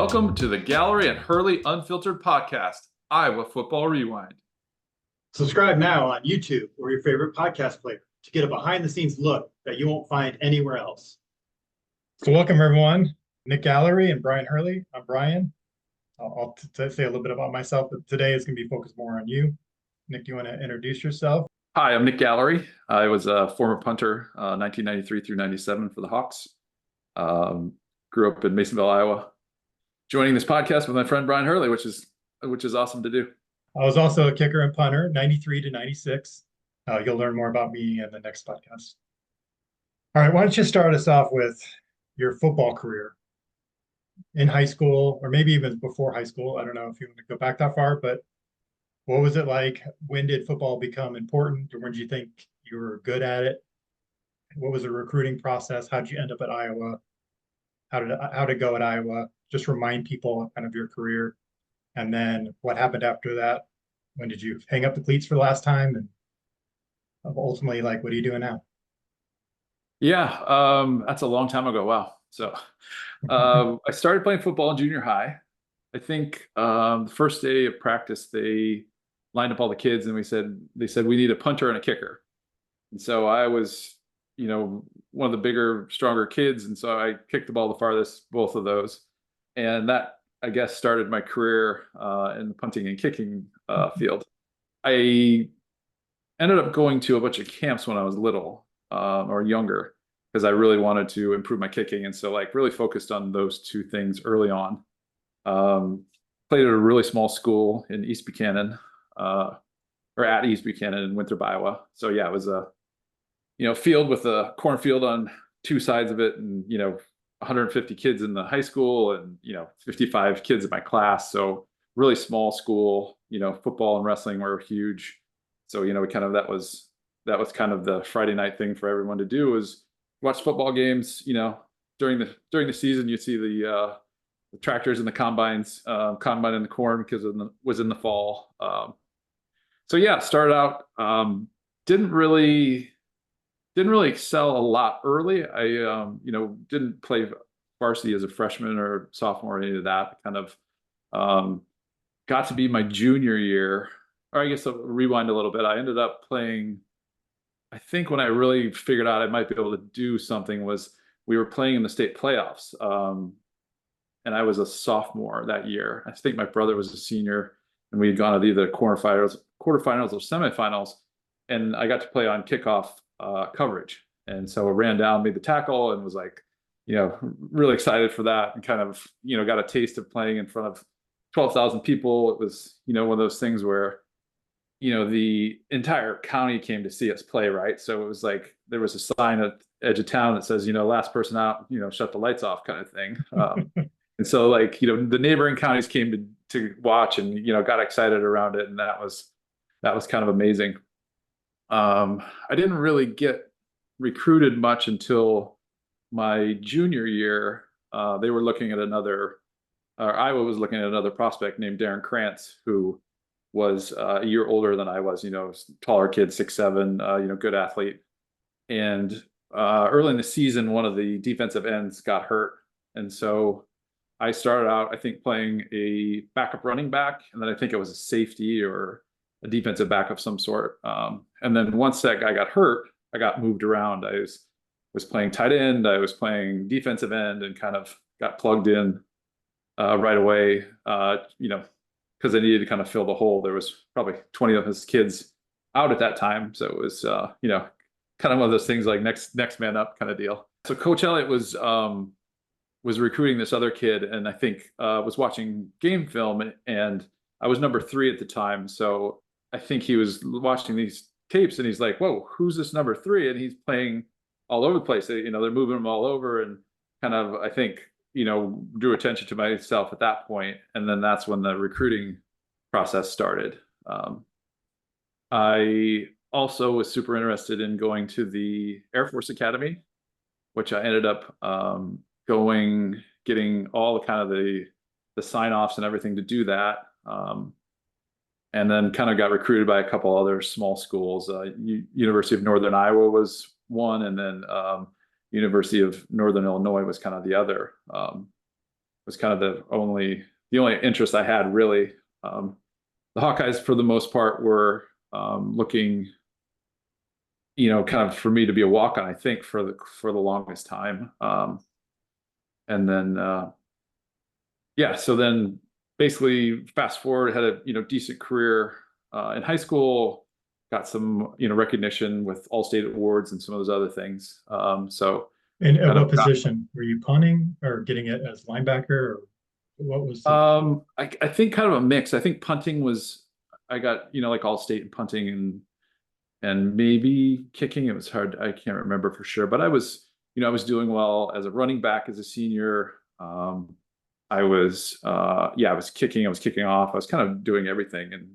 Welcome to the Gallery and Hurley Unfiltered podcast, Iowa Football Rewind. Subscribe now on YouTube or your favorite podcast player to get a behind-the-scenes look that you won't find anywhere else. So welcome, everyone. Nick Gallery and Brion Hurley. I'm Brion. I'll say a little bit about myself, but today is going to be focused more on you. Nick, you want to introduce yourself? Hi, I'm Nick Gallery. I was a former punter, 1993 through 97 for the Hawks. Grew up in Masonville, Iowa. Joining this podcast with my friend Brion Hurley, which is awesome to do. I was also a kicker and punter, 93 to 96. You'll learn more about me in the next podcast. All right, why don't you start us off with your football career in high school, or maybe even before high school. I don't know if you want to go back that far, but what was it like? When did football become important, or when did you think you were good at it? What was the recruiting process? How did you end up at Iowa? How did it go at Iowa? Just remind people kind of your career. And then what happened after that? When did you hang up the cleats for the last time? And ultimately, like, what are you doing now? Yeah, that's a long time ago. Wow. So I started playing football in junior high. I think the first day of practice, they lined up all the kids and they said, we need a punter and a kicker. And so I was, one of the bigger, stronger kids. And so I kicked the ball the farthest, both of those. And that, I guess, started my career in the punting and kicking field. I ended up going to a bunch of camps when I was little or younger because I really wanted to improve my kicking. And so really focused on those two things early on. Played at a really small school in East Buchanan or at East Buchanan in Winthrop, Iowa. So yeah, it was a, field with a cornfield on two sides of it and, 150 kids in the high school and 55 kids in my class, so really small school. Football and wrestling were huge, so we kind of that was kind of the Friday night thing for everyone to do, was watch football games. During the season, you'd see the tractors and the combines, combine in the corn because it was in the fall. So yeah, started out, didn't really excel a lot early. I, didn't play varsity as a freshman or sophomore or any of that. Kind of got to be my junior year, or I guess I'll rewind a little bit. I ended up playing, I think when I really figured out I might be able to do something was we were playing in the state playoffs. And I was a sophomore that year. I think my brother was a senior and we had gone to either quarterfinals or semifinals. And I got to play on kickoff coverage. And so I ran down, made the tackle, and was really excited for that, and kind of, got a taste of playing in front of 12,000 people. It was, one of those things where, the entire county came to see us play, right? So it was like, there was a sign at the edge of town that says, last person out, shut the lights off, kind of thing. And so the neighboring counties came to watch and, got excited around it. And that was kind of amazing. I didn't really get recruited much until my junior year. They were looking at Iowa was looking at another prospect named Darren Krantz, who was a year older than I was, taller kid, 6'7", good athlete. And early in the season, one of the defensive ends got hurt. And so I started out, I think, playing a backup running back, and then I think it was a safety or a defensive back of some sort. And then once that guy got hurt, I got moved around. I was playing tight end, I was playing defensive end, and kind of got plugged in right away, because I needed to kind of fill the hole. There was probably 20 of his kids out at that time. So it was, kind of one of those things like next man up kind of deal. So Coach Elliott was recruiting this other kid, and I think was watching game film, and I was number 3 at the time. So I think he was watching these tapes and he's like, whoa, who's this number 3? And he's playing all over the place. They're moving him all over, and kind of, I think, drew attention to myself at that point. And then that's when the recruiting process started. I also was super interested in going to the Air Force Academy, which I ended up getting all the kind of the sign-offs and everything to do that. And then kind of got recruited by a couple other small schools. University of Northern Iowa was one, and then University of Northern Illinois was kind of the other. was kind of the only interest I had really. The Hawkeyes for the most part were looking, kind of for me to be a walk-on, I think for the longest time. And then, so then basically fast forward, had a, decent career in high school, got some, recognition with all-state awards and some of those other things. So And at kind what of position were you punting or getting it as linebacker, or what was I think kind of a mix. I think punting was, I got, like all-state in punting and maybe kicking. It was hard. I can't remember for sure, but I was doing well as a running back as a senior. I was kicking, I was kicking off. I was kind of doing everything, and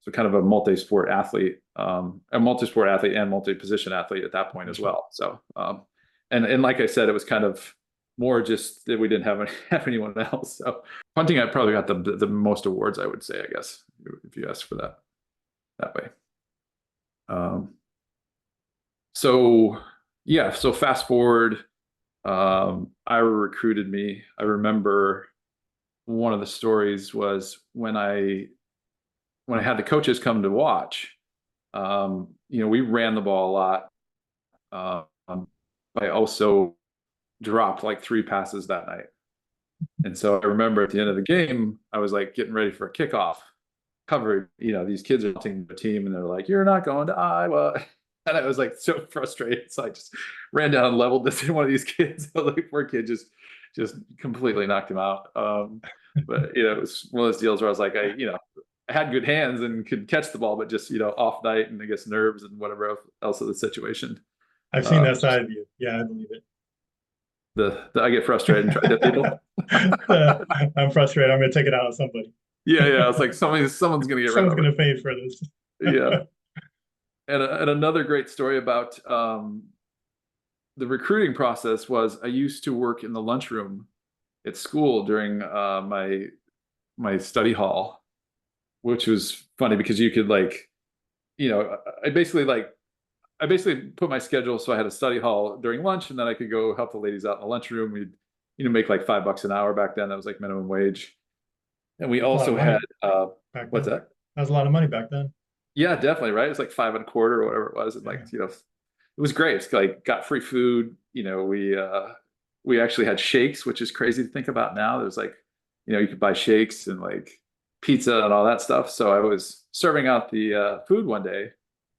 so kind of a multi-sport athlete and multi-position athlete at that point as well. So and like I said, it was kind of more just that we didn't have anyone else. So punting, I probably got the most awards, I would say, I guess, if you ask for that way. So fast forward, Iowa recruited me. I remember one of the stories was when I had the coaches come to watch, we ran the ball a lot. I also dropped like 3 passes that night. And so I remember at the end of the game, I was like getting ready for a kickoff coverage. These kids are taking the team and they're like, "You're not going to Iowa." And I was like so frustrated. So I just ran down and leveled this in one of these kids. Like, poor kid just completely knocked him out. But it was one of those deals where I was like, I had good hands and could catch the ball, but just, off night and I guess nerves and whatever else of the situation. I've seen that side of you. Yeah, I believe it. I get frustrated and try to hit people. I'm frustrated. I'm going to take it out on somebody. Yeah. It's like someone's going to get someone's going to pay for this. Yeah. And another great story about the recruiting process was I used to work in the lunchroom at school during my study hall, which was funny because you could I basically put my schedule so I had a study hall during lunch, and then I could go help the ladies out in the lunchroom. We'd make like $5 an hour back then. That was like minimum wage. And we also had what's that? That was a lot of money back then. Yeah, definitely, right? It's like 5 1/4 or whatever it was. And it was great. It's like got free food. We actually had shakes, which is crazy to think about now. There's like, you could buy shakes and like pizza and all that stuff. So I was serving out the food one day,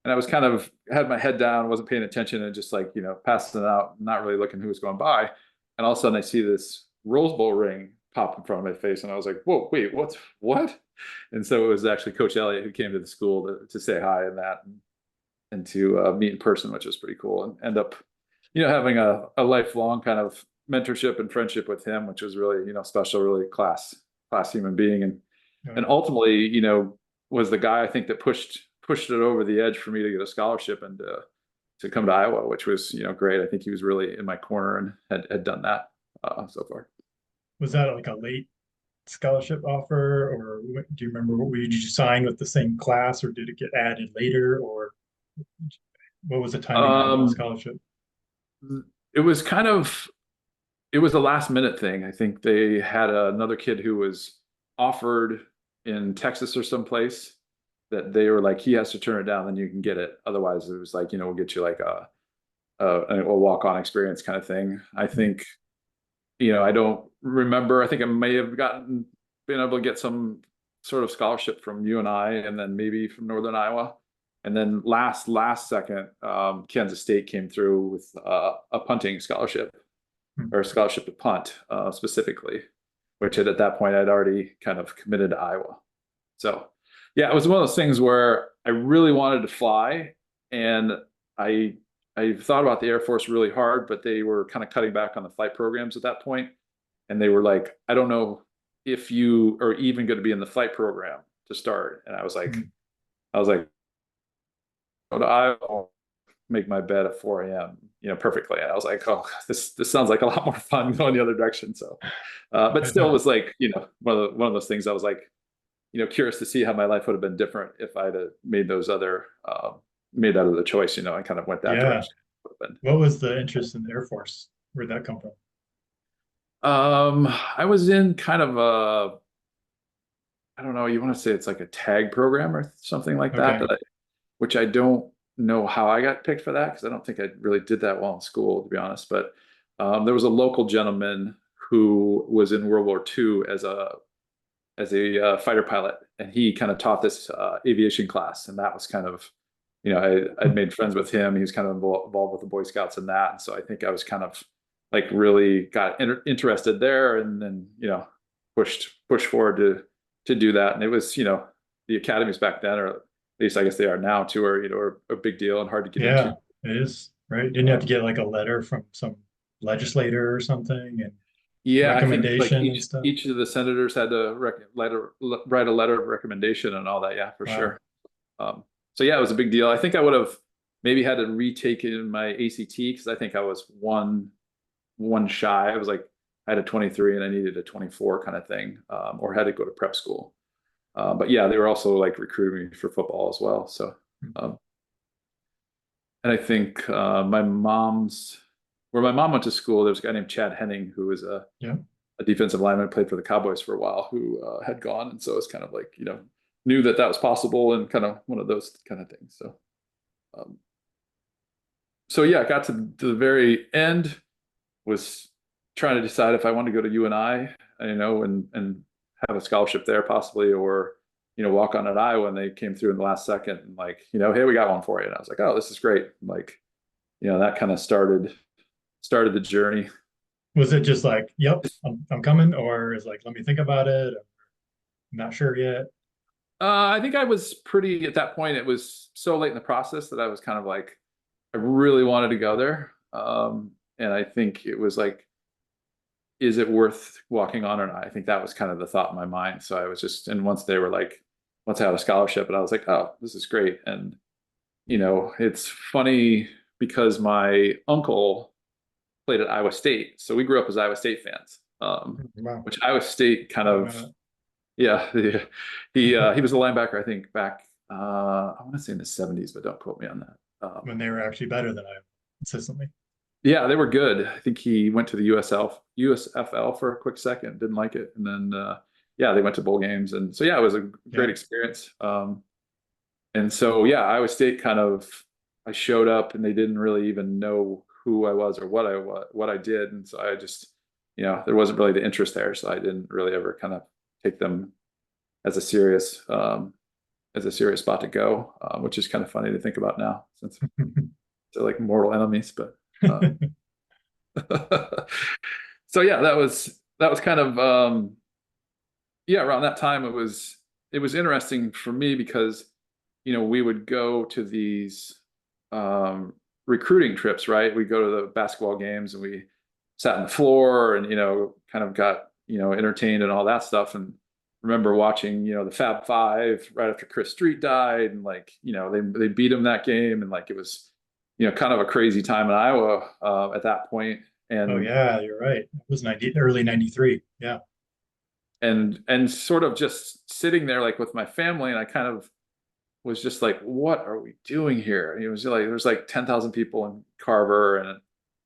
and I was kind of had my head down, wasn't paying attention, and just like, passing it out, not really looking who was going by. And all of a sudden I see this Rose Bowl ring pop in front of my face. And I was like, whoa, wait, what? And so it was actually Coach Elliott who came to the school to say hi and to meet in person, which was pretty cool, and end up, having a lifelong kind of mentorship and friendship with him, which was really, special, really class human being. And ultimately, was the guy I think that pushed it over the edge for me to get a scholarship and to come to Iowa, which was, great. I think he was really in my corner and had done that so far. Was that like a late scholarship offer, or do you remember did you sign with the same class, or did it get added later, or what was the timing of the scholarship? It was a last minute thing. I think they had another kid who was offered in Texas or someplace that they were like, he has to turn it down, then you can get it. Otherwise, it was like, we'll get you like a walk-on experience kind of thing. I think, I don't remember. I think I may have been able to get some sort of scholarship from UNI and then maybe from Northern Iowa. And then last second, Kansas State came through with a punting scholarship, or a scholarship to punt specifically, which at that point I'd already kind of committed to Iowa. So yeah, it was one of those things where I really wanted to fly, and I thought about the Air Force really hard, but they were kind of cutting back on the flight programs at that point. And they were like, I don't know if you are even going to be in the flight program to start. And I was like, I'll make my bed at 4 a.m., perfectly. And I was like, oh, this sounds like a lot more fun going the other direction. So, but still was like, one of those things I was like, curious to see how my life would have been different if I'd have made those other, made that other choice. I kind of went that direction. What was the interest in the Air Force? Where'd that come from? I was in kind of a, I don't know, you want to say it's like a tag program or something like that, Okay. which I don't know how I got picked for that because I don't think I really did that well in school, to be honest. But there was a local gentleman who was in World War II as a fighter pilot, and he kind of taught this aviation class, and that was kind of, I'd made friends with him. He was kind of involved with the Boy Scouts and that, and so I think I was kind of like really got interested there, and then pushed forward to do that. And it was the academies back then, or at least I guess they are now too, are a big deal and hard to get Yeah, into. it is, right? Didn't you have to get like a letter from some legislator or something and Yeah, I think like recommendation and each stuff? each of the senators had to write a letter of recommendation and all that. Yeah, for Wow. sure. Um, so yeah, it was a big deal. I think I would have maybe had to retake it in my ACT because I think I was one shy. I was like I had a 23 and I needed a 24 kind of thing, or had to go to prep school. But yeah, they were also like recruiting me for football as well. So, um, and I think where my mom went to school, there was a guy named Chad Henning who was Yeah. a defensive lineman, played for the Cowboys for a while, who had gone, and so it's kind of like knew that that was possible, and kind of one of those kind of things. So, um, so yeah, I got to the very end, was trying to decide if I wanted to go to UNI, and have a scholarship there possibly, or walk on at Iowa. And they came through in the last second, and like, hey, we got one for you. And I was like, oh, this is great. And like, that kind of started the journey. Was it just like, yep, I'm coming, or is like, let me think about it. I'm not sure yet. I think I was pretty at that point. It was so late in the process that I was kind of like, I really wanted to go there. And I think it was like, is it worth walking on or not? I think that was kind of the thought in my mind. So I was just, and once they were like, once I had a scholarship, and I was like, oh, this is great. And, it's funny because my uncle played at Iowa State. So we grew up as Iowa State fans, Wow. which Iowa State kind I don't of, know yeah, that. he was a linebacker, I think, back, I want to say in the 70s, but don't quote me on that. When they were actually better than I consistently. Yeah, they were good. I think he went to the USFL for a quick second, didn't like it, and then yeah, they went to bowl games, and so yeah, it was a great Yeah. experience. And so yeah, Iowa State kind of, I showed up and they didn't really even know who I was or what I did, and so I just there wasn't really the interest there, so I didn't really ever kind of take them as a serious spot to go, which is kind of funny to think about now since they're like mortal enemies, but. So yeah, that was kind of yeah, around that time it was interesting for me because we would go to these recruiting trips, right? We go to the basketball games and we sat on the floor and kind of got entertained and all that stuff. And remember watching the Fab Five right after Chris Street died, and like they beat him that game, and like it was kind of a crazy time in Iowa at that point. Oh And yeah, you're right. It was 90, early 93. Yeah. and sort of just sitting there like with my family, and I kind of was just like, what are we doing here? And it was like there's like 10,000 people in Carver, and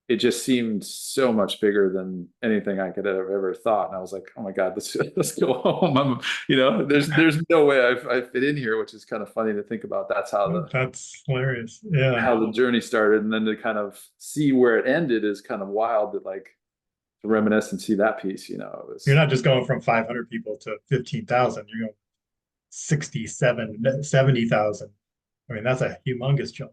it just seemed so much bigger than anything I could have ever thought. And I was like, oh my God, let's go home. There's no way I fit in here, which is kind of funny to think about. That's That's hilarious. Yeah. how the journey started, and then to kind of see where it ended is kind of wild, to like to reminisce and see that piece. It You're was not just going from 500 people to 15,000. You're going 67, 70,000. I mean, that's a humongous jump.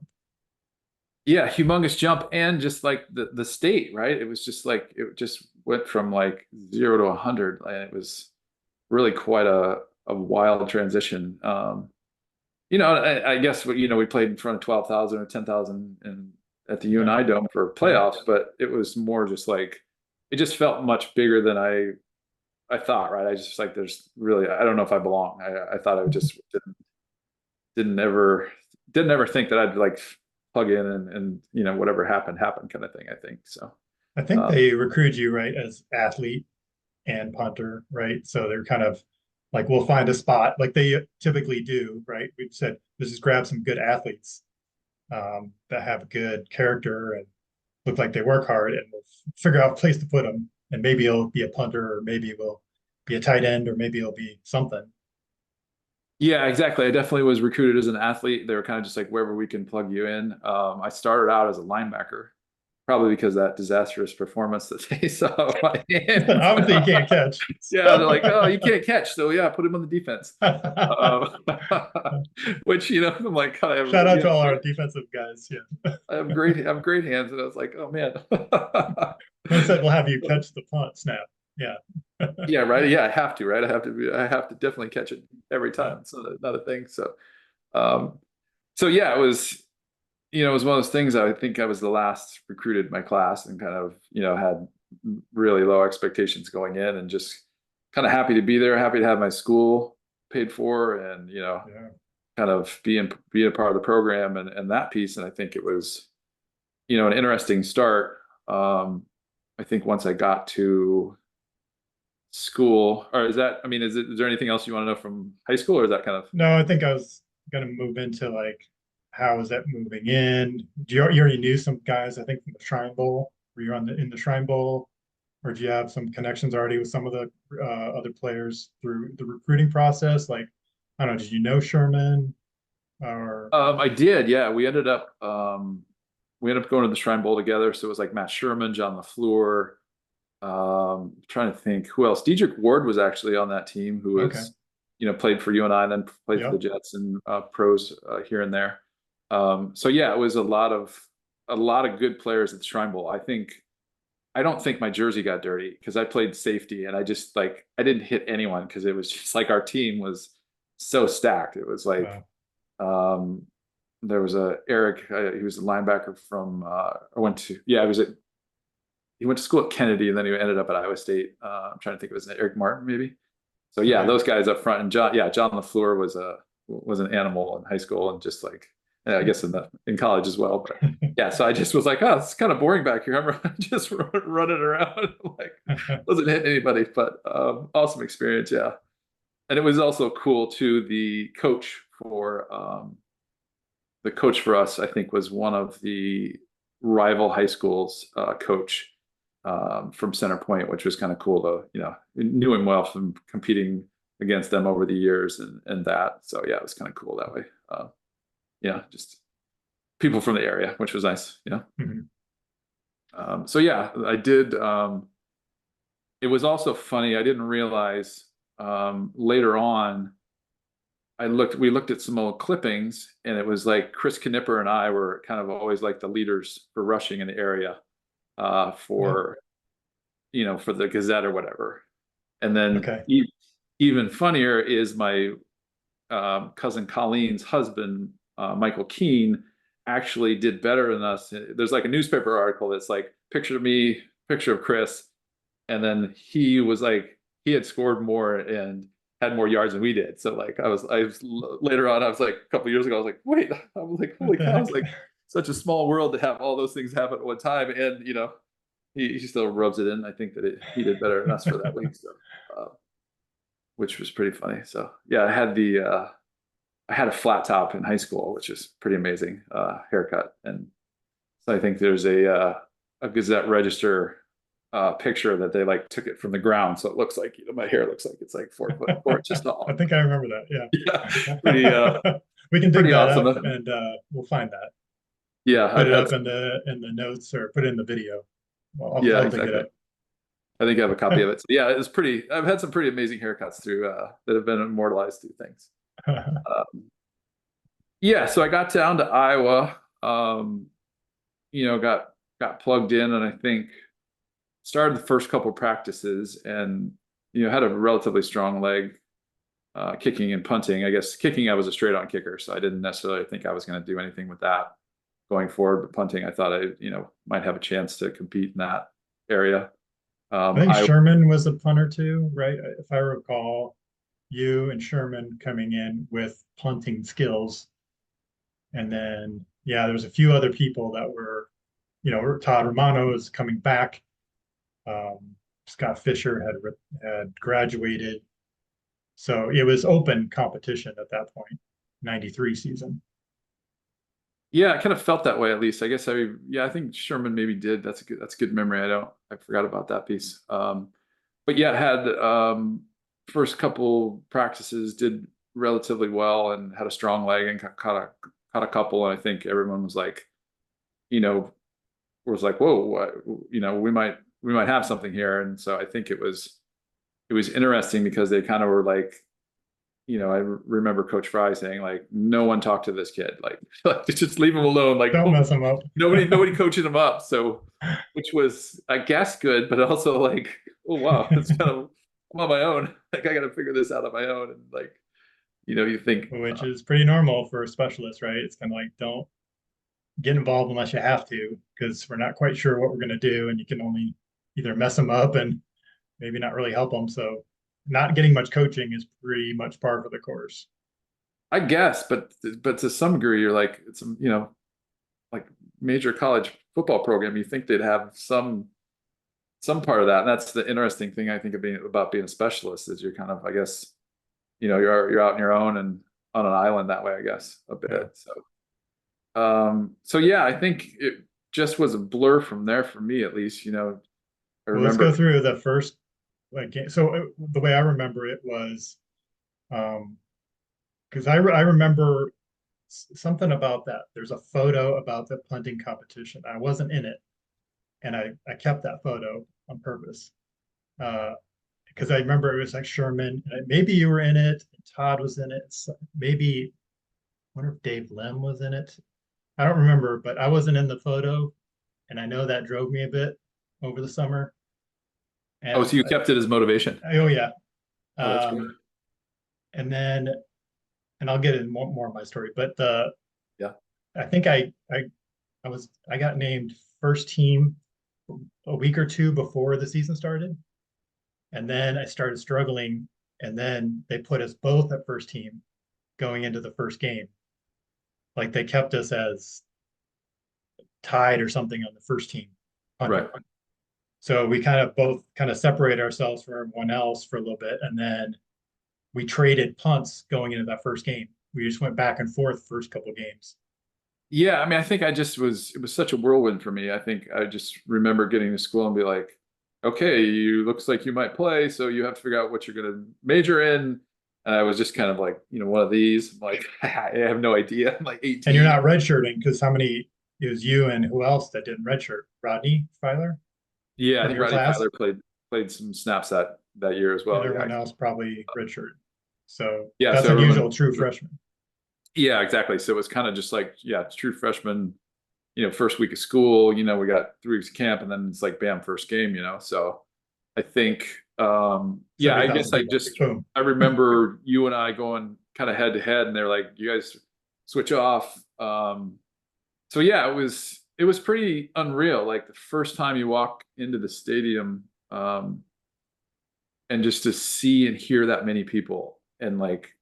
yeah, humongous jump, and just like the state, right? It was just like it just went from like 0 to 100, and it was really quite a wild transition. I guess we played in front of 12,000 or 10,000 and at the Yeah. UNI Dome for playoffs, but it was more just like it just felt much bigger than I thought, right? I just like there's really I don't know if I belong. I thought I just didn't ever think that I'd like plug in and whatever happened kind of thing. I think so. I think they recruit you, right, as athlete and punter, right? So they're kind of like, we'll find a spot like they typically do, right? We've said, let's just grab some good athletes that have good character and look like they work hard, and we'll figure out a place to put them. and maybe he'll be a punter, or maybe he'll be a tight end, or maybe he'll be something. Yeah, exactly. I definitely was recruited as an athlete. They were kind of just like wherever we can plug you in. I started out as a linebacker, probably because of that disastrous performance that they saw of my hands. Obviously, you can't catch. Yeah, they're like, oh, you can't catch, so yeah, put him on the defense. Which I'm like, I have, Shout out to all our defensive guys. Yeah, I have great hands, and I was like, oh man. instead we'll have you catch the punt snap. Yeah. Yeah, right. Yeah, I have to, right? I have to definitely catch it every Yeah. time. It's not a thing. Um, so yeah, it was one of those things. I think I was the last recruited in my class, and kind of, had really low expectations going in, and just kind of happy to be there, happy to have my school paid for, and, Yeah. kind of being a part of the program, and that piece. And I think it was, an interesting start. I think once I got to school, or is there anything else you want to know from high school, or is that kind of? No, I think I was gonna move into like, how is that moving in? You already knew some guys, I think, from the Shrine Bowl? Were you in the Shrine Bowl? Or do you have some connections already with some of the other players through the recruiting process? Like, I don't know, did you know Sherman? Or I did, yeah. We ended up going to the Shrine Bowl together. So it was like Matt Sherman, John LaFleur. Trying to think who else. Diedrich Ward was actually on that team, who okay, was, played for UNI and then played for yeah, the Jets and pros here and there. So yeah, it was a lot of good players at the Shrine Bowl. I don't think my jersey got dirty because I played safety, and I just like I didn't hit anyone because it was just like our team was so stacked. It was like um, there was a Eric, he was a linebacker from he went to school at Kennedy, and then he ended up at Iowa State. I'm trying to think of his name, Eric Martin maybe. So yeah, okay. those guys up front, and John LaFleur was an animal in high school, and just like, I guess in college as well. But yeah, so I just was like, oh, it's kind of boring back here. I'm just running around, like wasn't hitting anybody, but awesome experience, yeah. And it was also cool too. The coach for us, I think, was one of the rival high schools coach from Center Point, which was kind of cool to, knew him well from competing against them over the years, and that. So yeah, it was kind of cool that way. Yeah, just people from the area, which was nice. So yeah, I did. It was also funny. I didn't realize later on. We looked at some old clippings, and it was like Chris Knipper and I were kind of always like the leaders for rushing in the area for for the Gazette or whatever. And then Okay. even funnier is my cousin Colleen's husband, Michael Keene, actually did better than us. There's like a newspaper article that's like picture of me, picture of Chris, and then he had scored more and had more yards than we did. So like I was later on, I was like a couple years ago, I was like, wait, I was like, holy cow, I was like such a small world to have all those things happen at one time. And he still rubs it in. I think that he did better than us for that week. So which was pretty funny. So yeah, I had a flat top in high school, which is pretty amazing haircut. And so I think there's a Gazette Register picture that they like took it from the ground, so it looks like my hair looks like it's like 4 foot 4 inches tall. I think I remember that. Yeah, pretty we can dig pretty that awesome. up, and we'll find that. Yeah, Put it up in the notes, or put it in the video. I'll dig exactly. it up. I think I have a copy of it. So yeah, it was pretty. I've had some pretty amazing haircuts through that have been immortalized through things. Yeah, so I got down to Iowa. Got plugged in, and I think started the first couple of practices, and had a relatively strong leg kicking and punting. I guess kicking, I was a straight on kicker, so I didn't necessarily think I was going to do anything with that going forward. But punting, I thought I might have a chance to compete in that area. I think Sherman was a punter too, right? If I recall, you and Sherman coming in with punting skills, and then there was a few other people that were, Todd Romano is coming back. Scott Fisher had graduated, so it was open competition at that point. 93 season. Yeah, I kind of felt that way at least. I guess I think Sherman maybe did. That's a good memory. I forgot about that piece. But yeah, had first couple practices did relatively well and had a strong leg and caught a couple. And I think everyone was like, you know, whoa, we might have something here. And so I think it was interesting because they kind of were like, I remember Coach Fry saying like, no one talk to this kid, like, just leave him alone. Like Don't mess them up. nobody coaching him up. So, which was, I guess, good, but also like, oh wow, it's kind of, I'm on my own. Like I got to figure this out on my own. And like, you think, Which is pretty normal for a specialist, right? It's kind of like, don't get involved unless you have to, because we're not quite sure what we're going to do, and you can only either mess them up and maybe not really help them. So not getting much coaching is pretty much par for the course. I guess, but to some degree, you're like, it's, like major college football program. You think they'd have some part of that. And that's the interesting thing I think about being a specialist is you're kind of, I guess, you're out on your own and on an island that way, I guess, a bit. Yeah. So yeah, I think it just was a blur from there for me, at least. I Well, let's remember. go through the first game. So the way I remember it was, because I remember something about that. There's a photo about the punting competition. I wasn't in it, and I kept that photo on purpose. Because I remember it was like Sherman, and maybe you were in it, and Todd was in it. Maybe, I wonder if Dave Lem was in it. I don't remember, but I wasn't in the photo, and I know that drove me a bit over the summer. Oh, And so you kept it as motivation. oh yeah, Oh, that's good. and then and I'll get in more of my story, but Yeah. I think I got named first team a week or two before the season started, and then I started struggling, and then they put us both at first team going into the first game. Like they kept us as tied or something on the first team. Right. So we kind of both kind of separated ourselves from everyone else for a little bit, and then we traded punts going into that first game. We just went back and forth first couple of games. Yeah. I mean, I think it was such a whirlwind for me. I think I just remember getting to school and be like, okay, you looks like you might play. So you have to figure out what you're going to major in. And I was just kind of like, one of these. I'm like, I have no idea. I'm like 18. And you're not redshirting because how many? It was you and who else that didn't redshirt? Rodney Filer Yeah, I from think your Rodney class, Tyler played some snaps that year as well. and everyone Yeah. else probably redshirt. So Yeah, that's so unusual, everyone, true freshman. yeah, exactly. So it was kind of just like, yeah, it's true freshman, first week of school, we got 3 weeks of camp and then it's like bam, first game. So I think yeah, I guess 70,000 people. Boom. I remember you and I going kind of head to head and they're like, you guys switch off. So yeah, it was pretty unreal. Like the first time you walk into the stadium, and just to see and hear that many people and like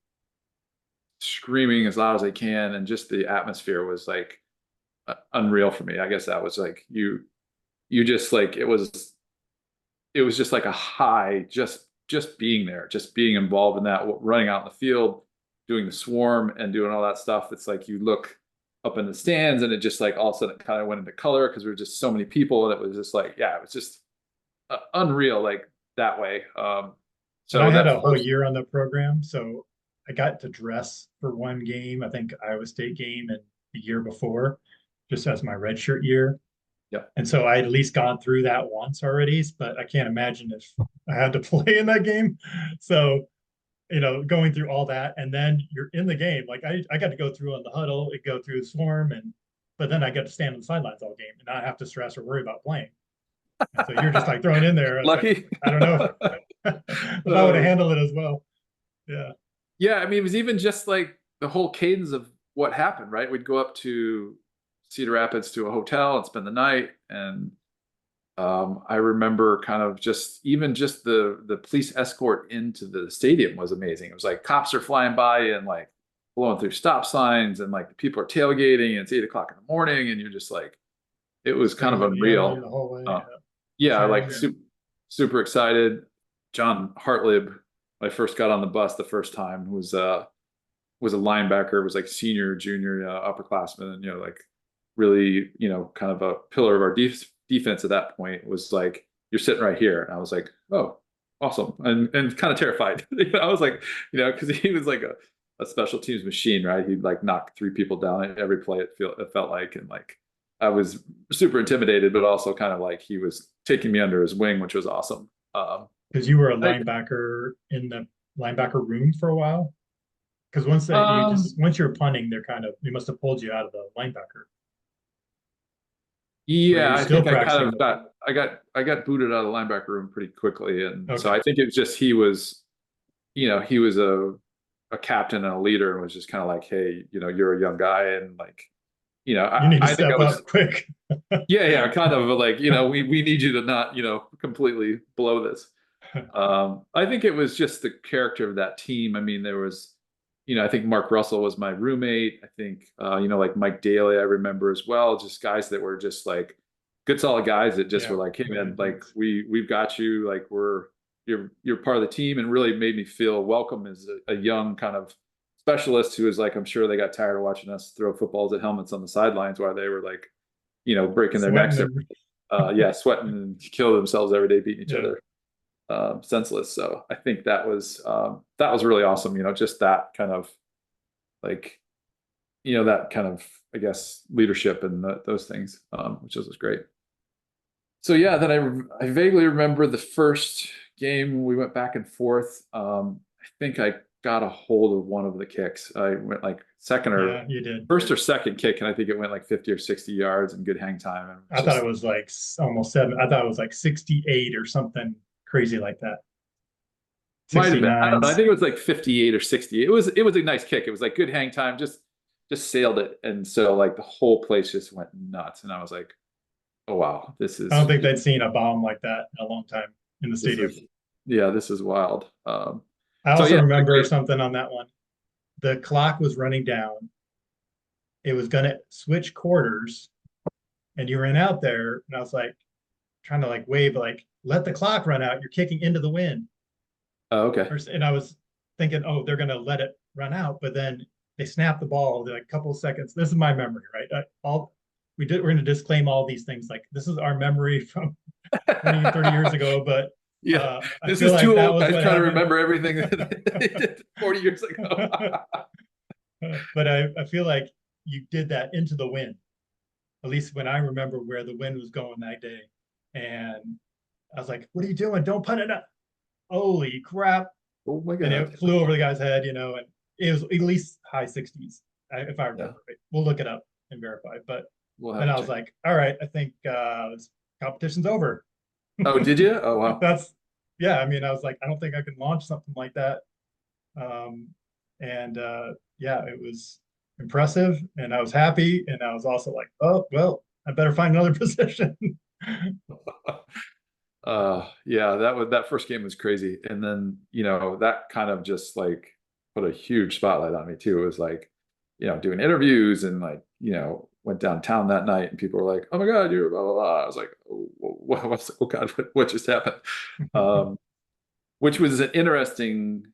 screaming as loud as they can, and just the atmosphere was like unreal for me. I guess that was like you just like it was just like a high just being there, just being involved in that, running out in the field, doing the swarm and doing all that stuff. It's like you look up in the stands and it just like all of a sudden it kind of went into color because there were just so many people and it was just like, yeah, it was just unreal like that way. And I So had that a whole first, year on the program, so I got to dress for one game, I think Iowa State game, and the year before, just as my redshirt year. yeah, And so I had at least gone through that once already, but I can't imagine if I had to play in that game. So, going through all that, and then you're in the game. Like I got to go through on the huddle, and go through the swarm, but then I got to stand on the sidelines all game and not have to stress or worry about playing. And so you're just like thrown in there. It's like, lucky. I don't know if I would have handled it as well. Yeah. Yeah, I mean, it was even just like the whole cadence of what happened, right? We'd go up to Cedar Rapids to a hotel and spend the night. And I remember kind of just the police escort into the stadium was amazing. It was like cops are flying by and like blowing through stop signs and like the people are tailgating and it's 8 o'clock in the morning and you're just like, it was kind of unreal. The whole way. Yeah, Sorry, like super excited. John Hartlib, when I first got on the bus the first time, was was a linebacker, was like senior, junior, upperclassman, and like really, kind of a pillar of our defense at that point, was like, you're sitting right here. And I was like, oh, awesome. And kind of terrified. I was like, because he was like a special teams machine, right? He'd like knock 3 people down every play, it felt like. And like, I was super intimidated, but also kind of like he was taking me under his wing, which was awesome. Because you were a linebacker in the linebacker room for a while. Because once you're punting, they must have pulled you out of the linebacker. Yeah, I still think I kind practicing of I got booted out of the linebacker room pretty quickly, and so Okay. I think it was just he was a captain and a leader, and was just kind of like, hey, you're a young guy, and like, You need to I think I step was up quick. yeah, kind of like, we need you to not completely blow this. I think it was just the character of that team. I mean, there was, I think Mark Russell was my roommate. I think, like Mike Daly, I remember as well, just guys that were just like good, solid guys that just were like, hey man, like we've got you, like you're part of the team, and really made me feel welcome as a young kind of specialist who was like, I'm sure they got tired of watching us throw footballs at helmets on the sidelines while they were like, breaking their necks, sweating and killing themselves every day, beating each other senseless. So I think that was really awesome. Just that kind of like, that kind of, I guess, leadership and those things, which was great. So yeah, then I vaguely remember the first game we went back and forth. I think I got a hold of one of the kicks. I went like first or second kick, and I think it went like 50 or 60 yards and good hang time. And I thought it was like almost 7. I thought it was like 68 or something crazy like that. Might have been. I don't know. I think it was like 58 or 60. It was a nice kick. It was like good hang time, just sailed it. And so like the whole place just went nuts. And I was like, oh wow, this is, I don't think they'd seen a bomb like that in a long time in the stadium. This is wild. I also remember something on that one. The clock was running down. It was gonna switch quarters, and you ran out there, and I was like trying to like wave, like, let the clock run out. You're kicking into the wind. Oh, okay. And I was thinking, oh, they're gonna let it run out, but then they snapped the ball. They're like a couple of seconds. This is my memory, right? We're going to disclaim all these things. Like, this is our memory from 20, 30 years ago, but this is too old. I try to remember everything that they did 40 years ago. But I feel like you did that into the wind, at least when I remember where the wind was going that day. And I was like, what are you doing? Don't punt it up. Holy crap. Oh my God. And it flew over the guy's head, and it was at least high 60s, if I remember right. We'll look it up and verify. But and I was like, all right, I think this competition's over. Oh, did you? Oh, wow. I mean, I was like, I don't think I can launch something like that. It was impressive, and I was happy, and I was also like, oh, well, I better find another position. That first game was crazy. And then, that kind of just like put a huge spotlight on me too. It was like, doing interviews and like, went downtown that night and people were like, oh my God, you're blah, blah, blah. I was like, oh God, what just happened? Which was an interesting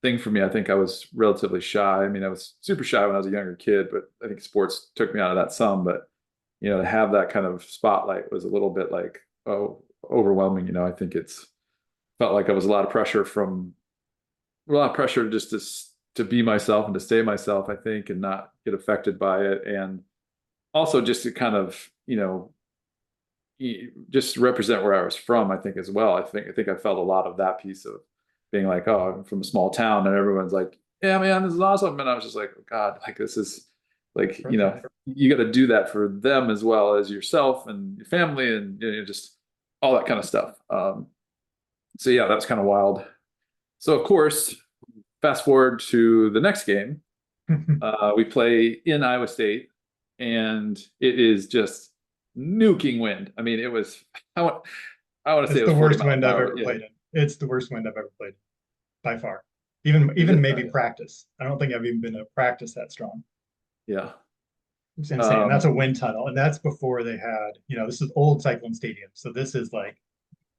thing for me. I think I was relatively shy. I mean, I was super shy when I was a younger kid, but I think sports took me out of that some, but to have that kind of spotlight was a little bit like, overwhelming. I think felt like it was a lot of pressure just to be myself and to stay myself, I think, and not get affected by it. And also just to kind of, just represent where I was from, I think, as well. I think I felt a lot of that piece of being like, oh, I'm from a small town, and everyone's like, yeah, man, this is awesome. And I was just like, oh God, like, this is like, you got to do that for them as well as yourself and your family, and just all that kind of stuff. So yeah, that was kind of wild. So of course, fast forward to the next game, we play in Iowa State, and it is just nuking wind. I mean, it was, I want to say it's the worst wind I've ever played in. It's the worst wind I've ever played in, by far. Even maybe practice. I don't think I've even been to practice that strong. Yeah. It's insane. That's a wind tunnel. And that's before they had, this is old Cyclone Stadium. So this is like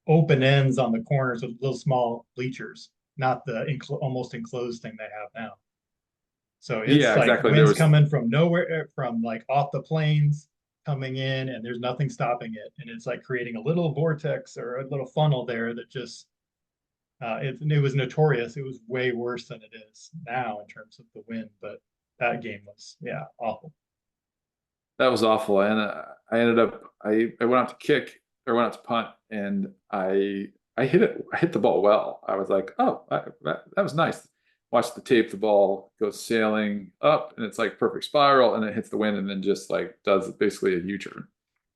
open ends on the corners with little small bleachers, not the almost enclosed thing they have now. So it's Yeah, like exactly. winds coming from nowhere, from like off the plains coming in, and there's nothing stopping it. And it's like creating a little vortex or a little funnel there that just it was notorious. It was way worse than it is now in terms of the wind, but that game was, yeah, awful. That was awful. And I ended up, I went out to kick or went out to punt, and I hit it. I hit the ball well. I was like, oh, that was nice. Watch the tape. The ball goes sailing up, and it's like perfect spiral, and it hits the wind, and then just like does basically a U-turn.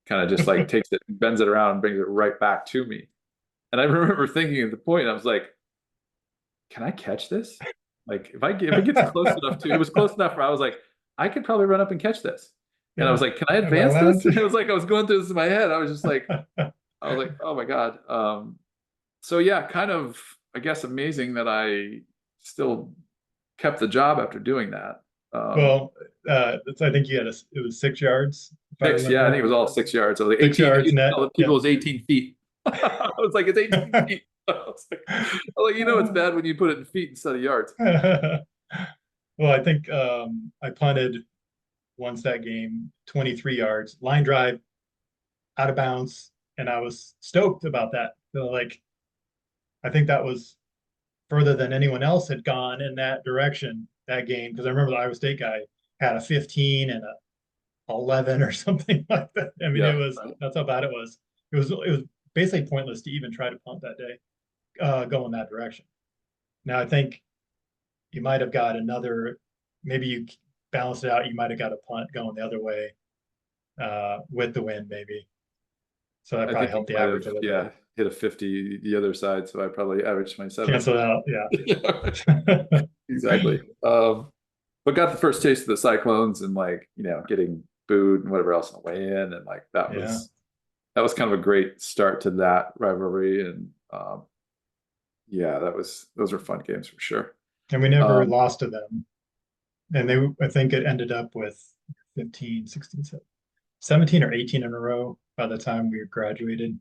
Kind of just like takes it, bends it around, and brings it right back to me. And I remember thinking at the point, I was like, can I catch this? Like if it gets close enough to, it was close enough where I was like, I could probably run up and catch this. And I was like, can I advance this? And it was like I was going through this in my head. I was just like, I was like, oh my God. So yeah, kind of, I guess, amazing that I still kept the job after doing that. Well, I think you had it was 6 yards. Yeah, I think it was all 6 yards. I was like 6 18. yards You net. tell the people it was 18 feet. I was like, it's 18 feet. I was like, it's bad when you put it in feet instead of yards. Well, I think I punted once that game, 23 yards, line drive, out of bounds, and I was stoked about that. So, like, I think that was further than anyone else had gone in that direction that game, because I remember the Iowa State guy had a 15 and a 11 or something like that. I mean, Yeah. that's how bad it was. It was basically pointless to even try to punt that day, go in that direction. Now I think you might have got another, maybe you balanced it out. You might have got a punt going the other way with the wind, maybe. So that I probably think helped he the might average have, a little yeah, bit. hit a 50 the other side, so I probably averaged 27. Cancel it out, Yeah. Exactly. But got the first taste of the Cyclones and like, getting booed and whatever else on the way in, and like that Yeah. was kind of a great start to that rivalry. And yeah, those were fun games for sure. And we never Um, lost to them. And I think it ended up with 15, 16, 17 or 18 in a row by the time we graduated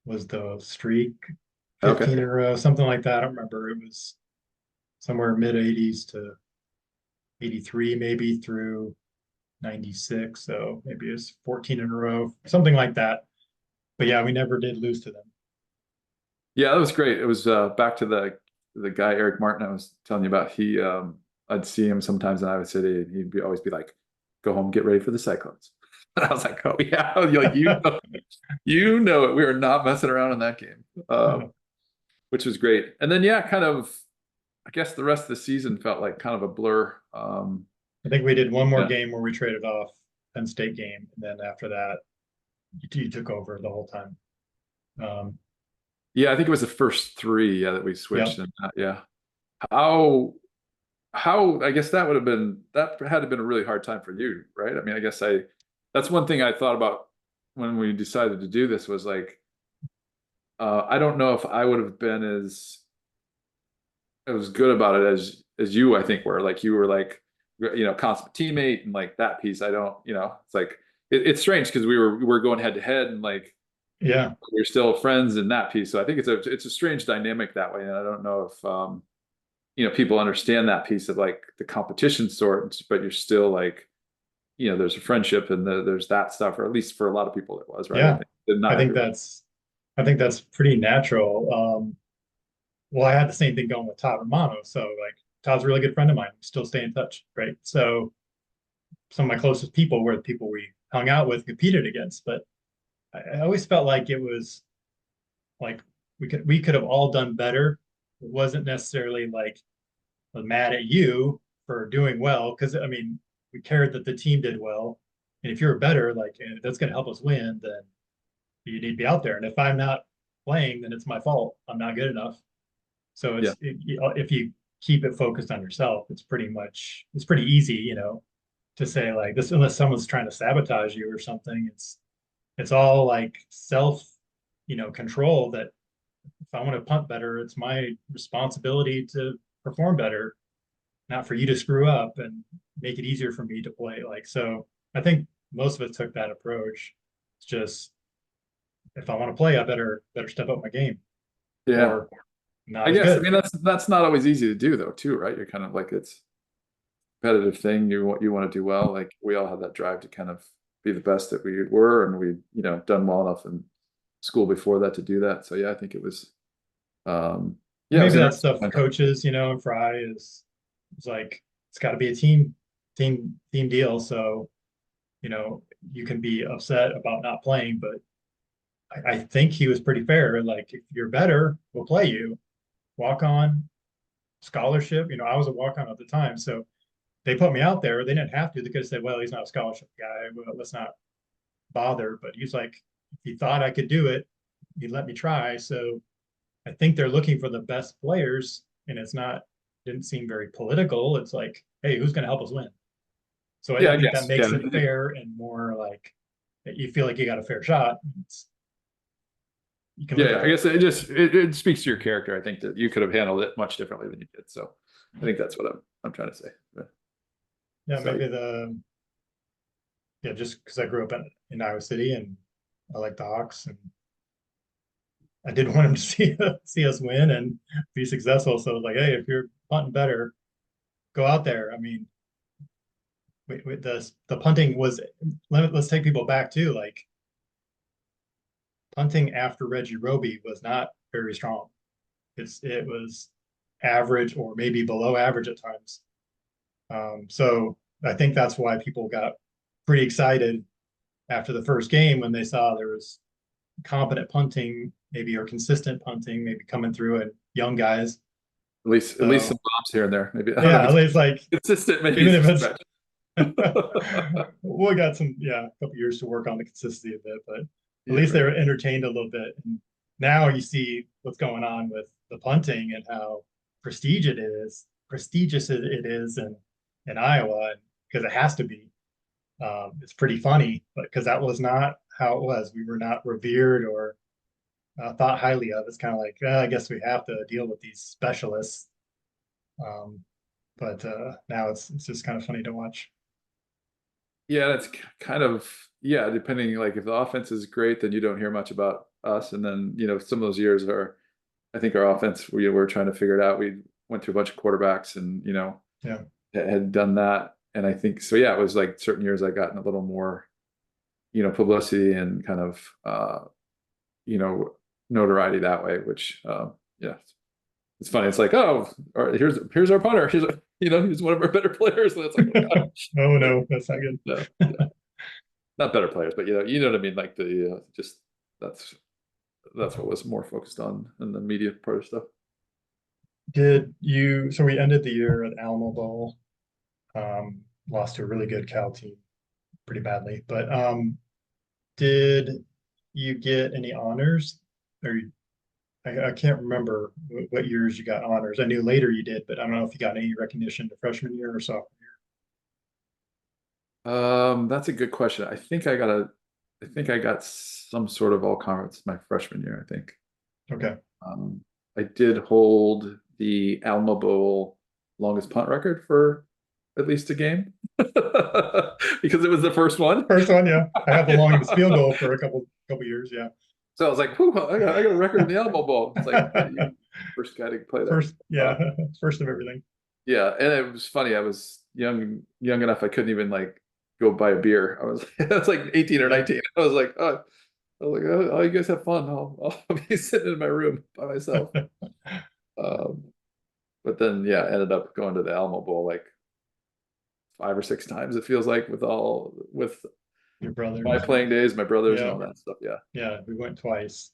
was the streak. 15 okay. in a row, something like that. I don't remember. It was somewhere mid 80s to 83 maybe through 96. So maybe it's 14 in a row, something like that. But yeah, we never did lose to them. Yeah, that was great. It was back to the guy Eric Martin I was telling you about. I'd see him sometimes in Iowa City, and always be like, "Go home, get ready for the Cyclones." And I was like, "Oh yeah," you're like you know it. We are not messing around in that game, which was great. And then yeah, kind of, I guess the rest of the season felt like kind of a blur. I think we did one more Yeah. game where we traded off Penn State game, and then after that, you took over the whole time. Yeah, I think it was the first three, that we switched. Yep. And yeah, how I guess that had to been a really hard time for you, right? I mean, I guess that's one thing I thought about when we decided to do this was like, I don't know if I would have been as good about it as you, I think, were. Like you were like, constant teammate, and like that piece, I don't, it's like it's strange because we were going head to head, and like, Yeah. we're still friends in that piece. So I think it's a strange dynamic that way. And I don't know if people understand that piece of like the competition sort, but you're still like, there's a friendship, and there's that stuff, or at least for a lot of people it was, right? Yeah. Not I think everyone. that's pretty natural. Well, I had the same thing going with Todd Romano. So like Todd's a really good friend of mine. We still stay in touch, right? So some of my closest people were the people we hung out with, competed against. But I always felt like it was like we could have all done better. It wasn't necessarily like I'm mad at you for doing well, because I mean we cared that the team did well. And if you're better, like that's going to help us win, then you need to be out there. And if I'm not playing, then it's my fault. I'm not good enough. So Yeah. if you keep it focused on yourself, it's pretty easy, to say like this, unless someone's trying to sabotage you or something. It's all like self, control, that if I want to punt better, it's my responsibility to perform better, not for you to screw up and make it easier for me to play. Like, so I think most of us took that approach. It's just, if I want to play, I better step up my game, Yeah. or not I as guess, I good. mean, that's not always easy to do though, too, right? You're kind of like, competitive thing. You want to do well. Like we all had that drive to kind of be the best that we were, and we done well enough in school before that to do that. So yeah, I think it was yeah, it was Maybe that stuff interesting. coaches, and Fry is like it's got to be a team deal. So, you can be upset about not playing, but I think he was pretty fair. Like, if you're better, we'll play you. Walk on, scholarship. I was a walk on at the time, so they put me out there. They didn't have to. They could have said, "Well, he's not a scholarship guy. Well, let's not bother." But he's like, if he thought I could do it, he'd let me try. So I think they're looking for the best players, and didn't seem very political. It's like, hey, who's going to help us win? So Yeah, I I think that guess. Yeah, makes it fair and more like that you feel like you got a fair shot. You can look yeah. at I guess it speaks to your character. I think that you could have handled it much differently than you did. So I think that's what I'm trying to say. yeah, So maybe just because I grew up in Iowa City and I like the Hawks and I did want him to see us win and be successful. So I was like, hey, if you're punting better, go out there. I mean, the punting was let's take people back too. Like punting after Reggie Roby was not very strong. It was average or maybe below average at times. So I think that's why people got pretty excited after the first game when they saw there was competent punting, maybe or consistent punting, maybe coming through and young guys. at least some bombs here and there. Maybe I don't know Yeah, if at least like it's consistent. Maybe even it's if a it's stretch. we got a couple years to work on the consistency a bit, but at Yeah, least they right. were entertained a little bit. And now you see what's going on with the punting and how prestigious it is in Iowa, because it has to be. It's pretty funny, but because that was not how it was. We were not revered or thought highly of. It's kind of like, I guess we have to deal with these specialists. Um, but now it's just kind of funny to watch. Yeah, that's kind of yeah. Depending, like if the offense is great, then you don't hear much about us. And then some of those years are, I think our offense we were trying to figure it out. We went through a bunch of quarterbacks, and Yeah. had done that. And I think so. Yeah, it was like certain years I gotten a little more publicity and kind of you know notoriety that way. Which yeah, it's funny. It's like, oh, all right, here's our punter. He's one of our better players. And it's like, oh God. Oh no, that's not good. No, yeah. Not better players, but what I mean. Like the just that's what was more focused on in the media part of stuff. So we ended the year at Alamo Bowl, lost to a really good Cal team pretty badly, but did you get any honors? Or I can't remember what years you got honors. I knew later you did, but I don't know if you got any recognition the freshman year or sophomore That's a good question. I think I got some sort of all conference my freshman year, I think. year. Okay. I did hold the Alma Bowl longest punt record for at least a game because it was the first one. First one, yeah. I have the longest field goal for a couple years, yeah. So I was like, I got a record in the Alma Bowl. It's like first guy to play that. First, yeah, first of everything. Yeah, and it was funny. I was young enough I couldn't even like go buy a beer. I was like 18 or 19. I was like, oh, you guys have fun. I'll be sitting in my room by myself. But then yeah, ended up going to the Alamo Bowl like 5 or 6 times. It feels like with Your brothers. my playing days, my brothers and Yeah. all that stuff. Yeah. Yeah, we went twice.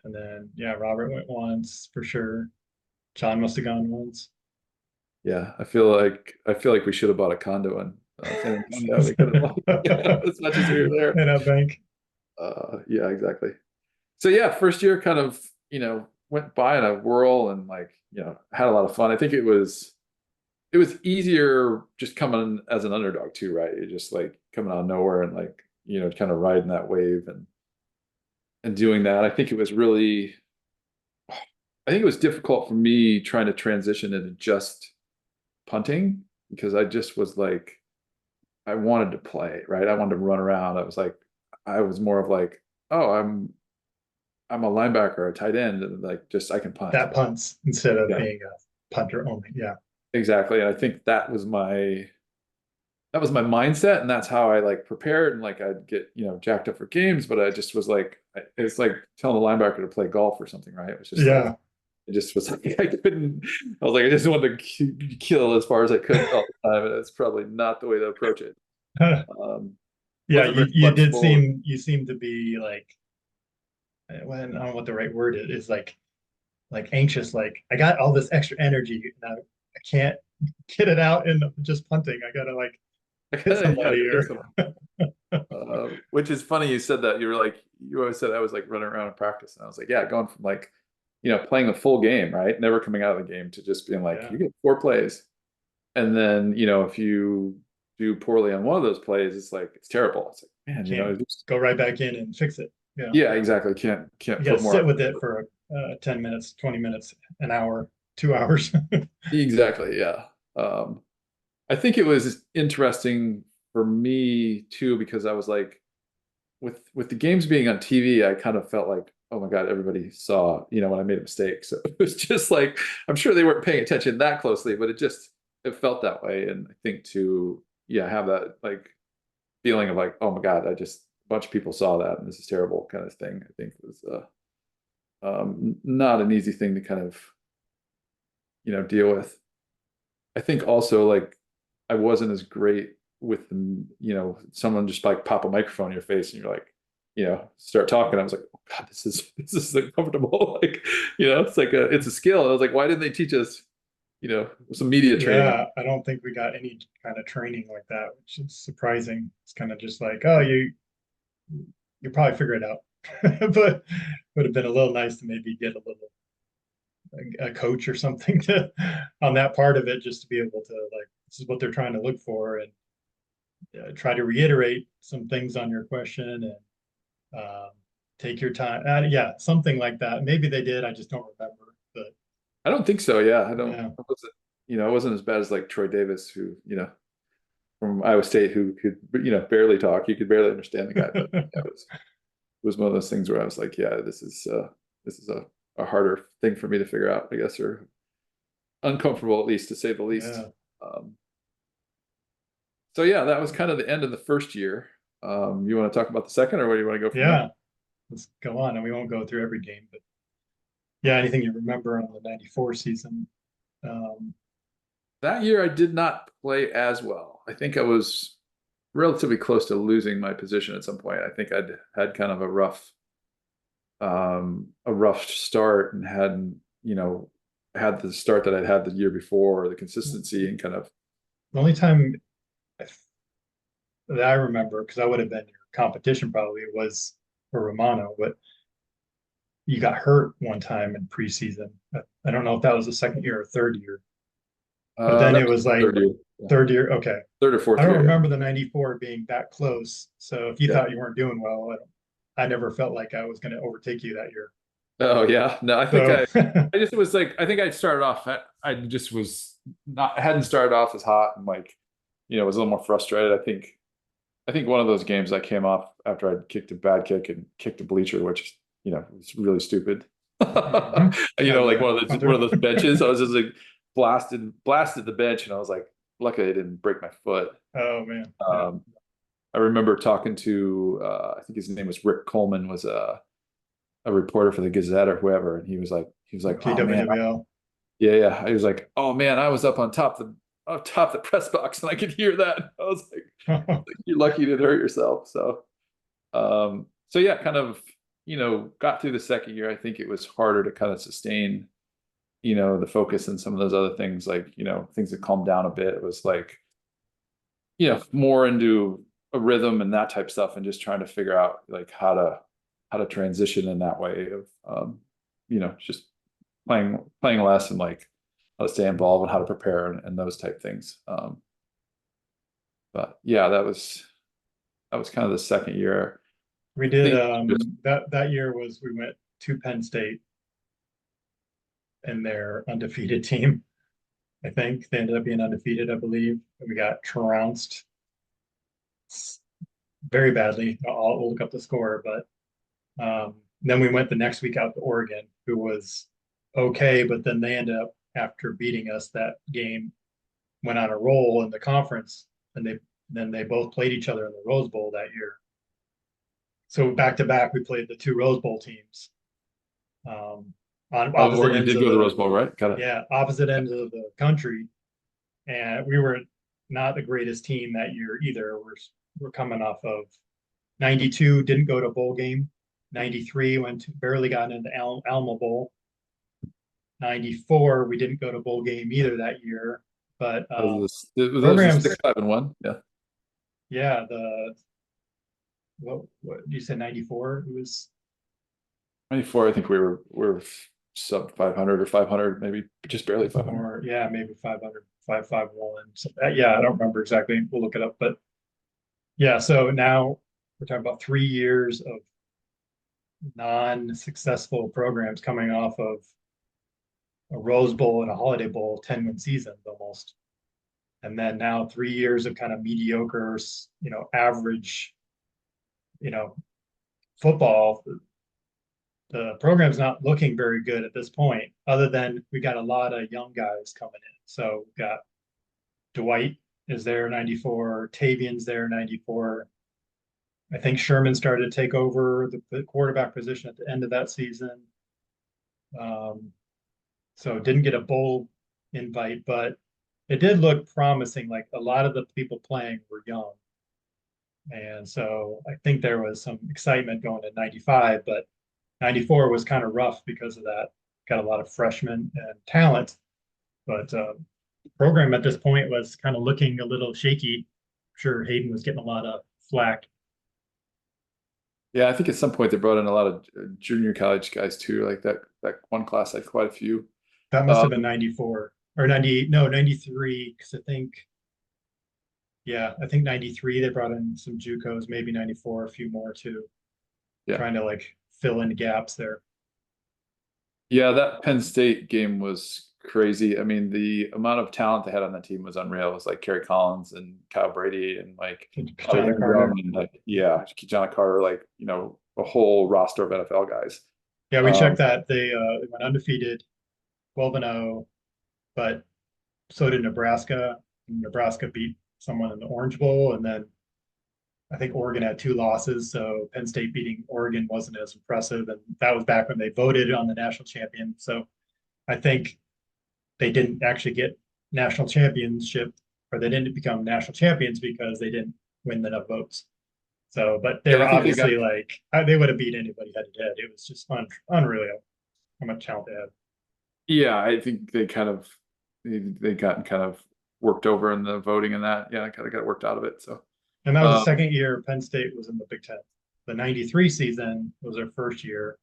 And then Robert went once for sure. John must have gone once. Yeah, I feel like we should have bought a condo in San Antonio. We could have, as much as we were there. In a bank. Yeah, exactly. So yeah, first year kind of went by in a whirl and like had a lot of fun. I think it was easier just coming as an underdog too, right? You're just like coming out of nowhere and like kind of riding that wave and doing that. I think it was difficult for me trying to transition into just punting because I just was like I wanted to play, right? I wanted to run around. I was more of like, oh, I'm a linebacker, a tight end, and like just I can punt. That punts instead of Yeah. being a punter only. Yeah. Exactly. And I think that was my that was my mindset, and that's how I like prepared, and like I'd get, jacked up for games, but I just was like, it's like telling the linebacker to play golf or something, right? It was just like, Yeah. it just was like, I was like, I just wanted to kill as far as I could all the time, and it's probably not the way to approach it. Um, Yeah, wasn't very you did flexible. seem to be like, when I don't know what the right word is like anxious, like I got all this extra energy now, I can't get it out in just punting. I gotta like hit Yeah, somebody get here. someone. Which is funny you said that. You were like, you always said I was like running around in practice, and I was like, yeah, going from like, playing a full game, right? Never coming out of the game to just being like, Yeah, you get 4 plays. And then, if you do poorly on one of those plays, it's like, it's terrible. It's like, man, can't just, go right back in and fix it. Yeah, yeah, exactly. Can't you gotta put more sit with effort. it for 10 minutes, 20 minutes, an hour, 2 hours. Exactly. Yeah. I think it was interesting for me too, because I was like, with the games being on TV, I kind of felt like, oh my God, everybody saw, when I made a mistake. So it was just like, I'm sure they weren't paying attention that closely, but it felt that way. And I think to, yeah, have that like feeling of like, oh my God, a bunch of people saw that and this is terrible kind of thing, I think was not an easy thing to kind of, deal with. I think also like I wasn't as great with the, someone just like pop a microphone in your face and you're like, start talking. I was like, oh God, this is uncomfortable. Like, it's like it's a skill. And I was like, why didn't they teach us, some media training? Yeah, I don't think we got any kind of training like that, which is surprising. It's kind of just like, oh, you probably figure it out. But would have been a little nice to maybe get a little a coach or something to on that part of it, just to be able to like, this is what they're trying to look for, and try to reiterate some things on your question, and take your time. Yeah, something like that. Maybe they did. I just don't remember. But I don't think so. Yeah, yeah, I wasn't as bad as like Troy Davis, who, from Iowa State, who could, barely talk. You could barely understand the guy, but yeah, it was one of those things where I was like, yeah, this is a harder thing for me to figure out, I guess, or uncomfortable at least, to say the least. yeah, Um, so yeah, that was kind of the end of the first year. You want to talk about the second, or where do you want to go from there? yeah. Let's go on, and we won't go through every game, but yeah, anything you remember on the '94 season? Um, That year, I did not play as well. I think I was relatively close to losing my position at some point. I think I'd had kind of a rough start, and hadn't, had the start that I'd had the year before, the consistency and kind of. the only time I that I remember, because I would have been your competition probably, was for Romano, but you got hurt one time in preseason. I don't know if that was the second year or third year, but then That it was was the like third year. Yeah. third year. Okay. Third or I fourth don't year. Yeah. remember the '94 being that close. So if you Yeah. thought you weren't doing well, I never felt like I was going to overtake you that year. Oh yeah. No, I think So I just was like, I think I started off. I just was not hadn't started off as hot, and like, was a little more frustrated. I think one of those games I came off after I'd kicked a bad kick and kicked a bleacher, which, was really stupid. mhm. As Like a one of punter. those benches. I was just like blasted the bench, and I was like, luckily I didn't break my foot. Oh man. Yeah. Um, I remember talking to I think his name was Rick Coleman, was a reporter for the Gazette or whoever, and he was like, oh man, KWL. yeah, yeah. He was like, oh man, I was up top the press box, and I could hear that. I was like, you're lucky you didn't hurt yourself. So yeah, kind of, got through the second year. I think it was harder to kind of sustain, the focus and some of those other things, like, things that calmed down a bit. It was like, more into a rhythm and that type stuff, and just trying to figure out like how to transition in that way of, just playing less, and like how to stay involved and how to prepare, and those type things. But yeah, that was kind of the second year. We I did think just, that year was we went to Penn State and their undefeated team. I think they ended up being undefeated, I believe. And we got trounced very badly. We'll look up the score, but then we went the next week out to Oregon, who was okay, but then they ended up, after beating us that game, went on a roll in the conference, and they Then they both played each other in the Rose Bowl that year. So back to back, we played the two Rose Bowl teams. On opposite Oregon ends did of go to the the, Rose Bowl, right? Got it. yeah, opposite ends of the country. And we were not the greatest team that year either. We're coming off of 92, didn't go to a bowl game. 93 barely got into Alma Bowl. 94, we didn't go to bowl game either that year. But Was this programs, 6-5-1? Yeah. yeah, what you said 94? It was 94. I think we were sub 500 or 500, maybe just barely 500. more, yeah, maybe 500, 551. So yeah, I don't remember exactly. We'll look it up. But yeah, so now we're talking about 3 years of non-successful programs coming off of a Rose Bowl and a Holiday Bowl 10-win seasons almost. And then now 3 years of kind of mediocre, average, football. The program's not looking very good at this point, other than we got a lot of young guys coming in. So we've got Dwight is there 94, Tavian's there 94. I think Sherman started to take over the quarterback position at the end of that season. So didn't get a bowl invite, but it did look promising. Like a lot of the people playing were young. And so I think there was some excitement going to 95, but 94 was kind of rough because of that. Got a lot of freshmen and talent, but the program at this point was kind of looking a little shaky. I'm sure Hayden was getting a lot of flack. Yeah, I think at some point they brought in a lot of junior college guys too. Like that one class had quite a few. That must have been 94 or 98, no, 93, because I think 93 they brought in some JUCOs, maybe 94, a few more too. Yeah. Trying to like fill in gaps there. Yeah, that Penn State game was crazy. I mean, the amount of talent they had on the team was unreal. It was like Kerry Collins and Kyle Brady and like John Carter. And like John Carter, like a whole roster of NFL guys. Yeah, we checked that. They went undefeated, 12-0, but so did Nebraska. Nebraska beat someone in the Orange Bowl, and then I think Oregon had 2 losses, so Penn State beating Oregon wasn't as impressive. And that was back when they voted on the national champion. So I think they didn't actually get national championship, or they didn't become national champions because they didn't win enough votes. So, but they were obviously they would have beat anybody head to head. It was just unreal how much talent they had. Yeah, I think they got kind of worked over in the voting and that. Yeah, kind of got worked out of it. So. And that was the second year Penn State was in the Big Ten. The 93 season was their first year.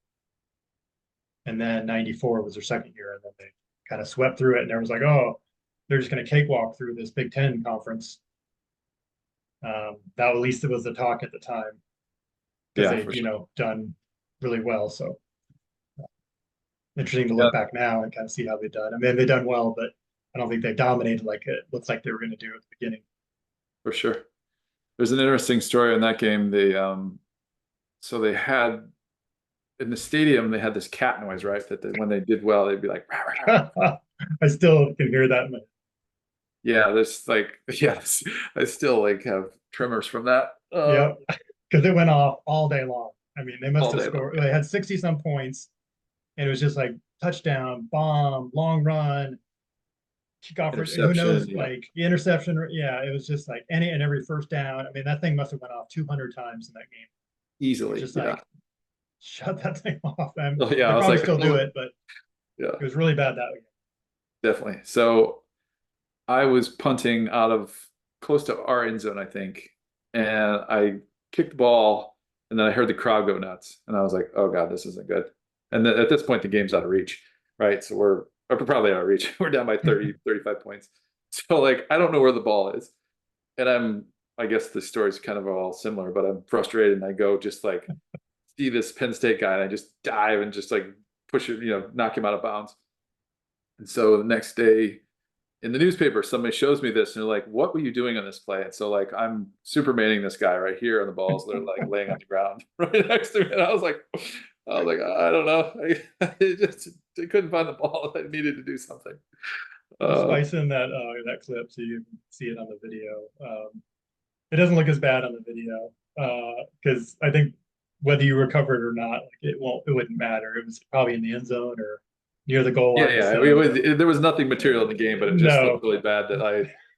And then 94 was their second year. And then they kind of swept through it. And there was like, oh, they're just going to cakewalk through this Big Ten conference. That at least it was the talk at the time. Because they've, done really well. So interesting to look back now and kind of see how they've done. I mean, they've done well, but I don't think they dominated like it looks like they were going to do at the beginning. For sure. There's an interesting story in that game. So they had in the stadium, they had this cat noise, right? When they did well, they'd be like, rah, rah. I still can hear that. Yeah, there's yes, I still have tremors from that. Yeah, because it went off all day long. I mean, they must have scored. They had 60-some points, and it was just like touchdown, bomb, long run, kickoff. Who knows? Yeah. Like the interception. Yeah, it was just like and every first down. I mean, that thing must have went off 200 times in that game. Easily. Just shut that thing off. Yeah, they probably still do it, but yeah, it was really bad that way. Definitely. So I was punting out of close to our end zone, I think, and I kicked the ball, and then I heard the crowd go nuts, and I was like, "Oh God, this isn't good." And then at this point, the game's out of reach, right? So we're probably out of reach. We're down by 30, 35 points. So I don't know where the ball is, and I guess the story's kind of all similar, but I'm frustrated, and I go just see this Penn State guy, and I just dive and just push it, knock him out of bounds. And so the next day in the newspaper, somebody shows me this and they're like, "What were you doing on this play?" And so I'm Supermaning this guy right here on the balls. They're laying on the ground right next to me. And I was like, I don't know. I couldn't find the ball. I needed to do something. Slice in that clip so you can see it on the video. It doesn't look as bad on the video. Because I think whether you recovered or not, like it wouldn't matter. It was probably in the end zone or near the goal line. Yeah. So, There was nothing material in the game, but it just no. looked really bad that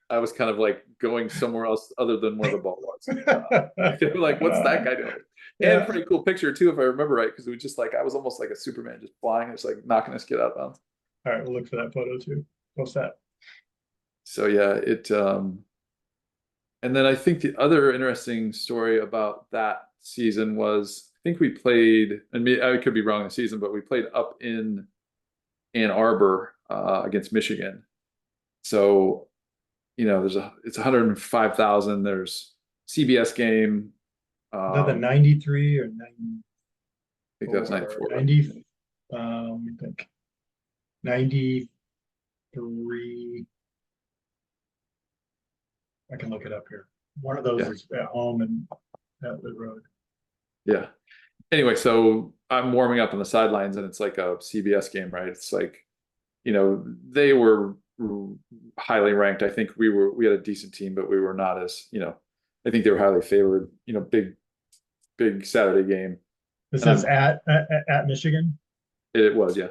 I was kind of like going somewhere else other than where the ball was. Like, what's that guy doing? And pretty cool picture too, if I remember right, because it was just like I was almost like a Superman just flying, just like knocking this kid out of bounds. All right, we'll look for that photo too. Post that. So yeah, and then I think the other interesting story about that season was I think we played, and I could be wrong in the season, but we played up in Ann Arbor against Michigan. So, it's 105,000. There's CBS game. Is that the 93 or 90? I think that was 94. 90. I think 93. I can look it up here. One of those is at home and at the road. Yeah. Anyway, so I'm warming up on the sidelines and it's like a CBS game, right? It's like, they were highly ranked. I think we had a decent team, but we were not as, I think they were highly favored, big Saturday game. This is at Michigan? It was, yeah.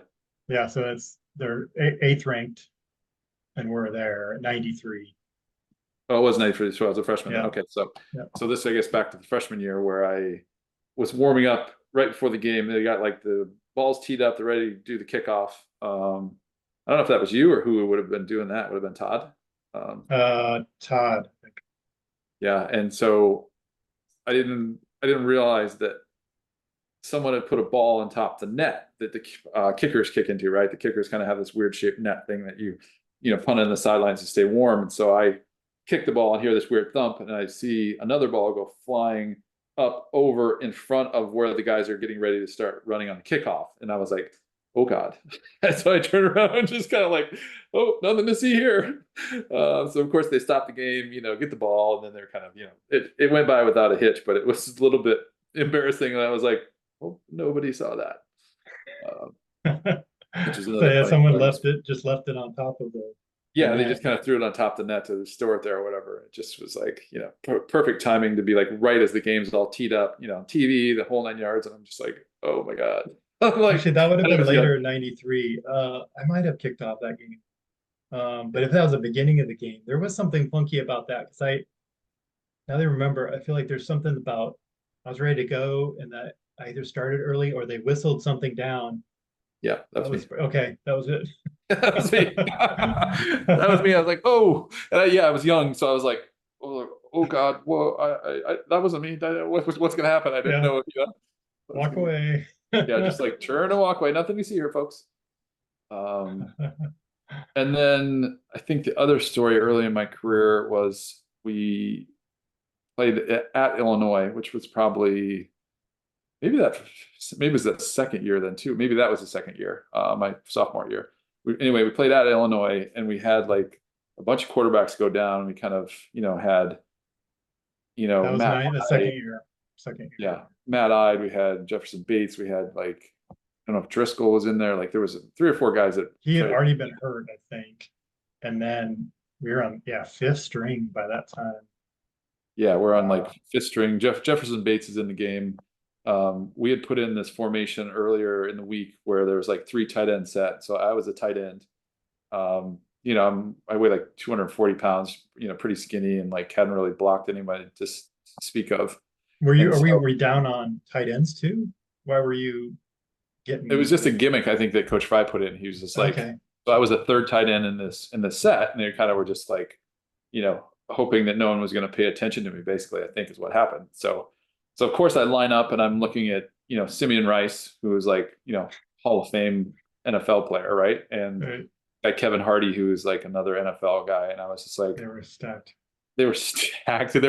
Yeah, so they're 8th ranked and we're there at 93. Oh, it was 93, so I was a freshman. Yeah. Okay, so this, I guess, back to the freshman year where I was warming up right before the game. They got like the balls teed up, they're ready to do the kickoff. I don't know if that was you or who would have been doing that. Would have been Todd. Todd. I think. Yeah, and so I didn't realize that someone had put a ball on top of the net that the kickers kick into, right? The kickers kind of have this weird shaped net thing that you punt in the sidelines to stay warm. And so I kick the ball and hear this weird thump, and I see another ball go flying up over in front of where the guys are getting ready to start running on the kickoff. And I was like, oh God. And so I turned around and just kind of like, oh, nothing to see here. So of course they stopped the game, get the ball, and then they're kind of, it went by without a hitch, but it was a little bit embarrassing. And I was like, oh, nobody saw that. Which is so someone left it on top of the. Yeah, they just kind of threw it on top of the net to store it there or whatever. It just was like, perfect timing to be like right as the game's all teed up, TV, the whole 9 yards. And I'm just like, oh my God. Like, actually, that would have been later in 93. I might have kicked off that game. But if that was the beginning of the game, there was something funky about that. Because now that I remember, I feel like there's something about I was ready to go and that I either started early or they whistled something down. Yeah, that was me. Okay, that was it. That was me. That was me. I was like, oh, and I was young, so I was like, oh God, whoa, I that wasn't me. What's gonna happen? I didn't know. Walk away. Yeah, just like turn and walk away. Nothing to see here, folks. And then I think the other story early in my career was we played at Illinois, which was probably maybe it was that second year then too. Maybe that was the second year, my sophomore year. Anyway, we played at Illinois and we had like a bunch of quarterbacks go down. We kind of, had, that was the second year. Yeah. Matt Ide, we had Jefferson Bates, we had like, I don't know if Driscoll was in there. Like there was 3 or 4 guys that he had already been hurt, I think. And then we were on 5th string by that time. Yeah, we're on like 5th string. Jefferson Bates is in the game. We had put in this formation earlier in the week where there was like 3 tight end set. So I was a tight end. I weigh like 240 pounds, pretty skinny and like hadn't really blocked anybody to speak of. Were we down on tight ends too? Why were you getting? It was just a gimmick, I think, that Coach Fry put in. He was just like, so I was a 3rd tight end in this set, and they kind of were just like, hoping that no one was going to pay attention to me. Basically, I think is what happened. So of course I line up and I'm looking at Simeon Rice, who was like Hall of Fame NFL player, right? And like Kevin Hardy, who is like another NFL guy, and I was just like, they were stacked. They're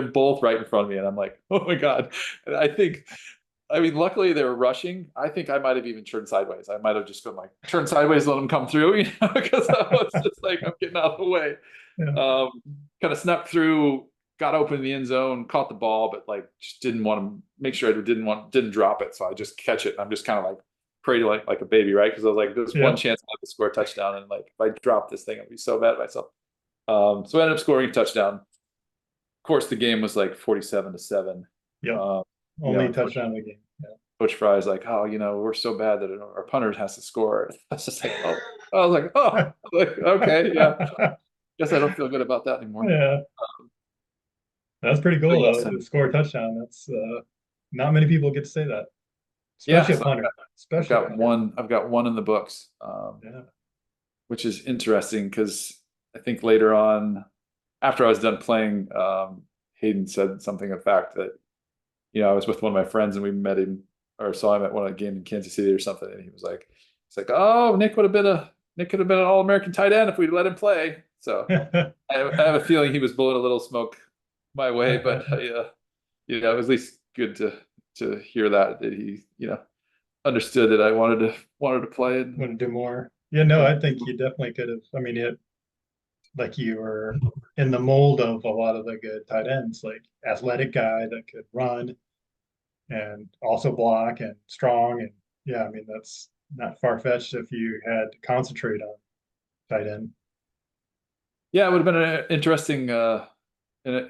both right in front of me. And I'm like, oh my God. And luckily they were rushing. I think I might have even turned sideways. I might have just been like, turn sideways, let them come through, because I was just like, I'm getting out of the way. Yeah. Kind of snuck through, got open in the end zone, caught the ball, but like just didn't want to make sure I didn't drop it. So I just catch it. And I'm just kind of like cradling like a baby, right? Because I was like, there's one chance I could score a touchdown. And like, if I drop this thing, I'd be so mad at myself. So I ended up scoring a touchdown. Of course, the game was like 47-7. Yeah. Yeah, Only touchdown of the game. Coach Fry's like, oh, we're so bad that our punter has to score. I was just like, oh, I was like, oh, like, okay, yeah. Guess I don't feel good about that anymore. Yeah. That's pretty cool Yes, though, to score a touchdown. That's not many people get to say that. yeah, Especially a so punter. I've Especially a got punter. one. I've got one in the books, Yeah. which is interesting because I think later on, after I was done playing, Hayden said something of fact that I was with one of my friends and we met him or saw him at one of the games in Kansas City or something, and he was like, "Oh, Nick could have been an All-American tight end if we'd let him play." So I have a feeling he was blowing a little smoke my way, but it was at least good to hear that he understood that I wanted to play and Want to do more. Yeah, no, I think you definitely could have. I mean, like you were in the mold of a lot of the good tight ends, like athletic guy that could run and also block and strong. And yeah, I mean, that's not far-fetched if you had to concentrate on tight end. yeah, it would have been an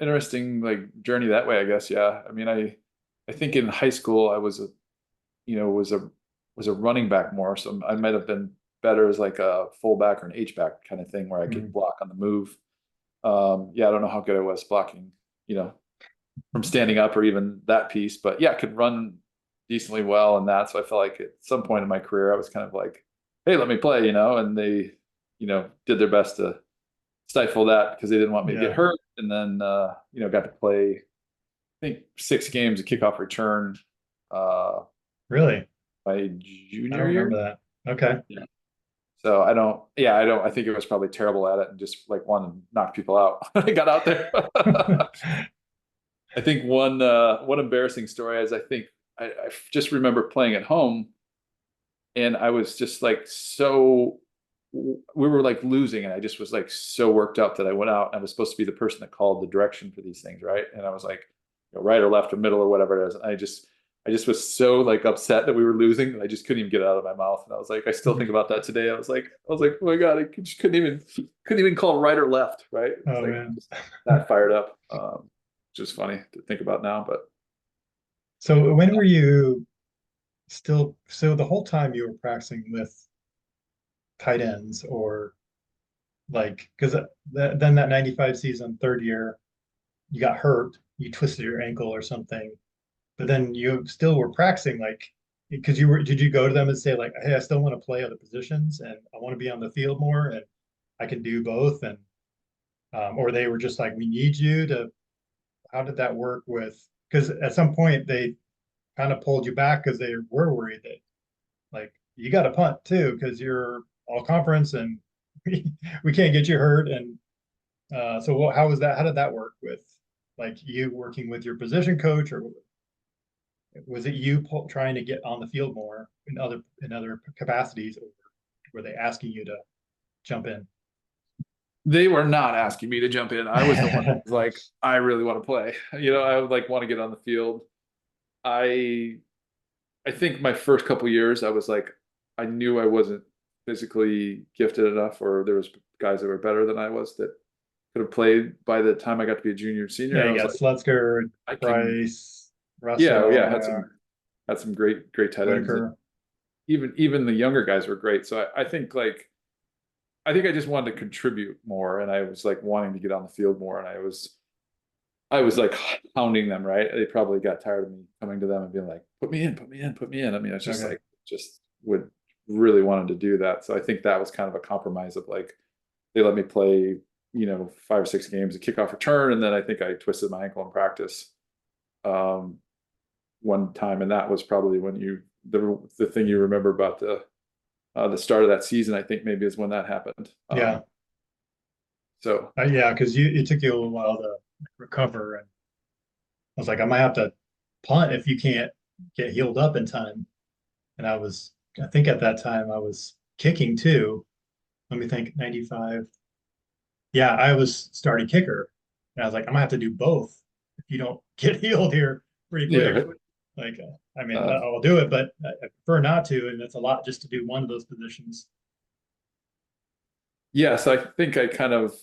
interesting like journey that way, I guess. Yeah, I mean, I think in high school I was a running back more, so I might have been better as like a fullback or an H back kind of thing where I could block on the move. Yeah, I don't know how good I was blocking, from standing up or even that piece, but yeah, I could run decently well in that. So I felt like at some point in my career, I was kind of like, hey, let me play, and they, did their best to stifle that because they didn't want me to get Yeah. hurt. And then, got to play, I think 6 games of kickoff return, Really? my I junior don't year. remember that. Okay. Yeah. So I think it was probably terrible at it and just like wanted to knock people out. I got out there. I think one embarrassing story is I just remember playing at home and I was just like we were like losing and I just was like so worked up that I went out and I was supposed to be the person that called the direction for these things, right? And I was like, right or left or middle or whatever it is. And I just was so like upset that we were losing that I just couldn't even get it out of my mouth. And I was like, I still think about that today. I was like, oh my God, I just couldn't even call right or left, right? It's Oh like man. just that fired up. Just funny to think about now, but So when were you so the whole time you were practicing with tight ends or like because then that 95 season, third year, you got hurt, you twisted your ankle or something, but then you still were practicing like because did you go to them and say like, hey, I still want to play other positions and I want to be on the field more and I can do both and or they were just like, we need you to, how did that work with, because at some point they kind of pulled you back because they were worried that like you got to punt too because you're all conference and we can't get you hurt. And so how was that? How did that work with like you working with your position coach, or was it you trying to get on the field more in other capacities, or were they asking you to jump in? they were not asking me to jump in. I was the one that was like, I really want to play. I would like want to get on the field. I I think my first couple years, I was like, I knew I wasn't physically gifted enough, or there was guys that were better than I was that could have played. By the time I got to be a junior, senior, Yeah, I you was got like, Slutzker, I can, Bryce, yeah, Russell, yeah, had some great tight ends, and Whitaker. even the younger guys were great. So I think I just wanted to contribute more, and I was like wanting to get on the field more, and I was like hounding them, right? They probably got tired of me coming to them and being like, put me in, put me in, put me in. I mean, it's just Okay. like, just would really wanted to do that. So I think that was kind of a compromise of like, they let me play, 5 or 6 games of kickoff return. And then I think I twisted my ankle in practice one time. And that was probably when the thing you remember about the start of that season, I think maybe is when that happened. Yeah. So Yeah, because it took you a little while to recover, and I was like, I might have to punt if you can't get healed up in time. And I think at that time I was kicking too. Let me think, 95. Yeah, I was starting kicker. And I was like, I'm gonna have to do both if you don't get healed here pretty yeah, quick. right. Like, I mean, Uh, I'll do it, but I prefer not to. And that's a lot just to do one of those positions. yeah, so I think I kind of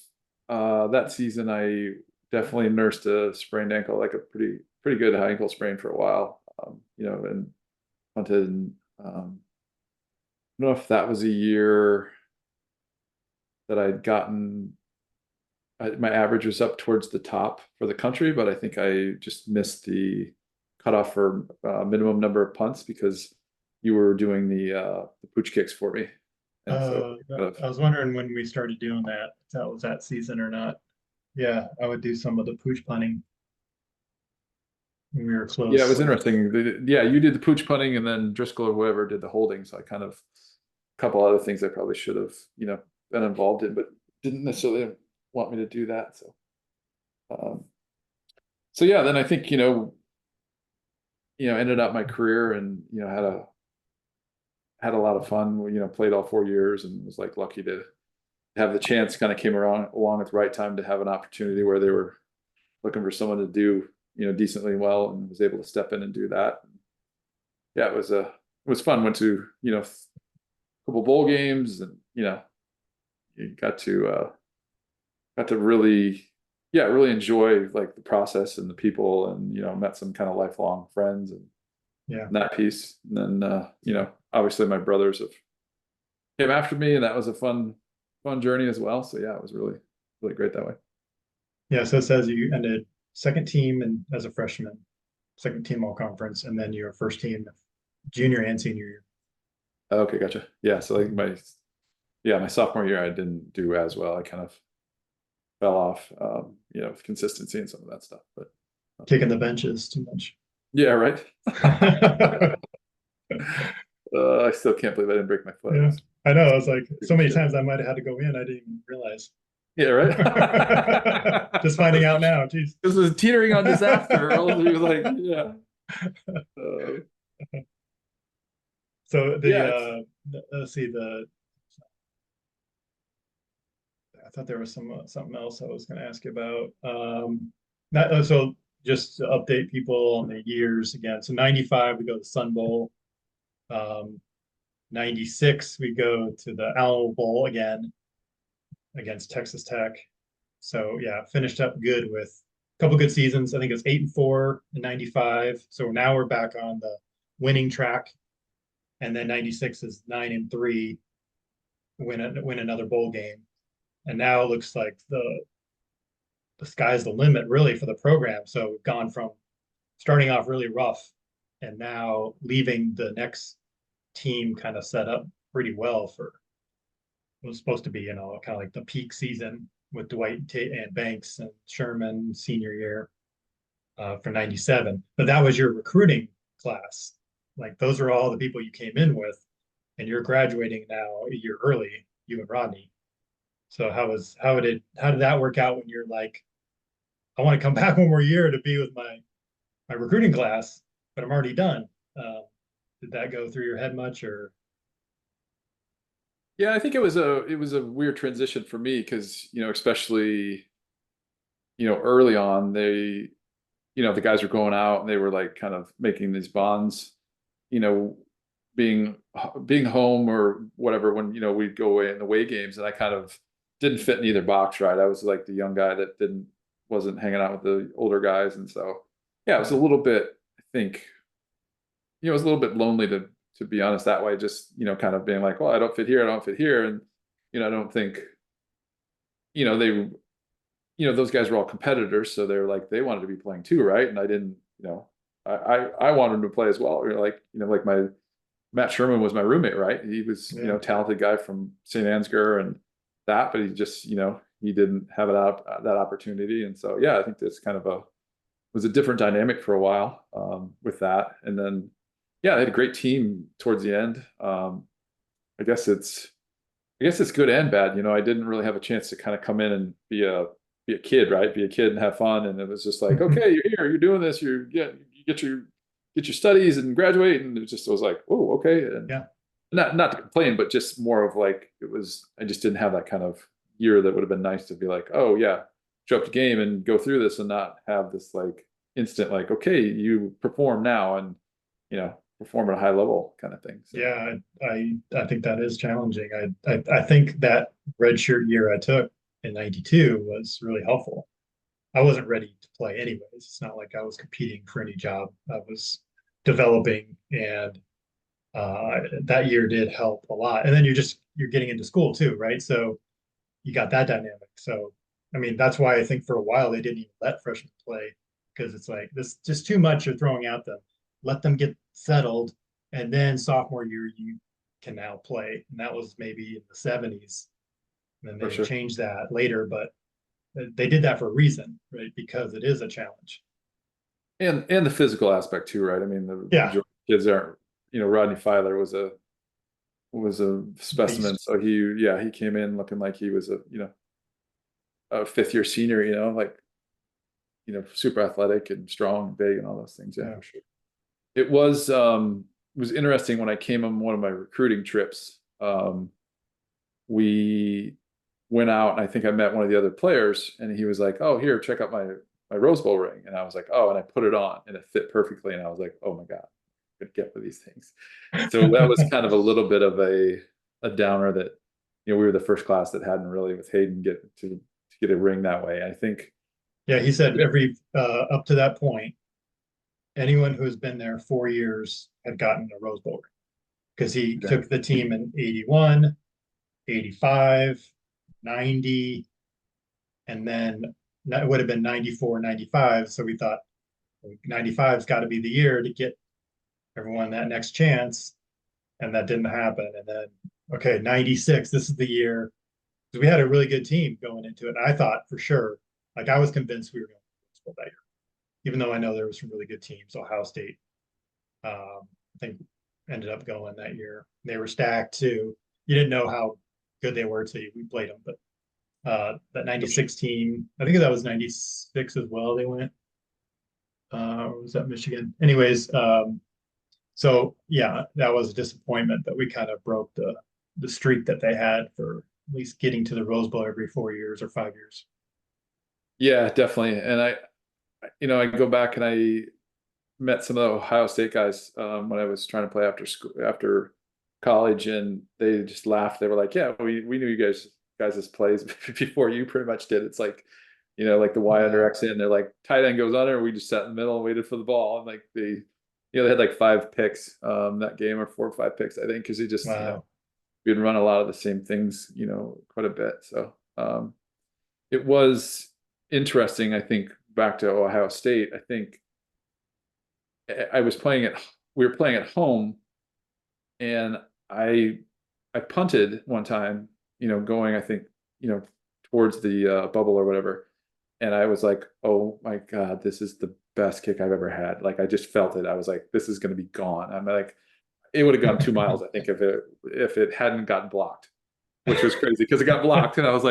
that season I definitely nursed a sprained ankle, like a pretty good high ankle sprain for a while. And punted. And, I don't know if that was a year that I'd gotten. My average was up towards the top for the country, but I think I just missed the cutoff for minimum number of punts because you were doing the pooch kicks for me. And so I was wondering when we started doing that, if that was that season or not. Yeah, I would do some of the pooch punting when we were close. Yeah, it was interesting. Yeah, you did the pooch punting, and then Driscoll or whoever did the holding. So I kind of a couple other things I probably should have, been involved in, but didn't necessarily want me to do that. So yeah, then I think ended up my career and had a lot of fun. Played all 4 years and was like lucky to have the chance. Kind of came along at the right time to have an opportunity where they were looking for someone to do decently well, and was able to step in and do that. Yeah, it was fun. Went to a couple bowl games, and you got to really enjoy like the process and the people, and met some kind of lifelong friends and that piece. And then obviously my brothers came after me, and that was a fun journey as well. So yeah, it was really great that way. Yeah, so it says you ended second team and as a freshman, second team all conference, and then your first team junior and senior year. Okay, gotcha. Yeah, so like my sophomore year I didn't do as well. I kind of fell off, with consistency and some of that stuff. But kicking the benches too much. Yeah, right. I still can't believe I didn't break my foot. Yeah, I know. I was like, so many times I might have had to go in. I didn't even realize. Yeah, right. Just finding out now. Jeez. This was teetering on disaster. Like, yeah. So let's see, I thought there was something else I was going to ask you about. So just to update people on the years again. So 95 we go to the Sun Bowl. 96 we go to the Alamo Bowl again against Texas Tech. So yeah, finished up good with a couple good seasons. I think it was 8-4 in 95. So now we're back on the winning track. And then 96 is 9-3, win another bowl game. And now it looks like the sky's the limit really for the program. So we've gone from starting off really rough and now leaving the next team kind of set up pretty well for what was supposed to be, kind of like the peak season with Dwight and Banks and Sherman senior year for 97. But that was your recruiting class. Like those are all the people you came in with, and you're graduating now a year early, you and Rodney. So how did that work out when you're like, I want to come back one more year to be with my recruiting class, but I'm already done. Did that go through your head much, or? Yeah, I think it was a weird transition for me because, especially, early on, the guys were going out and they were like kind of making these bonds, being home or whatever when, we'd go away in the away games, and I kind of didn't fit in either box, right? I was like the young guy that wasn't hanging out with the older guys. And so, yeah, it was a little bit, I think, it was a little bit lonely to be honest that way, just, kind of being like, well, I don't fit here. And, I don't think, they, those guys were all competitors. So they're like, they wanted to be playing too. Right. And I didn't, I wanted to play as well. Like Matt Sherman was my roommate, right? He was, talented guy from St. Ansgar and that, but he just, he didn't have that opportunity. And so, yeah, I think that's kind of was a different dynamic for a while with that. And then, yeah, they had a great team towards the end. I guess it's good and bad. I didn't really have a chance to kind of come in and be a kid, right? Be a kid and have fun. And it was just like, okay, you're here, you're doing this, you get your studies and graduate. And it was like, oh, okay. And yeah, not to complain, but just more of like, I just didn't have that kind of year that would have been nice to be like, oh yeah, show up to game and go through this and not have this like instant, like, okay, you perform now and, perform at a high level kind of thing. So. Yeah, I think that is challenging. I think that redshirt year I took in 92 was really helpful. I wasn't ready to play anyways. It's not like I was competing for any job. I was developing, and that year did help a lot. And then you're getting into school too, right? So you got that dynamic. So I mean, that's why I think for a while they didn't even let freshmen play, because it's like this just too much you're throwing at them. Let them get settled, and then sophomore year you can now play. And that was maybe in the 70s. And then For they sure. changed that later, but they did that for a reason, right? Because it is a challenge. And the physical aspect too, right? I mean, the Yeah. majority of kids aren't, Rodney Filer was a specimen. Beast. So he came in looking like he was a fifth year senior, like, super athletic and strong, big, and all those things. Yeah, Yeah. for sure. It was interesting when I came on one of my recruiting trips. We went out, and I think I met one of the other players, and he was like, "Oh, here, check out my Rose Bowl ring." And I was like, "Oh," and I put it on, and it fit perfectly. And I was like, "Oh my God, I could get for these things." So that was kind of a little bit of a downer that, we were the first class that hadn't really, with Hayden, to get a ring that way. I think. Yeah, he said every up to that point, anyone who has been there 4 years had gotten a Rose Bowl because he Okay. took the team in 81, 85, 90, and then it would have been 94, 95. So we thought 95's got to be the year to get everyone that next chance. And that didn't happen. And then, okay, 96, this is the year. Because we had a really good team going into it. And I thought for sure, like I was convinced we were going to win that year, even though I know there was some really good teams. Ohio State, I think, ended up going that year. They were stacked too. You didn't know how good they were until we played them. But that 96 team, I think that was 96 as well. They went. Was that Michigan? Anyways, so yeah, that was a disappointment that we kind of broke the streak that they had for at least getting to the Rose Bowl every 4 years or 5 years. Yeah, definitely. And I go back and I met some of the Ohio State guys when I was trying to play after college, and they just laughed. They were like, "Yeah, we knew you guys' plays before you pretty much did." It's like, like the Y under X in. They're like, tight end goes under, we just sat in the middle and waited for the ball. And like they had like 5 picks that game, or 4 or 5 picks, I think, because they just we'd run a lot of the same things, quite a bit. So it was interesting. I think back to Ohio State, I think we were playing at home, and I punted one time, going, I think, towards the bubble or whatever. And I was like, "Oh my God, this is the best kick I've ever had." Like, I just felt it. I was like, "This is going to be gone." I'm like, it would have gone 2 miles, I think, if it hadn't gotten blocked, which was crazy because it got blocked. And I was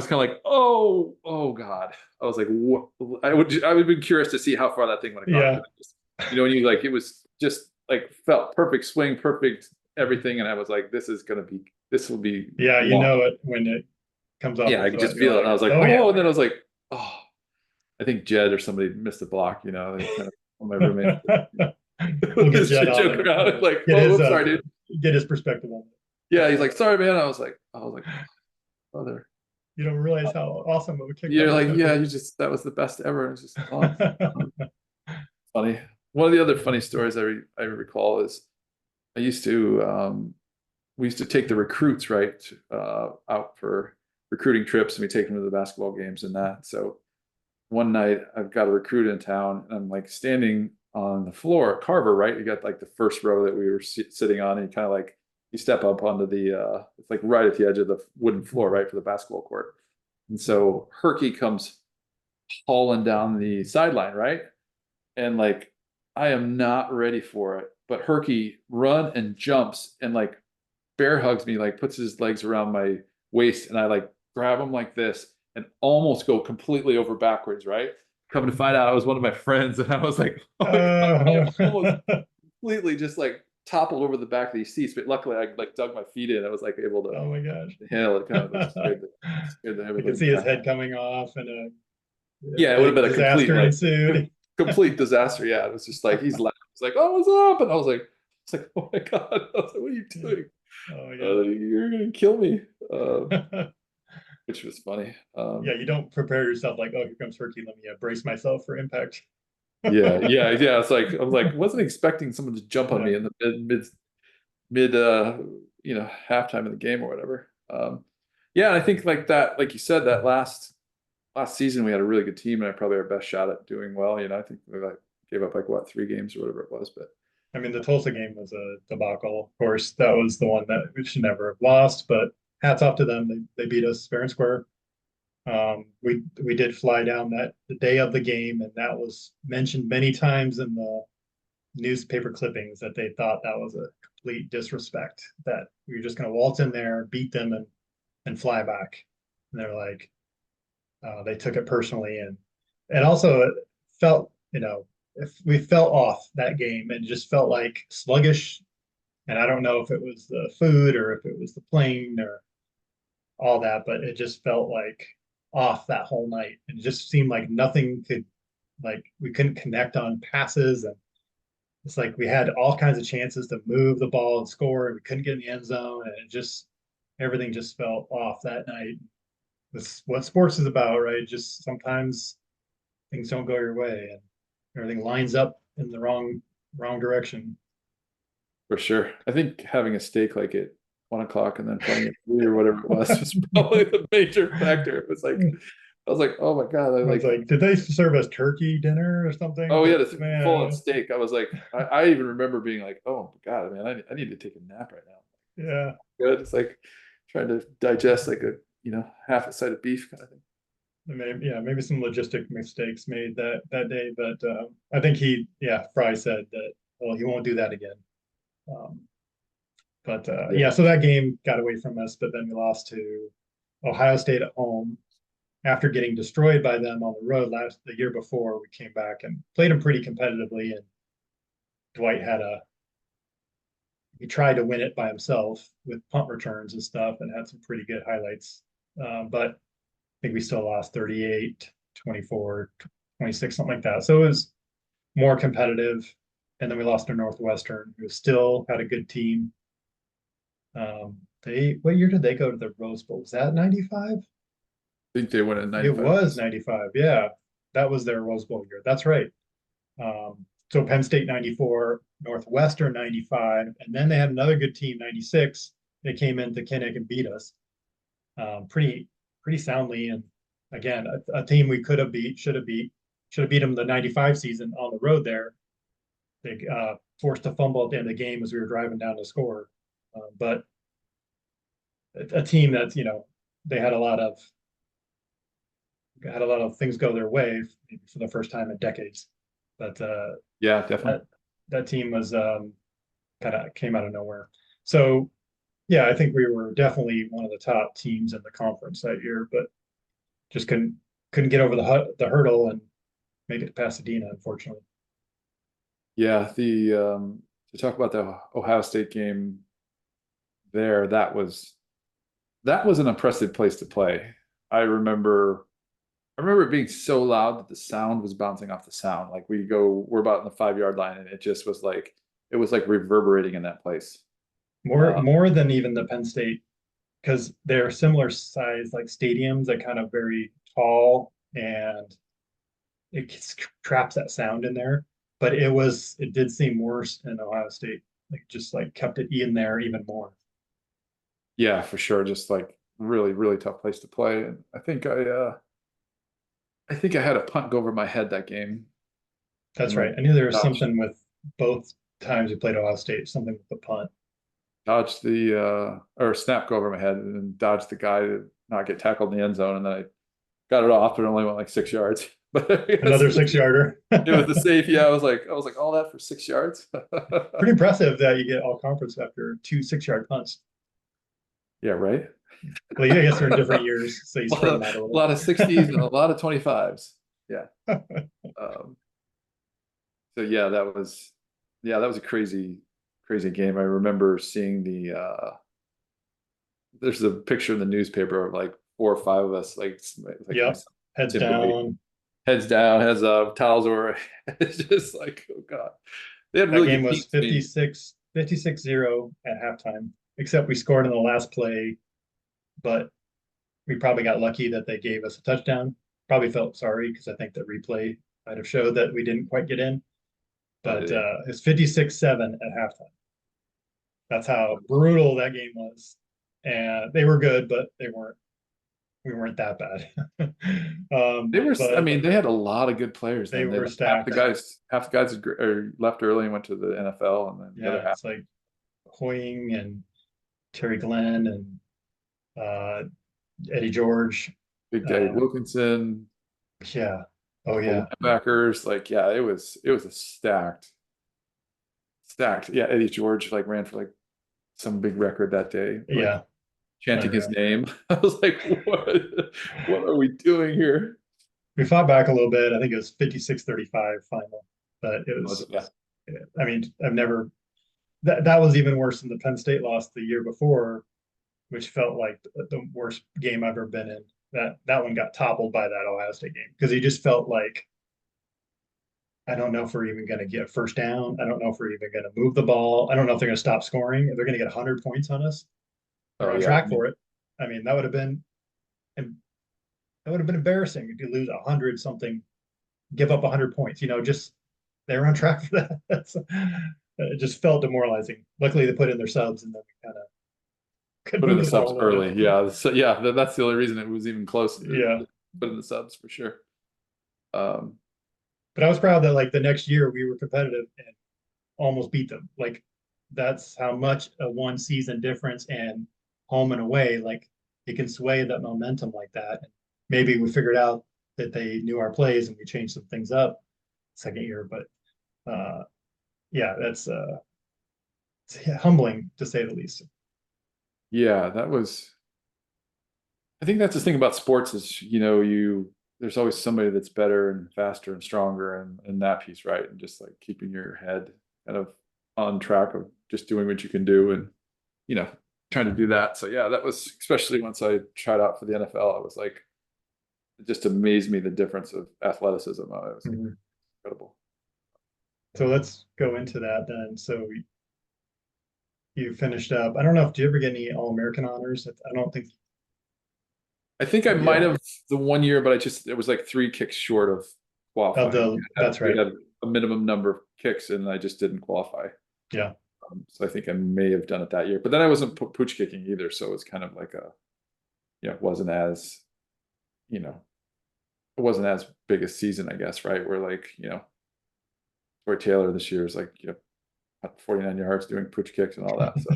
kind of like, oh God. I was like, what? I would have been curious to see how far that thing would have gone. Yeah. When you like, it was just like felt perfect swing, perfect everything. And I was like, this will be. Yeah, you long. know it when it comes off. Yeah, I could just feel it. And I was like, yeah. And then I was like, oh, I think Jed or somebody missed the block, they kind of, my roommate. We'll get Jed on joke around it, like, sorry, dude. Get his perspective on it. Yeah, he's like, "Sorry, man." I was like, "Oh, there." You don't realize how awesome of a kick. You're like, yeah, that was the best ever. It's just funny. One of the other funny stories I recall is we used to take the recruits, right, out for recruiting trips, and we take them to the basketball games and that. So one night I've got a recruit in town, and I'm like standing on the floor at Carver, right? You got like the first row that we were sitting on, and you kind of like, you step up onto the it's like right at the edge of the wooden floor, right, for the basketball court. And so Herky comes hauling down the sideline, right? And like, I am not ready for it, but Herky run and jumps and like bear hugs me, like puts his legs around my waist, and I like grab him like this and almost go completely over backwards, right? Coming to find out, I was one of my friends, and I was like, oh my God, I almost completely just like toppled over the back of these seats, but luckily I like dug my feet in. I was like able to. Oh my gosh! Handle it. Kind of scared You can see his head coming off, and yeah, it would have been a complete ensued. Complete disaster. Yeah, it was just like he's laughing. It's like, "Oh, what's up?" And I was like, "Oh my God!" I was like, "What are you doing? Oh my God. You're gonna kill me." which was funny. Yeah, you don't prepare yourself like, oh, here comes Herky. Let me brace myself for impact. yeah. It's like I was like, wasn't expecting someone to jump on Yeah. me in the mid halftime of the game or whatever. Yeah, I think like that, like you said, that last season we had a really good team, and I probably our best shot at doing well. I think we like gave up like what 3 games or whatever it was, but I mean, the Tulsa game was a debacle. Of course, that was the one that we should never have lost, but hats off to them. They beat us fair and square. We did fly down that the day of the game, and that was mentioned many times in the newspaper clippings that they thought that was a complete disrespect, that we were just going to waltz in there, beat them, and fly back. And they're like, they took it personally, and also it felt, if we felt off that game and just felt like sluggish. And I don't know if it was the food or if it was the plane or all that, but it just felt like off that whole night. And it just seemed like nothing could, like we couldn't connect on passes, and it's like we had all kinds of chances to move the ball and score, and we couldn't get in the end zone, and it just everything just felt off that night. That's what sports is about, right? Just sometimes things don't go your way, and everything lines up in the wrong direction. for sure. I think having a steak like at 1 o'clock and then playing at 3 or whatever it was probably the major factor. It was like I was like, oh my God, I was like, did they serve us turkey dinner or something? oh yeah, this Man. full on steak. I was like, I even remember being like, oh my God, man, I need to take a nap right now. Yeah. Good. It's like trying to digest like a half a side of beef kind of thing. Maybe some logistic mistakes made that day, but I think Fry said that, well, he won't do that again. So that game got away from us, but then we lost to Ohio State at home after getting destroyed by them on the road the year before. We came back and played them pretty competitively, and Dwight he tried to win it by himself with punt returns and stuff and had some pretty good highlights. But I think we still lost 38, 24, 26, something like that. So it was more competitive. And then we lost to Northwestern, who still had a good team. What year did they go to the Rose Bowl? Was that 95? I think they went in 95. It was 95. Yeah. That was their Rose Bowl year. That's right. So Penn State 94, Northwestern 95, and then they had another good team 96. They came into Kinnick and beat us pretty soundly. And again, a team we should have beat them the 95 season on the road there. They forced a fumble at the end of the game as we were driving down to score. But a team that's, they had a lot of things go their way for the first time in decades. But yeah, definitely. That team was kind of came out of nowhere. So yeah, I think we were definitely one of the top teams in the conference that year, but just couldn't get over the hurdle and make it to Pasadena, unfortunately. Yeah, to talk about the Ohio State game there, that was an impressive place to play. I remember it being so loud that the sound was bouncing off the sound. Like we're about in the 5-yard line, and it just was like reverberating in that place. More than even the Penn State, because they're similar size like stadiums that kind of very tall, and it traps that sound in there. But it did seem worse in Ohio State. Like just like kept it in there even more. Yeah, for sure. Just like really, really tough place to play. And I think I had a punt go over my head that game. That's right. I knew there was something with both times we played Ohio State, something with the punt. Dodged or snap go over my head and then dodged the guy to not get tackled in the end zone. And then I got it off, but it only went like 6 yards. But another 6-yarder. It was the safe. Yeah, I was like, all that for 6 yards. Pretty impressive that you get all conference after 2 6-yard punts. Yeah, right. Well, yeah, I guess they're in different years, so you spread them out a little. A lot of 60s and a lot of 25s. Yeah. So yeah, that was a crazy game. I remember seeing there's a picture in the newspaper of like 4 or 5 of us, like yep. Heads down, has towels over. It's just like, oh God. They had that game was 56-0 at halftime, except we scored in the last play, but we probably got lucky that they gave us a touchdown. Probably felt sorry because I think the replay might have showed that we didn't quite get in. But it's 56-7 at halftime. That's how brutal that game was. And they were good, but we weren't that bad. They were, I But mean, they had a lot of good players. they Then were half stacked. the guys are left early and went to the NFL, and then the other Yeah, half. it's like Hoying and Terry Glenn and Eddie George. Big Daddy Wilkinson, Yeah. Oh yeah. linebackers. Like, yeah, it was a stacked. Yeah, Eddie George like ran for like some big record that day. Like, Yeah. chanting Oh, his yeah. name. I was like, what are we doing here? We fought back a little bit. I think it was 56-35 final. But it was, Yeah. I mean, I've never that was even worse than the Penn State loss the year before, which felt like the worst game I've ever been in. That one got toppled by that Ohio State game because he just felt like, I don't know if we're even going to get first down. I don't know if we're even going to move the ball. I don't know if they're going to stop scoring. If they're going to get 100 points on us, they're on track for it. I mean, that would have been embarrassing if you lose 100 something, give up 100 points. Just they were on track for that. It just felt demoralizing. Luckily, they put in their subs, and then we kind of could Put in move the the ball subs a little early. bit. Yeah. So yeah, that's the only reason it was even close. Yeah. Put in the subs for sure. But I was proud that like the next year we were competitive and almost beat them. Like that's how much a one season difference and home and away, like it can sway that momentum like that. Maybe we figured out that they knew our plays and we changed some things up second year. But yeah, that's humbling to say the least. Yeah, I think that's the thing about sports is, there's always somebody that's better and faster and stronger and that piece, right? And just like keeping your head kind of on track of just doing what you can do and, trying to do that. So yeah, that was, especially once I tried out for the NFL, I was like, it just amazed me the difference of athleticism. It was incredible. So let's go into that then. So you finished up. I don't know if do you ever get any All-American honors? I don't think. I think I might have the one year, but it was like 3 kicks short of qualifying. That's right. We had a minimum number of kicks and I just didn't qualify. Yeah. So I think I may have done it that year, but then I wasn't pooch kicking either. So it's kind of like it wasn't as, it wasn't as big a season, I guess, right? Where like, Troy Taylor this year is like, 49 yards doing pooch kicks and all that. So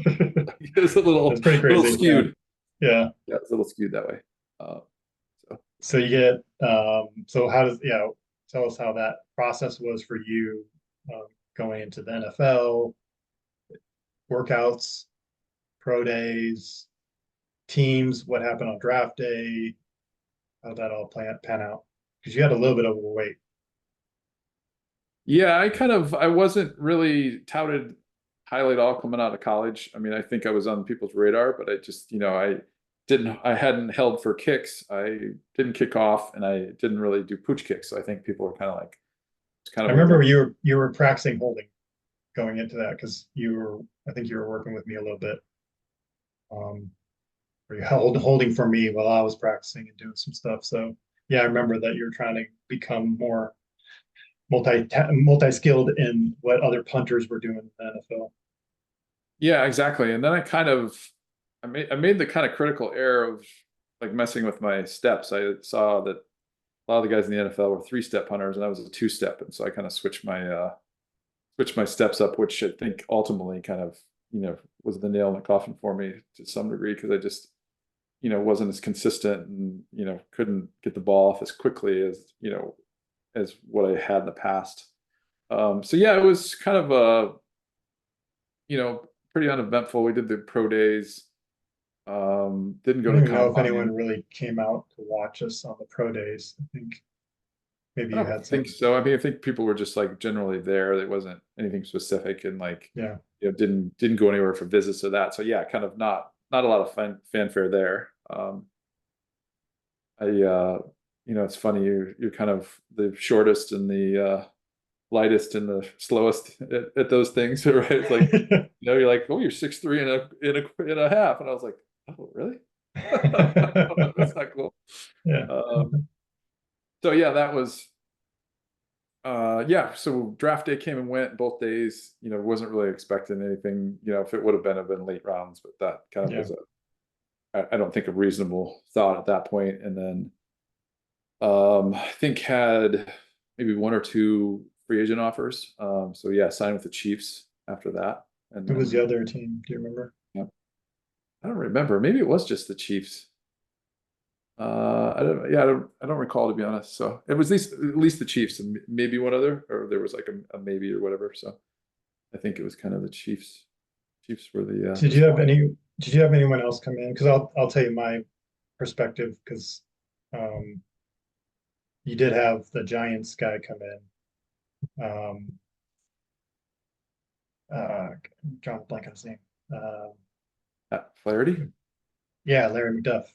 it was a little skewed. Yeah. Yeah, it's a little skewed that way. So you get, so how does, tell us how that process was for you going into the NFL, workouts, pro days, teams, what happened on draft day, how'd that all pan out? Because you had a little bit of a wait. Yeah, I wasn't really touted highly at all coming out of college. I mean, I think I was on people's radar, but I just, I hadn't held for kicks. I didn't kick off and I didn't really do pooch kicks. So I think people are kind of like, I remember you were practicing holding going into that because I think you were working with me a little bit. Or you holding for me while I was practicing and doing some stuff. So yeah, I remember that you were trying to become more multi-skilled in what other punters were doing in the NFL. Yeah, exactly. And then I made the kind of critical error of like messing with my steps. I saw that a lot of the guys in the NFL were 3-step punters and I was a 2-step. And so I kind of switched my steps up, which I think ultimately kind of, was the nail in the coffin for me to some degree. Cause I just, wasn't as consistent and, couldn't get the ball off as quickly as, as what I had in the past. So yeah, it was kind of pretty uneventful. We did the pro days. Didn't go I don't to know if combine. anyone really came out to watch us on the pro days. I think maybe I you don't had think so. I mean, I think people were just like generally there. There wasn't anything specific and like, didn't go anywhere for visits or that. So yeah, kind of not a lot of fanfare there. It's funny. You're kind of the shortest and the lightest and the slowest at those things, right? It's like, you're like, oh, you're 6'3" and a half. And I was like, oh, really? That's not cool. Yeah. So yeah, that was yeah. So draft day came and went both days. Wasn't really expecting anything. If it would have been late rounds, but that kind of Yeah. was I don't think a reasonable thought at that point. And then I think had maybe one or two free agent offers. So yeah, signed with the Chiefs after that. And Who was then, the other team? Do you remember? yeah, I don't remember. Maybe it was just the Chiefs. I don't. Yeah, I don't recall, to be honest. So it was at least the Chiefs and maybe one other, or there was like a maybe or whatever. So I think it was kind of the Chiefs. Chiefs were the. Did you have any? Did you have anyone else come in? Because I'll tell you my perspective. Because um, you did have the Giants guy come in. John blank on his name. Flaherty? Yeah, Larry McDuff.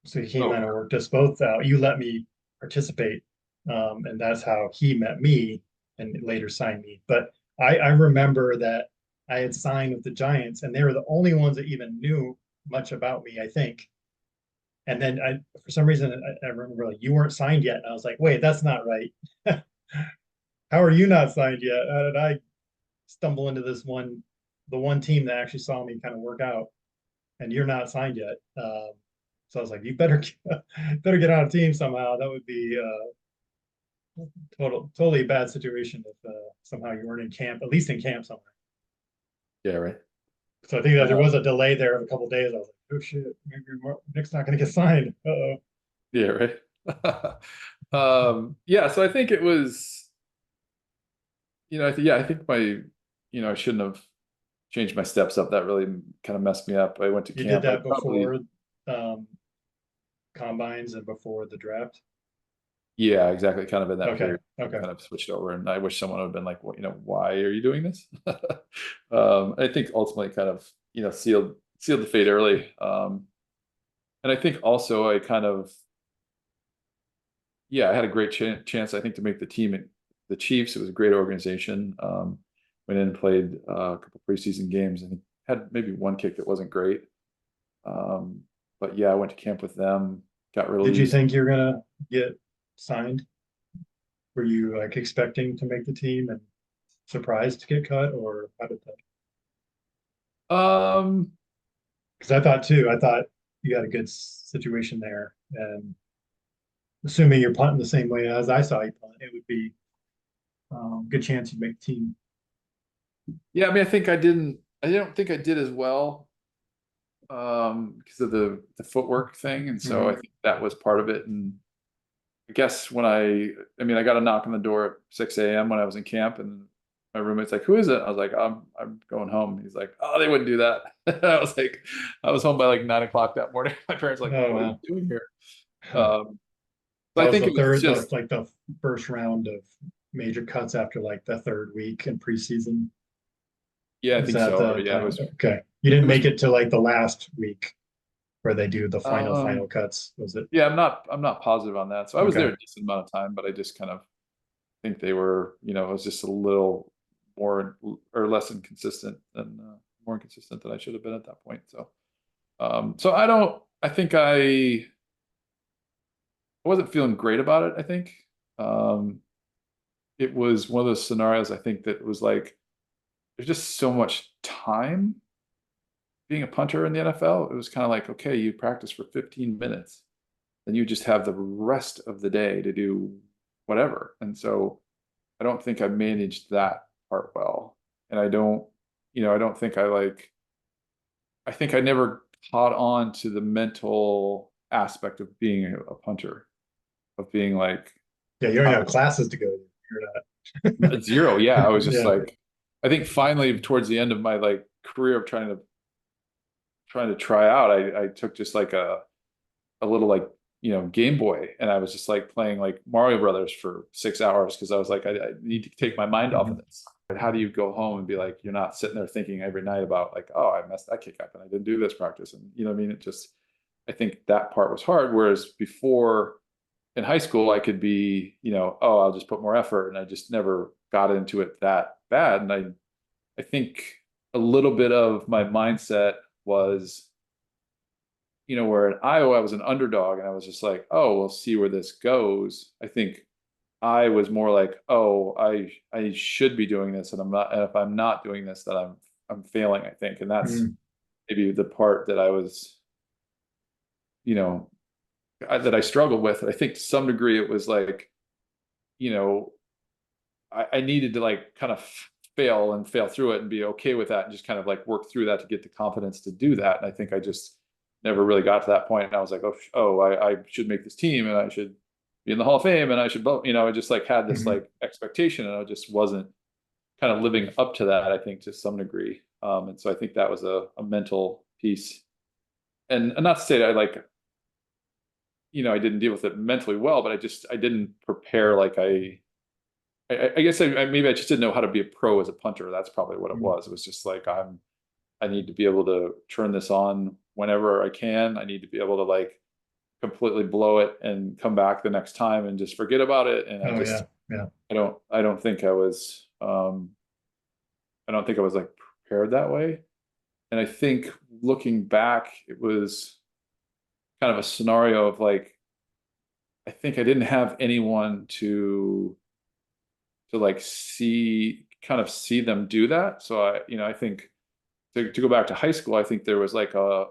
So he came Oh, in and worked us both out. You let me participate, and that's how he met me and later signed me. But I remember that I had signed with the Giants, and they were the only ones that even knew much about me, I think. And then for some reason, I remember like you weren't signed yet, and I was like, wait, that's not right. How are you not signed yet? How did I stumble into the one team that actually saw me kind of work out, and you're not signed yet? So I was like, you better better get on a team somehow. That would be totally bad situation if somehow you weren't in camp, at least in camp somewhere. yeah, right. So I think that there was a delay there of a couple of days. I was like, oh shit, maybe Nick's not going to get signed. Uh-oh. Yeah, right. Yeah, so I think it was, I think I shouldn't have changed my steps up. That really kind of messed me up. I went to You did camp. that before um, combines and before the draft. Yeah, exactly. Kind of in that Okay. period, Okay. kind of switched over, and I wish someone would have been like, well, why are you doing this? I think ultimately kind of, sealed the fate early. And I think also I kind of, yeah, I had a great chance, I think, to make the team at the Chiefs. It was a great organization. Went in and played a couple preseason games. I think had maybe one kick that wasn't great. But yeah, I went to camp with them, got Did you released. think you're going to get signed? Were you like expecting to make the team and surprised to get cut, or how did that? Um, Because I thought too, I thought you had a good situation there, and assuming you're punting the same way as I saw you punt, it would be good chance you'd make the team. yeah, I mean, I don't think I did as well because of the footwork thing. And so I think that was part of it. And I guess when I mean, I got a knock on the door at 6 a.m. when I was in camp, and my roommate's like, "Who is it?" I was like, I'm going home." He's like, "Oh, they wouldn't do that." I was like, I was home by like 9 o'clock that morning. My parents were like, Oh, "What are wow. you doing here?" So That I was think the it was third, just, like the first round of major cuts after like the third week in preseason. yeah, I Was think that so. Or the yeah, time? Okay. You didn't it was, make it to like the last week where they do the final um, cuts, was it? yeah, I'm not positive on that. So I was there Okay. a decent amount of time, but I just kind of think they were, it was just a little more or less inconsistent than more inconsistent than I should have been at that point. So I think I wasn't feeling great about it. I think um, it was one of those scenarios. I think that was like there's just so much time being a punter in the NFL. It was kind of like, okay, you practice for 15 minutes, then you just have the rest of the day to do whatever. And so I don't think I managed that part well. And I don't think I think I never caught on to the mental aspect of being a punter, of being like, Yeah, you don't I have classes to go to. You're not. at zero. Yeah. I was just Yeah. like, I think finally towards the end of my like career of trying to try out, I took just like a little like Game Boy, and I was just like playing like Mario Brothers for 6 hours because I was like I need to take my mind off of this. But how do you go home and be like you're not sitting there thinking every night about like, oh, I messed that kick up and I didn't do this practice, and what I mean, it just, I think that part was hard. Whereas before in high school I could be oh, I'll just put more effort, and I just never got into it that bad. And I think a little bit of my mindset was where in Iowa I was an underdog and I was just like, oh, we'll see where this goes. I think I was more like, oh, I should be doing this, and I'm not. And if I'm not doing this, then I'm failing, I think, and that's maybe the part that I was, that I struggled with. I think to some degree it was like, I needed to like kind of fail through it and be okay with that and just kind of like work through that to get the confidence to do that. And I think I just never really got to that point. And I was like, I should make this team and I should be in the Hall of Fame and I should, I just like had this like expectation and I just wasn't kind of living up to that, I think, to some degree. And so I think that was a mental piece. And not to say that I like, I didn't deal with it mentally well, but I didn't prepare like I guess maybe I just didn't know how to be a pro as a punter. That's probably what it was. It was just like, I need to be able to turn this on whenever I can. I need to be able to like completely blow it and come back the next time and just forget about it. And I don't think I was, like prepared that way. And I think looking back, it was kind of a scenario of like, I think I didn't have anyone to like see them do that. So I think to go back to high school, I think there was like a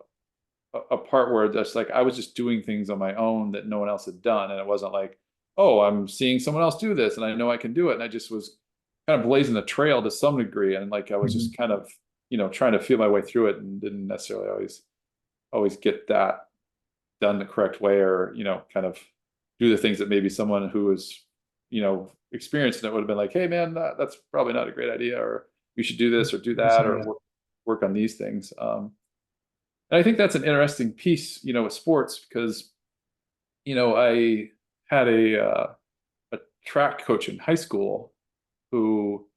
part where just like I was just doing things on my own that no one else had done. And it wasn't like, oh, I'm seeing someone else do this and I know I can do it. And I just was kind of blazing the trail to some degree. And like I was just kind of, trying to feel my way through it and didn't necessarily always get that done the correct way or, kind of do the things that maybe someone who was, experienced it would have been like, hey man, that's probably not a great idea, or you should do this or do that, or work on these things. And I think that's an interesting piece, with sports because, I had a track coach in high school who,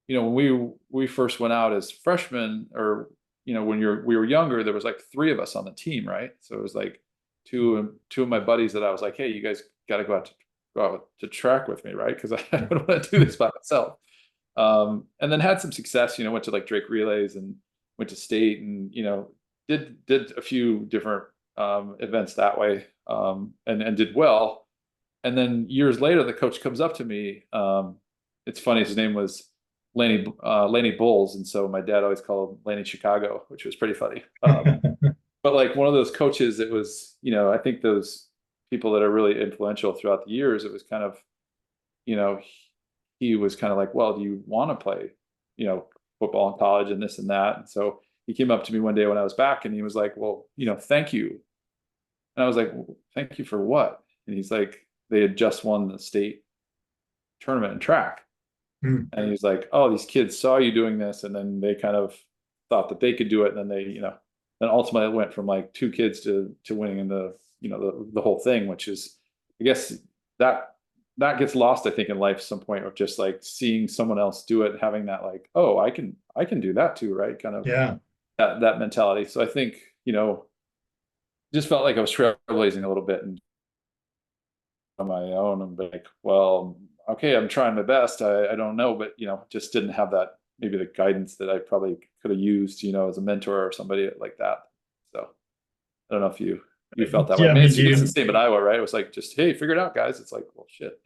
when we first went out as freshmen, or when we were younger, there was like 3 of us on the team, right? So it was like two of my buddies that I was like, hey, you guys got to go out to track with me, right? Because I don't want to do this by myself. And then had some success, went to like Drake relays and went to state and, did a few different events that way, and did well. And then years later, the coach comes up to me. It's funny, his name was Laney Bulls. And so my dad always called him Laney Chicago, which was pretty funny. But like one of those coaches, it was, I think those people that are really influential throughout the years, it was kind of, he was kind of like, well, do you want to play, football in college and this and that? And so he came up to me one day when I was back and he was like, well, thank you. And I was like, well, thank you for what? And he's like, they had just won the state tournament in track. And he's like, oh, these kids saw you doing this. And then they kind of thought that they could do it. And then they, then ultimately it went from like 2 kids to winning in the, the whole thing, which is, I guess that gets lost, I think, in life at some point, of just like seeing someone else do it, having that like, oh, I can do that too, right? Kind of that mentality. So I think, just felt like I was trailblazing a little bit and on my own. I'm like, well, okay, I'm trying my best. I don't know, but just didn't have that, maybe the guidance that I probably could have used, as a mentor or somebody like that. So I don't know if you felt that way. I mean, it's the same in Iowa, right? It was like, just, hey, figure it out, guys. It's like, well, shit,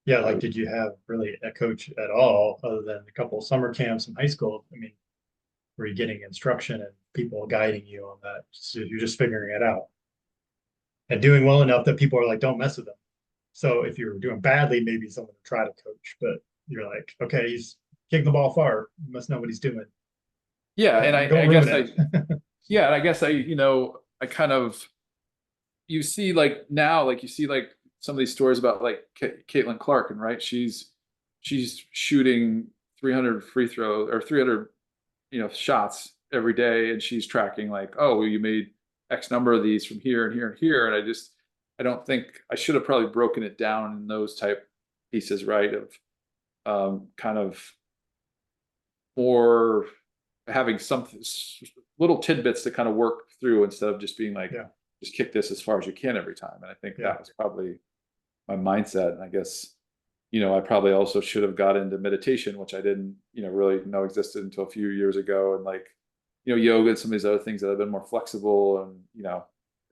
Yeah, like, did you have really a coach at all other than a couple of summer camps in high school? I mean, were you getting instruction and people guiding you on that? So you're just figuring it out and doing well enough that people are like, don't mess with them. So if you're doing badly, maybe someone would try to coach, but you're like, okay, he's kicking the ball far. He must know what he's doing. Yeah. And I guess I kind of, you see like now, like you see like some of these stories about like Caitlin Clark, and right, she's shooting 300 free throws or 300 shots every day, and she's tracking like, oh, you made X number of these from here and here and here. And I don't think I should have probably broken it down in those type pieces, right, of kind of more having some little tidbits to kind of work through instead of just being like, just kick this as far as you can every time. And I think that was probably my mindset. And I guess, I probably also should have got into meditation, which I didn't, really know existed until a few years ago. And like, yoga and some of these other things that have been more flexible and,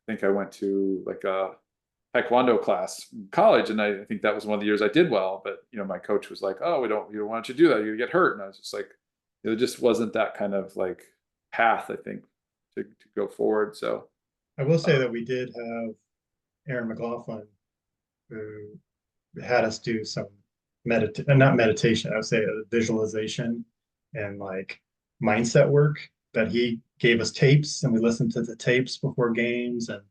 think I went to like a Taekwondo class in college, and I think that was one of the years I did well. But my coach was like, "Oh, we don't want you to do that. You get hurt." And I was just like, it just wasn't that kind of like path, I think, to go forward. So I will say that we did have Aaron McLaughlin who had us do some not meditation, I would say visualization and like mindset work, that he gave us tapes and we listened to the tapes before games and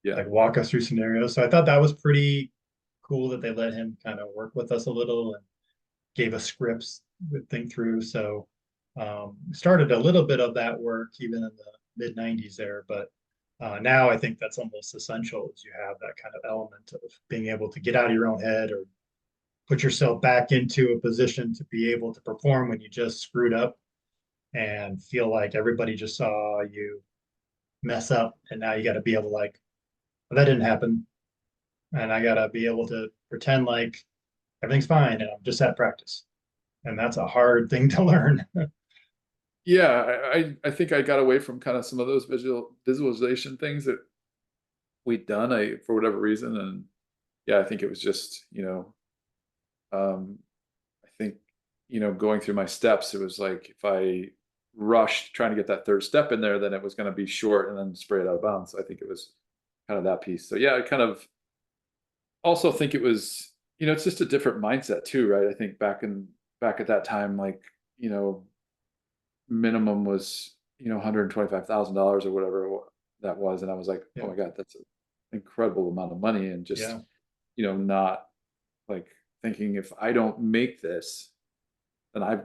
yeah, like walk us through scenarios. So I thought that was pretty cool that they let him kind of work with us a little and gave us scripts to think through. So started a little bit of that work even in the mid 90s there, but now I think that's almost essential, is you have that kind of element of being able to get out of your own head or put yourself back into a position to be able to perform when you just screwed up and feel like everybody just saw you mess up. And now you got to be able to like, well, that didn't happen. And I got to be able to pretend like everything's fine and I'm just at practice. And that's a hard thing to learn. yeah. I think I got away from kind of some of those visualization things that we'd done. For whatever reason, and yeah, I think it was just I think going through my steps, it was like if I rushed trying to get that third step in there, then it was going to be short and then spray it out of bounds. So I think it was kind of that piece. So yeah, I kind of also think it was, it's just a different mindset too, right? I think back at that time, like, minimum was, $125,000 or whatever that was. And I was like, Yeah. oh my God, that's an incredible amount of money. And just, Yeah. not like thinking if I don't make this, then I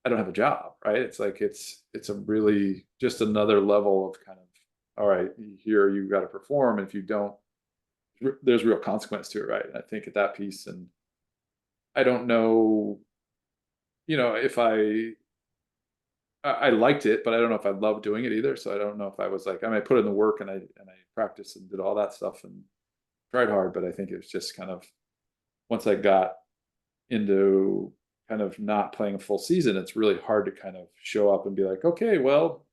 don't have a job, right? It's like, it's a really just another level of kind of, all right, here you got to perform. And if you don't, there's real consequence to it, right? And I think at that piece, and I don't know, if I liked it, but I don't know if I loved doing it either. So I don't know if I was like, I put in the work and I practiced and did all that stuff and tried hard, but I think it was just kind of, once I got into kind of not playing a full season, it's really hard to kind of show up and be like, okay, well,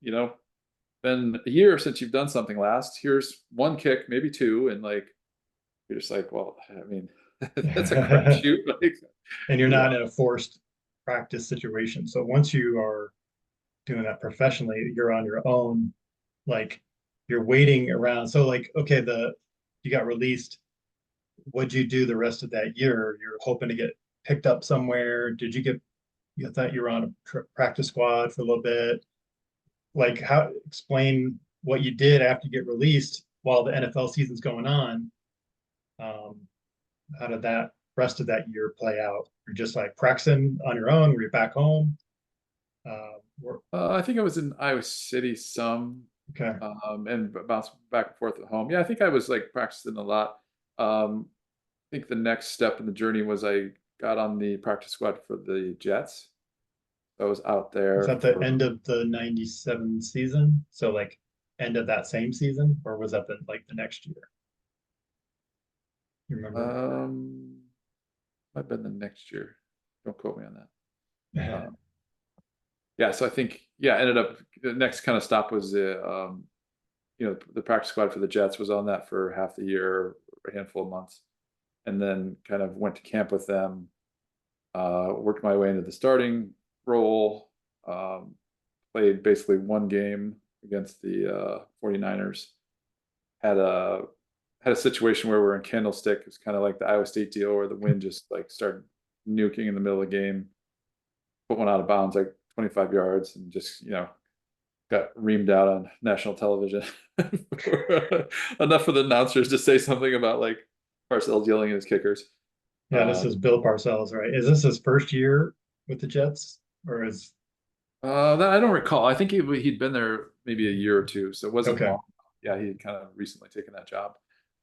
been a year since you've done something last. Here's one kick, maybe two, and like you're just like, well, that's a crapshoot. Like, And you're yeah, not in a forced practice situation. So once you are doing that professionally, you're on your own, like you're waiting around. So like, okay, you got released. What'd you do the rest of that year? You're hoping to get picked up somewhere. You thought you were on a practice squad for a little bit? Like explain what you did after you get released while the NFL season's going on. Um, how did that rest of that year play out? You're just like practicing on your own. Were you back home? I think I was in Iowa City some, Okay. and bounced back and forth at home. Yeah, I think I was like practicing a lot. I think the next step in the journey was I got on the practice squad for the Jets. I was out Was there that the for, end of the 97 season? So like end of that same season, or was that the next year? You remember? might have been the next year. Don't quote me on that. Yeah. Yeah, so I think, yeah, ended up the next kind of stop was the practice squad for the Jets. Was on that for half the year, a handful of months, and then kind of went to camp with them. Worked my way into the starting role. Played basically one game against the 49ers. Had a situation where we're in Candlestick. It's kind of like the Iowa State deal where the wind just like started nuking in the middle of the game. Put one out of bounds like 25 yards and just got reamed out on national television. Enough for the announcers to say something about like Parcells yelling at his kickers. Yeah, this is Bill Parcells, right? Is this his first year with the Jets, or is That I don't recall. I think he'd been there maybe a year or two, so it wasn't okay? long. Yeah, he had kind of recently taken that job.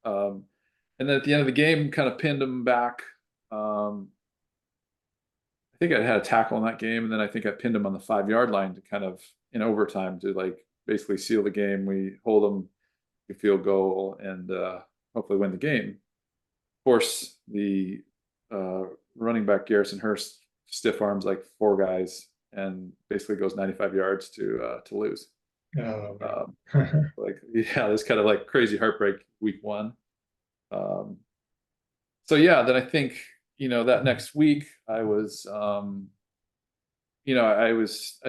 Um, and then at the end of the game, kind of pinned him back. I think I had a tackle in that game, and then I think I pinned him on the 5-yard line to kind of in overtime to like basically seal the game. We hold them, a field goal, and hopefully win the game. Of course, the running back Garrison Hurst stiff arms like 4 guys and basically goes 95 yards to lose. Oh, Like, yeah, this kind of like crazy heartbreak week one. Um, so yeah, then I think, that next week I was, I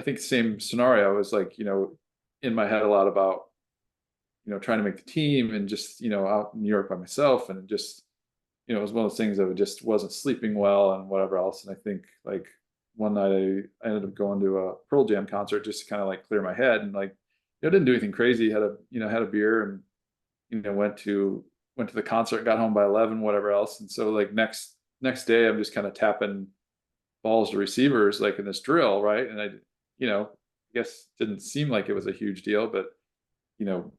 think same scenario. I was like, in my head a lot about, trying to make the team and just, out in New York by myself and just, it was one of those things that just wasn't sleeping well and whatever else. And I think like one night I ended up going to a Pearl Jam concert just to kind of like clear my head and like, didn't do anything crazy. Had a beer and, went to the concert, got home by 11, whatever else. And so like next day, I'm just kind of tapping balls to receivers like in this drill, right? And I guess didn't seem like it was a huge deal, but you know,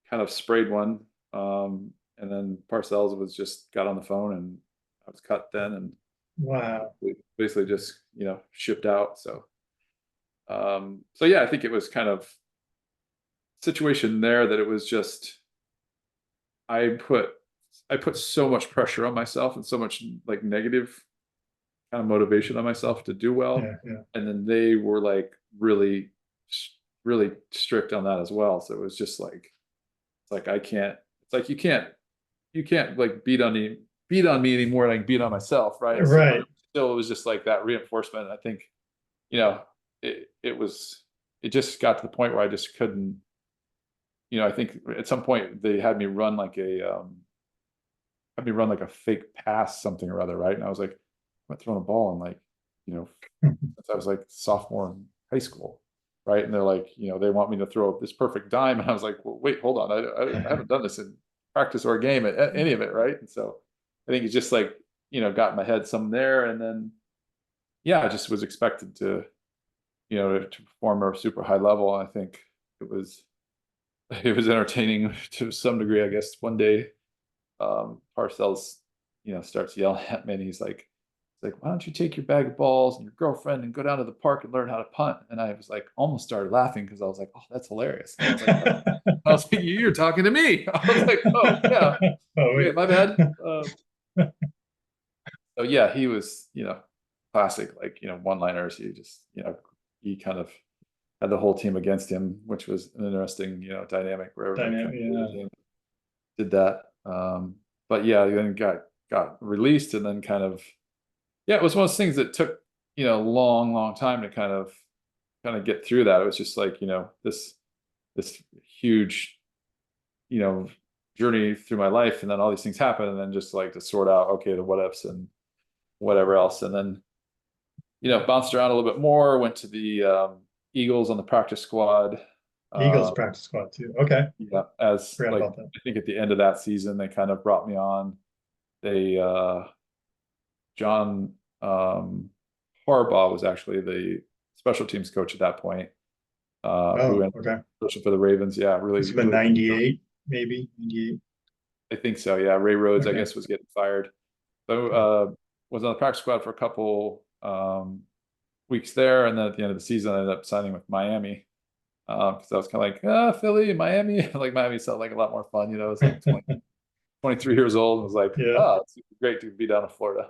kind of sprayed one. And then Parcells was just got on the phone and I was cut then and wow. we basically just, shipped out. So yeah, I think it was kind of situation there that it was just I put so much pressure on myself and so much like negative kind of motivation on myself to do well. Yeah. And then they were like really, really strict on that as well. So it was just like, it's like, it's like, you can't like beat on me anymore than I can beat on myself. Right. So Right. still, it was just like that reinforcement. I think, it just got to the point where I just couldn't, I think at some point they had me run like a fake pass something or other. Right. And I was like, I'm throwing a ball in like, since I was like sophomore in high school. Right. And they're like, they want me to throw this perfect dime. And I was like, well, wait, hold on. I haven't done this in practice or game at any of it. Right. And so I think it's just like, got in my head some there. And then, yeah, I just was expected to, to perform at a super high level. And I think it was entertaining to some degree, I guess. One day, Parcells, starts yelling at me and he's like, why don't you take your bag of balls and your girlfriend and go down to the park and learn how to punt? And I was like, almost started laughing because I was like, oh, that's hilarious. And I was like, you're talking to me. I was like, oh yeah, Oh, wait, my bad. So yeah, he was, classic, like, one-liners. He just, he kind of had the whole team against him, which was an interesting, dynamic where everybody kind of did that. But yeah, then got released and then kind of, yeah, it was one of those things that took, long time to kind of get through that. It was just like, this huge, journey through my life. And then all these things happen. And then just like to sort out, okay, the what ifs and whatever else. And then, bounced around a little bit more, went to the Eagles on the practice squad. Eagles practice squad too. Okay. Yeah. As Forgot like, about that. I think at the end of that season, they kind of brought me on. They, John Harbaugh was actually the special teams coach at that point. Who ended Okay. up coaching for the Ravens. Yeah, really. It's been 98, maybe 98. I think so. Yeah, Ray Rhodes, Okay. I guess, was getting fired. So was on the practice squad for a couple weeks there, and then at the end of the season, I ended up signing with Miami. Because I was kind of like, Philly, Miami. Like Miami sounded like a lot more fun. It's like 23 years old, and was like, Yeah. it's great to be down in Florida.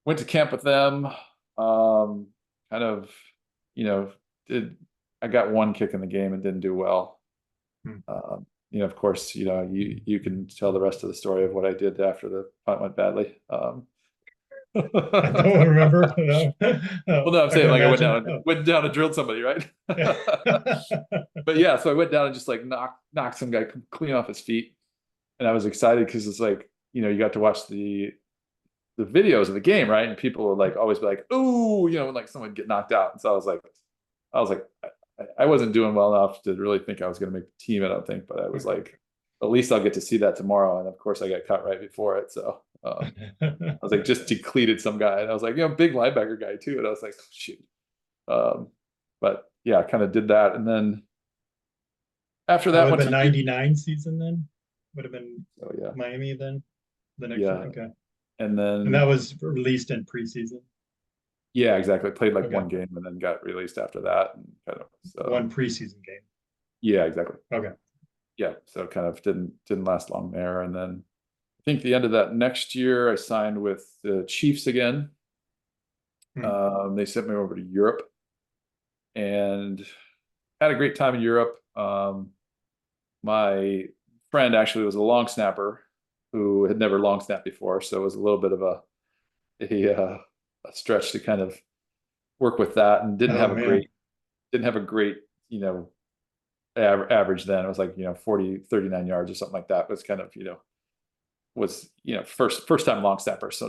Went to camp with them. Kind of, I got one kick in the game and didn't do well. Of course, you can tell the rest of the story of what I did after the punt went badly. I don't remember. No. Well, no, I'm saying like imagine. I went down and drilled somebody, right? But yeah, so I went down and just like knocked some guy clean off his feet, and I was excited because it's like you got to watch the videos of the game, right? And people would like always be like, "Ooh," when like someone get knocked out, and so I was like, I wasn't doing well enough to really think I was going to make the team. I don't think, but I was like, at least I'll get to see that tomorrow. And of course, I got cut right before it, so I was like, just depleted some guy, and I was like, big linebacker guy too, and I was like, oh, shoot. But yeah, I kind of did that, and then after that, Would went have been to 99 season then? Would have been yeah, Miami then? The next yeah, year? Okay. and then And that was released in preseason. yeah, exactly. Played like Okay. one game and then got released after that, and kind of One preseason game. yeah, exactly. Okay. Yeah, so kind of didn't last long there, and then I think the end of that next year, I signed with the Chiefs again. They sent me over to Europe, and had a great time in Europe. My friend actually was a long snapper who had never long snapped before, so it was a little bit of a stretch to kind of work with that, and didn't Oh have a man. great, average then. It was like, 39 yards or something like that. It was kind of, was, first time long snapper. So,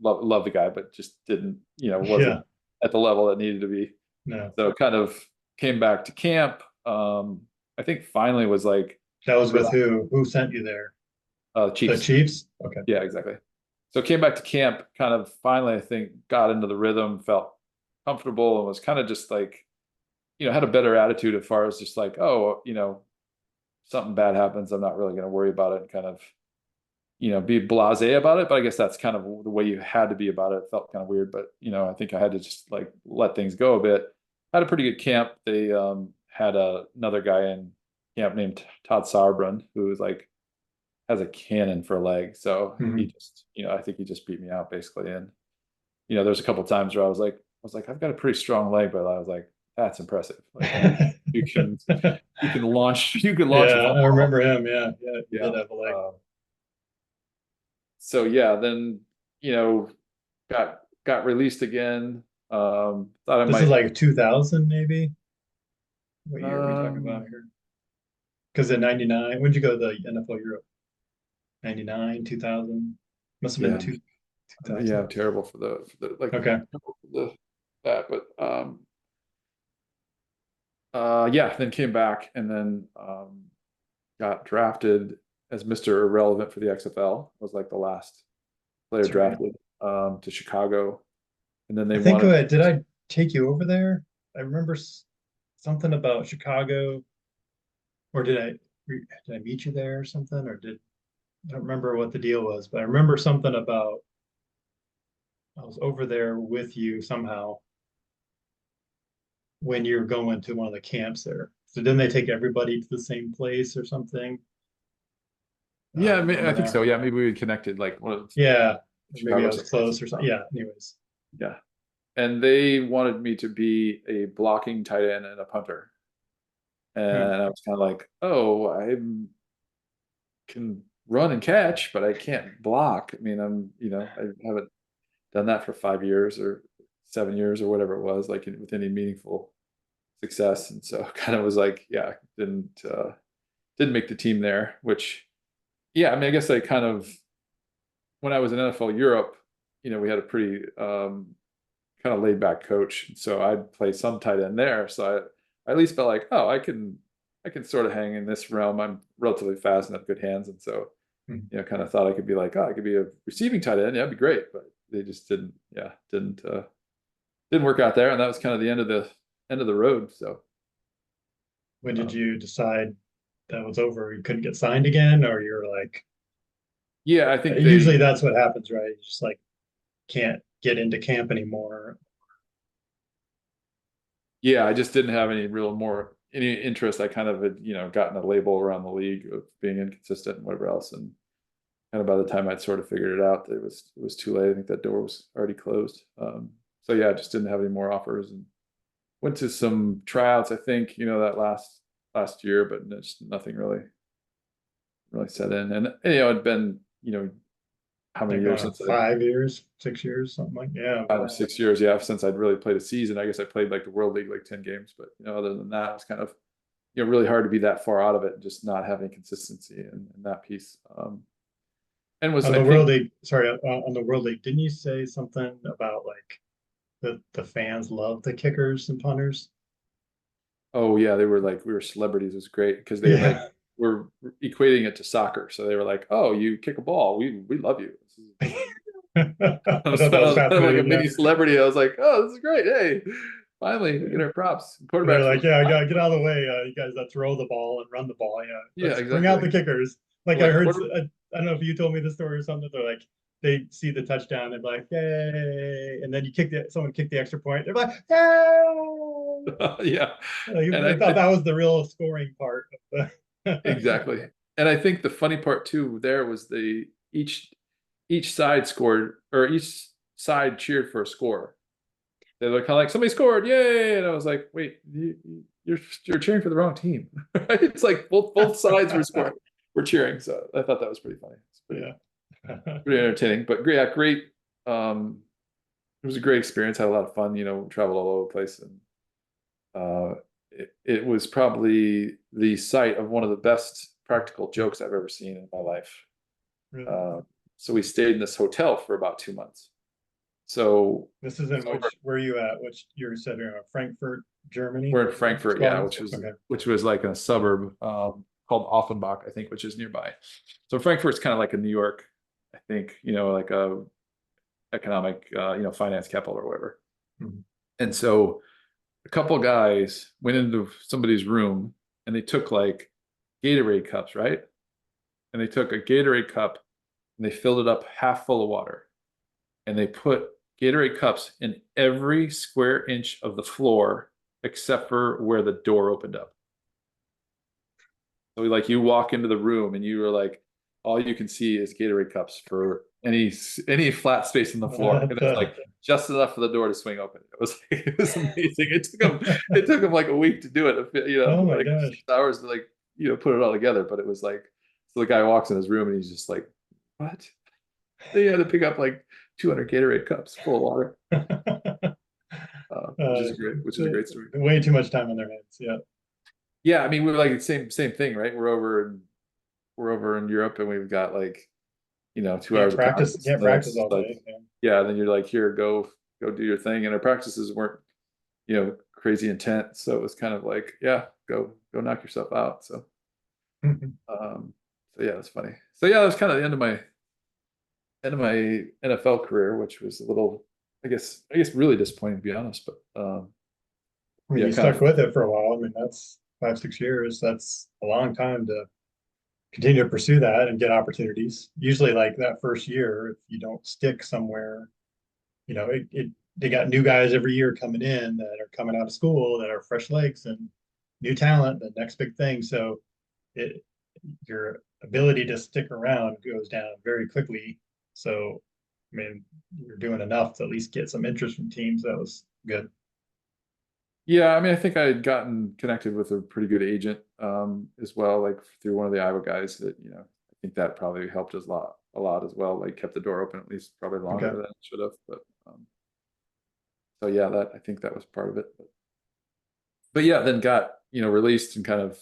love the guy, but just didn't, wasn't Yeah. at the level that needed to be. No. So kind of came back to camp. I think finally was like, That was with who? Who sent you there? The Chiefs. Chiefs? Okay. Yeah, exactly. So came back to camp, kind of finally, I think, got into the rhythm, felt comfortable, and was kind of just like, had a better attitude as far as just like, oh, something bad happens, I'm not really going to worry about it, and kind of, be blasé about it. But I guess that's kind of the way you had to be about it. It felt kind of weird, but I think I had to just like let things go a bit. Had a pretty good camp. They had another guy in camp named Todd Sauerbrunn, who was like has a cannon for a leg. So he Mhm. just, I think he just beat me out basically. And there's a couple of times where I was like, I've got a pretty strong leg, but I was like, that's impressive. Like you can launch a Yeah, I football. remember him. Yeah, yeah, he Yeah. did have a leg. So yeah, then got released again. Thought I This is might. like 2000, maybe. What year are we talking about Um, here? Because in '99, when'd you go to the NFL Europe? '99, 2000. Must have been yeah, 2000. yeah, I'm terrible for the like Okay. the that, but yeah, then came back and then got drafted as Mr. Irrelevant for the XFL. Was like the last player That's right. drafted to Chicago, and then they I think wanted. did I take you over there? I remember something about Chicago, or did I meet you there or something, or I don't remember what the deal was, but I remember something about I was over there with you somehow when you're going to one of the camps there. So didn't they take everybody to the same place or something? Yeah, I Remember think that? so. Yeah, maybe we connected like one of Yeah, maybe Chicago I was tickets. close or something. Yeah, anyways. Yeah, and they wanted me to be a blocking tight end and a punter, Hmm. and I was kind of like, oh, I can run and catch, but I can't block. I mean, I haven't done that for 5 years or 7 years or whatever it was, like with any meaningful success. And so kind of was like, yeah, didn't make the team there, which, yeah, I mean, I guess I kind of, when I was in NFL Europe, we had a pretty kind of laid back coach. So I'd play some tight end there. So I at least felt like, oh, I can sort of hang in this realm. I'm relatively fast and have good hands. And so, Hmm. kind of thought I could be like, oh, I could be a receiving tight end. Yeah, it'd be great. But they just didn't work out there. And that was kind of the end of the road. So, When did um, you decide that was over? You couldn't get signed again, or you're like, yeah, I think usually that's what happens, right? You just like can't get into camp anymore. yeah, I just didn't have any interest. I kind of had, gotten a label around the league of being inconsistent and whatever else. And kind of by the time I'd sort of figured it out, it was too late. I think that door was already closed. So yeah, I just didn't have any more offers, and went to some tryouts, I think, that last year, but just nothing really set in. And it'd been, how many Like years since 5 years, 6 years, something like yeah. 5 or 6 years, yeah, since I'd really played a season. I guess I played like the World League like 10 games, but other than that, it's kind of really hard to be that far out of it and just not having consistency in that piece. And was On I the World think League, sorry, on the World League, didn't you say something about like the fans love the kickers and punters? oh yeah, they were like we were celebrities. It was great because they like Yeah. were equating it to soccer. So they were like, oh, you kick a ball, we love you. I I was, thought that I was was kind of like a fascinating. Yeah. mini celebrity. I was like, oh, this is great. Hey, finally we get our props. They're Quarterbacks were like, yeah, fine. get out of the way, you guys that throw the ball and run the ball. Yeah, Yeah, let's bring out exactly. the kickers. Like I Like heard, quarter, I don't know if you told me the story or something. They're like, they see the touchdown, they're like, yay, and then someone kicked the extra point. They're like, yay. yeah, and They thought that was the real scoring part of the. exactly. And I think the funny part too there was each side scored, or each side cheered for a score. They were kind of like, somebody scored, yay! And I was like, wait, you're cheering for the wrong team. Right? It's like both sides were cheering. So I thought that was pretty funny. It's pretty entertaining, but yeah, great. It was a great experience. Had a lot of fun, traveled all over the place, and it was probably the site of one of the best practical jokes I've ever seen in my life. Really? So we stayed in this hotel for about 2 months. So This is in where are you at? Which you said you're in Frankfurt, Germany? we're in Frankfurt, yeah, Okay. which was like a suburb called Offenbach, I think, which is nearby. So Frankfurt's kind of like a New York, I think, like a economic, finance capital or whatever. Mhm. And so a couple of guys went into somebody's room and they took like Gatorade cups, right? And they took a Gatorade cup and they filled it up half full of water. And they put Gatorade cups in every square inch of the floor except for where the door opened up. So like you walk into the room and you are like, all you can see is Gatorade cups for any flat space in the floor. And it's like just enough for the door to swing open. It was amazing. It took them like a week to do it, Oh my like gosh. 6 hours to like, put it all together. But it was like, so the guy walks in his room and he's just like, what? They had to pick up like 200 Gatorade cups full of water, which is a great story. Way too much time on their hands. Yeah. Yeah, I mean, we were like same thing, right? We're over in Europe and we've got like, 2 hours of practice. Can't practice all day. Yeah, then you're like, here, go do your thing. And our practices weren't, crazy intense. So it was kind of like, yeah, go knock yourself out. So so yeah, it's funny. So yeah, that was kind of the end of my NFL career, which was a little, I guess really disappointing to be honest. But I mean, yeah, you stuck with it for a while. I mean, that's 5-6 years. That's a long time to continue to pursue that and get opportunities. Usually, like that first year, if you don't stick somewhere, they got new guys every year coming in that are coming out of school that are fresh legs and new talent, the next big thing. So your ability to stick around goes down very quickly. So, I mean, you're doing enough to at least get some interest from teams. That was good. yeah, I mean, I think I had gotten connected with a pretty good agent as well, like through one of the Iowa guys that, I think that probably helped us a lot as well, like kept the door open at least probably longer than it should have. But so yeah, I think that was part of it. But yeah, then got, released and kind of,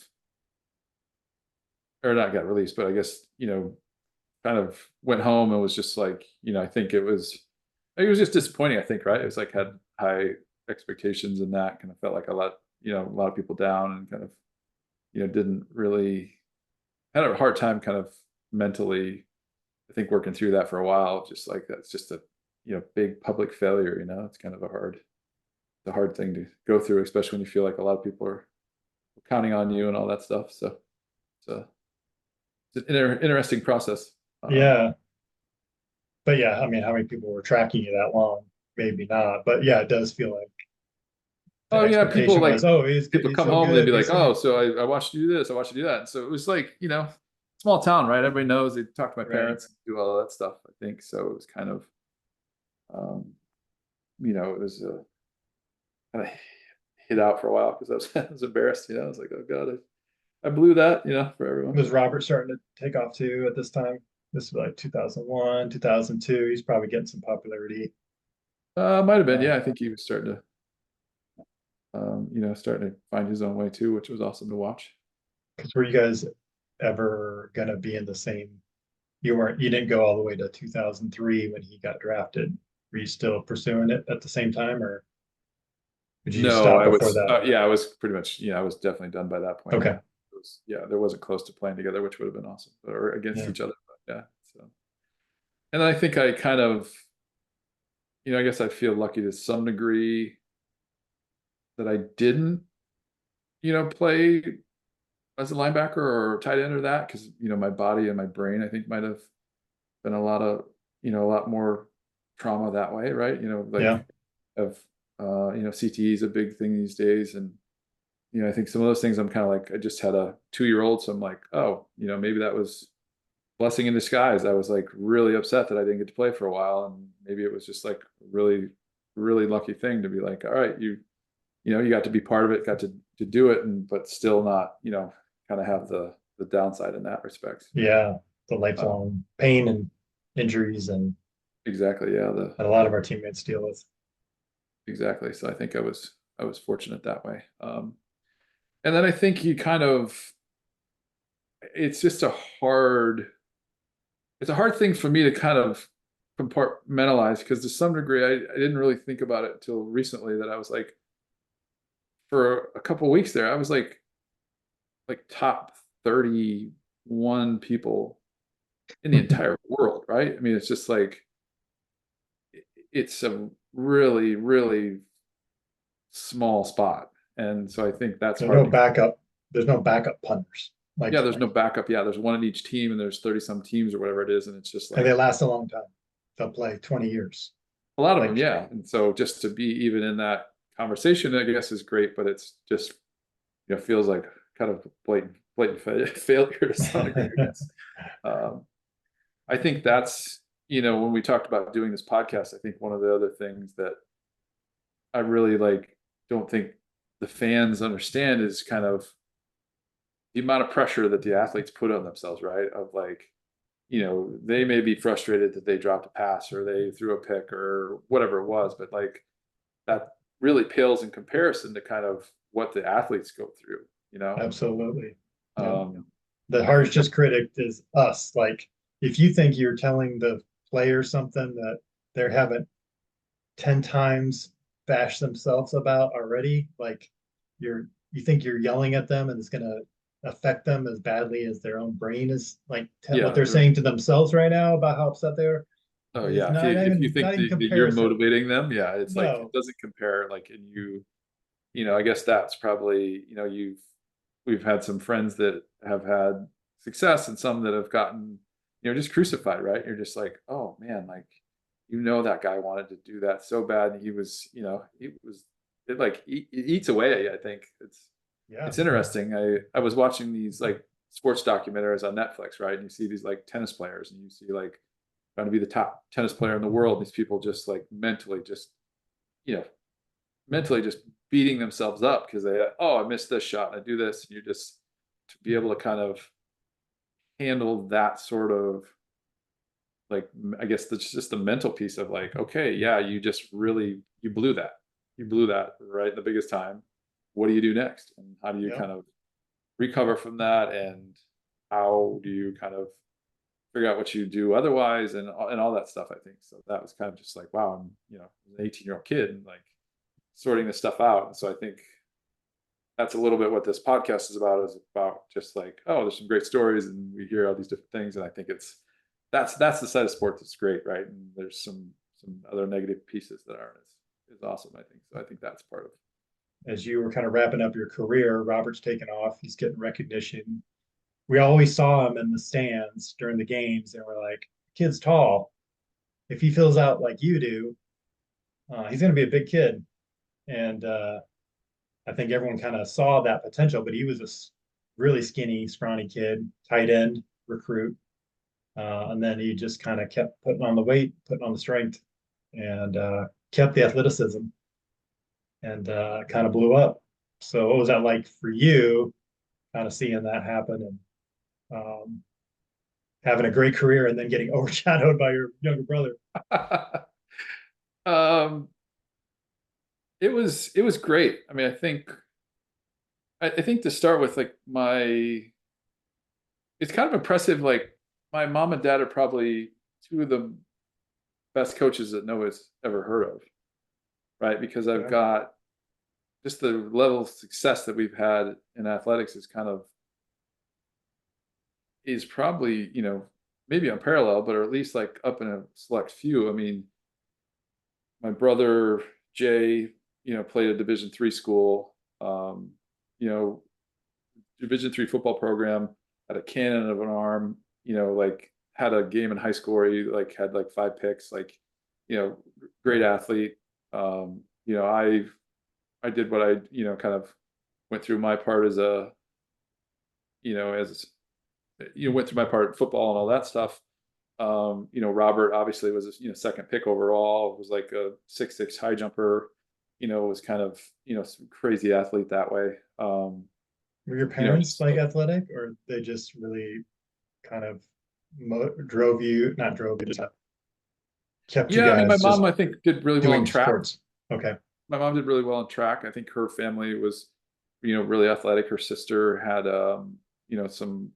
or not got released, but I guess, kind of went home and was just like, I think it was just disappointing, I think, right? It was like had high expectations and that kind of felt like a lot of people down and kind of, didn't really had a hard time kind of mentally, I think, working through that for a while. Just like that's just a, big public failure, it's kind of a hard thing to go through, especially when you feel like a lot of people are counting on you and all that stuff. So it's an interesting process. Yeah. But yeah, I mean, how many people were tracking you that long? Maybe not. But yeah, it does feel like oh yeah, people like people come home and they'd be like, oh, so I watched you do this, I watched you do that. And so it was like, small town, right? Everybody knows. They talk to my parents, do all that stuff, I think. So it was kind of it was kind of hid out for a while because I was embarrassed, I was like, oh god, I blew that, for everyone. Was Robert starting to take off too at this time? This was like 2001, 2002. He's probably getting some popularity. Might have been, yeah. I think he was starting to find his own way too, which was awesome to watch. Because were you guys ever gonna be in the same? You didn't go all the way to 2003 when he got drafted. Were you still pursuing it at the same time, or did you stop before that? Yeah, I was pretty much, I was definitely done by that point. Okay. There wasn't close to playing together, which would have been awesome, or against each other. But yeah. So, and I think I kind of, I guess I feel lucky to some degree that I didn't, play as a linebacker or tight end or that, because my body and my brain, I think, might have been a lot more trauma that way, right? CTE is a big thing these days, and I think some of those things I'm kind of like, I just had a 2-year-old, so I'm like, oh, maybe that was blessing in disguise. I was like really upset that I didn't get to play for a while, and maybe it was just like really, really lucky thing to be like, all right, you got to be part of it, got to do it, but still not, kind of have the downside in that respect. Yeah, the lifelong pain and injuries and Exactly. Yeah. that a lot of our teammates deal with. Exactly. So I think I was fortunate that way. And then I think you kind of, it's just it's a hard thing for me to kind of compartmentalize, because to some degree I didn't really think about it until recently, that I was like, for a couple of weeks there, I was like top 31 people in the entire world, right? I mean, it's just like, it's a really, really small spot. And so I think that's There's hard no to, backup. There's no backup punters. Like, yeah, there's no backup. Yeah, there's one in each team, and there's 30 some teams or whatever it is. And it's just and they like last a long time. They'll play 20 years. a lot of Like, them. Yeah. And so just to be even in that conversation, I guess, is great, but it's just, feels like kind of blatant failure to some degree, I guess. I think that's, when we talked about doing this podcast, I think one of the other things that I really don't think the fans understand is kind of the amount of pressure that the athletes put on themselves, right? Of like, they may be frustrated that they dropped a pass or they threw a pick or whatever it was, but like that really pales in comparison to kind of what the athletes go through, absolutely. Um, The harshest critic is us. Like, if you think you're telling the player something that they're having 10 times bashed themselves about already, like you think you're yelling at them and it's going to affect them as badly as their own brain is like yeah, what they're saying to themselves right now about how upset they are. oh It's yeah. not If you even think not even that you're comparison. motivating them, yeah, it's like, it No. doesn't compare. Like, and I guess that's probably, we've had some friends that have had success and some that have gotten, just crucified, right? You're just like, oh man, like, that guy wanted to do that so bad. And he was, it eats away. I think Yeah. it's interesting. I was watching these like sports documentaries on Netflix, right? And you see these like tennis players, and you see like trying to be the top tennis player in the world. These people just like you know, mentally just beating themselves up because I missed this shot and I do this. And you're just, to be able to kind of handle that sort of like, I guess that's just the mental piece of like, okay, yeah, you just really, you blew that right in the biggest time. What do you do next? And how do you Yep. kind of recover from that? And how do you kind of figure out what you do otherwise, and all that stuff, I think. So that was kind of just like, wow, I'm, an 18-year-old kid and like sorting this stuff out. And so I think that's a little bit what this podcast is about just like, oh, there's some great stories and we hear all these different things. And I think that's the side of sports that's great, right? And there's some other negative pieces that aren't as awesome, I think. So I think that's part of As you were kind of wrapping up your career, Robert's taken off. He's getting recognition. We always saw him in the stands during the games, and we're like, kid's tall. If he fills out like you do, he's going to be a big kid. And I think everyone kind of saw that potential, but he was a really skinny, scrawny kid, tight end recruit. And then he just kind of kept putting on the weight, putting on the strength, and kept the athleticism, and kind of blew up. So what was that like for you, kind of seeing that happen and having a great career and then getting overshadowed by your younger brother? um it was great. I mean, I think to start with, like, it's kind of impressive. Like, my mom and dad are probably two of the best coaches that Noah's ever heard of, right? Because I've Yeah. got just the level of success that we've had in athletics is probably, maybe unparalleled, but or at least like up in a select few. I mean, my brother Jay, played a Division III school, you know, Division III football program, had a cannon of an arm, like had a game in high school where he like had like 5 picks, like, great athlete. I did what I, kind of went through my part as a, as went through my part in football and all that stuff. Robert obviously was a, second pick overall, was like a 6'6" high jumper. was kind of, some crazy athlete that way. Were your parents like athletic, or they just really kind of drove you, not drove you, just kept you Yeah, I mean, my guys mom, just I think, did really well in doing track. sports? Okay. My mom did really well in track. I think her family was, really athletic. Her sister had, some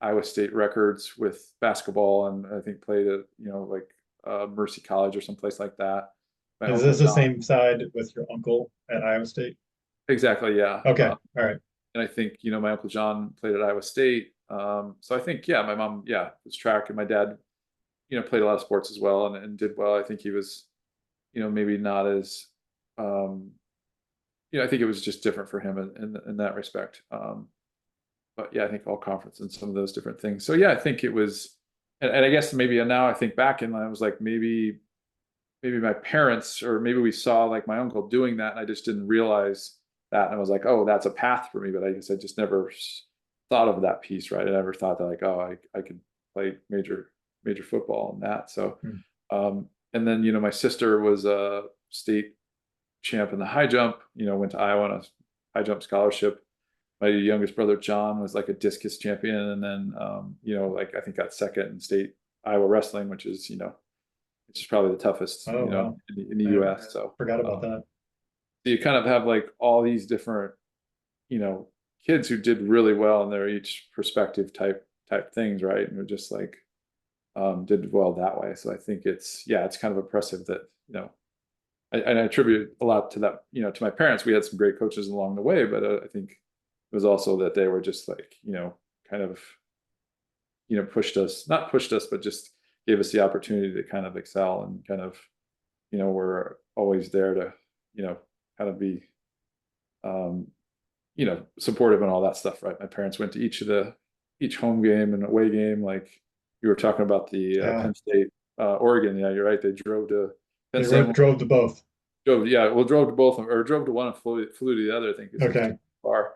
Iowa State records with basketball, and I think played at, like Mercy College or someplace like that. My Is uncle this the John, same side with your uncle at Iowa State? exactly, yeah. Okay. All right. And I think, my uncle John played at Iowa State. So I think, yeah, my mom, yeah, was track, and my dad, played a lot of sports as well, and did well. I think he was, maybe not as, I think it was just different for him in that respect. But yeah, I think all conference and some of those different things. So yeah, I think it was, and I guess maybe now I think back and I was like, maybe my parents, or maybe we saw like my uncle doing that, and I just didn't realize that. And I was like, oh, that's a path for me. But I guess I just never thought of that piece, right? I never thought that like, oh, I could play major football and that. So, and then, my sister was a state champ in the high jump, went to Iowa on a high jump scholarship. My youngest brother, John, was like a discus champion. And then, like I think got second in state Iowa wrestling, which is, which is probably the toughest, Wow. in the US. So Forgot about that. you kind of have like all these different, kids who did really well in their each perspective type things, right? And they're just like, did well that way. So I think it's kind of impressive that, and I attribute a lot to that, to my parents. We had some great coaches along the way, but I think it was also that they were just like, kind of, not pushed us, but just gave us the opportunity to kind of excel, and kind of, we're always there to, kind of be, supportive and all that stuff, right? My parents went to each home game and away game. Like you were talking about the Penn State, Oregon. Yeah, you're right. They drove to Penn State. Drove to both. Drove to both of them, or drove to one and flew to the other. I think it's okay. Too far.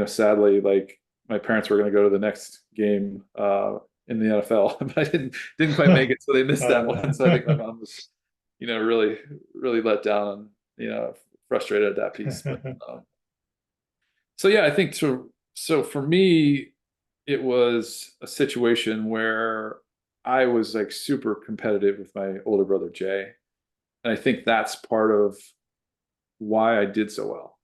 Sadly, like my parents were going to go to the next game in the NFL, but I didn't quite make it, so they missed that one. So I think my mom was, really let down, and frustrated at that piece. But, so yeah, I think so for me, it was a situation where I was like super competitive with my older brother Jay, and I think that's part of why I did so well.